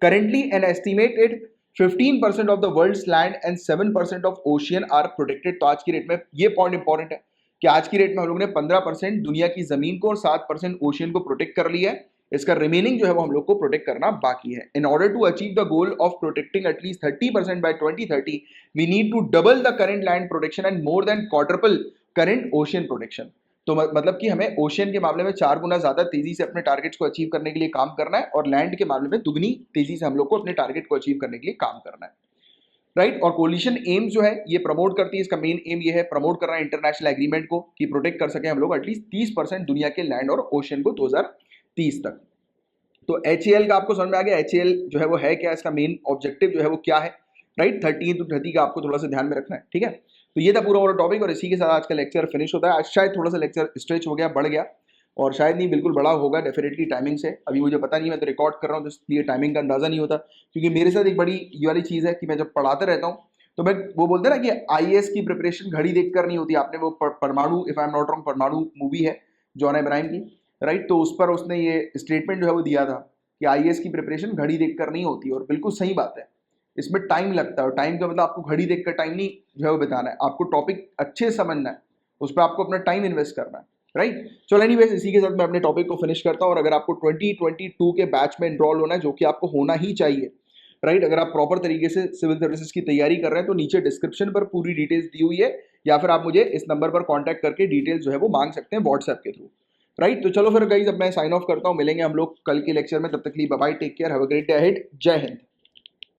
Currently an estimated 15% of the world's land and 7% of ocean are protected. तो आज की डेट में ये पॉइंट इंपॉर्टेंट है कि आज की डेट में हम लोग ने 15% दुनिया की जमीन को और 7% ओशियन को प्रोटेक्ट कर लिया है। इसका रिमेनिंग जो है वो हम लोग को प्रोटेक्ट करना बाकी है। In order to achieve the goal of protecting at least 30% by 2030 we need to double the current land protection and more than quadruple current ocean protection. तो मतलब कि हमें ओशियन के मामले में 4 गुना ज्यादा तेजी से अपने टारगेट्स को अचीव करने के लिए काम करना है और लैंड के मामले में दुगनी तेजी से हम लोग को अपने टारगेट को अचीव करने के लिए काम करना है, राइट। और कोलिशन एम्स जो है ये प्रमोट करती है, इसका मेन एम ये है प्रमोट करना है इंटरनेशनल एग्रीमेंट को कि प्रोटेक्ट कर सके हम लोग एटलीस्ट 30% दुनिया के लैंड और ओशियन को 2030 तक। तो HAL का आपको समझ में आ गया, HAL जो है वो है क्या, इसका मेन ऑब्जेक्टिव जो है वो क्या है, राइट। 30x30 का आपको थोड़ा सा ध्यान में रखना है, ठीक है। तो ये था पूरा वाला टॉपिक और इसी के साथ आज का लेक्चर फिनिश होता है। आज शायद थोड़ा सा लेक्चर स्ट्रेच हो गया, बढ़ गया, और शायद नहीं बिल्कुल बड़ा होगा डेफिनेटली टाइमिंग से। अभी मुझे पता नहीं, मैं तो रिकॉर्ड कर रहा हूँ तो इसलिए टाइमिंग का अंदाजा नहीं होता, क्योंकि मेरे साथ एक बड़ी ये वाली चीज़ है कि मैं जब पढ़ाते रहता हूँ तो मैं वो बोलते हैं ना कि IAS की प्रिपरेशन घड़ी देख कर नहीं होती। आपने वो परमाणु, if I am not wrong, परमाणु मूवी है जॉन अब्राहम की, राइट। तो उस पर उसने ये स्टेटमेंट जो है वो दिया था कि IAS की प्रिपरेशन घड़ी देख कर नहीं होती, और बिल्कुल सही बात है। इसमें टाइम लगता है और टाइम का मतलब आपको घड़ी देख कर टाइम नहीं जो है वो बिताना है, आपको टॉपिक अच्छे से समझना है, उस पर आपको अपना टाइम इन्वेस्ट करना है, राइट। चलो एनीवेज, इसी के साथ मैं अपने टॉपिक को फिनिश करता हूँ। और अगर आपको 2022 के बैच में एनरोल होना है, जो कि आपको होना ही चाहिए, राइट, अगर आप प्रॉपर तरीके से सिविल सर्विसेज की तैयारी कर रहे हैं तो नीचे डिस्क्रिप्शन पर पूरी डिटेल्स दी हुई है, या फिर आप मुझे इस नंबर पर कॉन्टैक्ट करके डिटेल्स जो है वो मांग सकते हैं व्हाट्सएप के थ्रू, राइट। तो चलो फिर गाइस, अब मैं साइन ऑफ करता हूँ, मिलेंगे हम लोग कल के लेक्चर में, तब तक के लिए bye bye, take care, have a great day ahead, जय हिंद।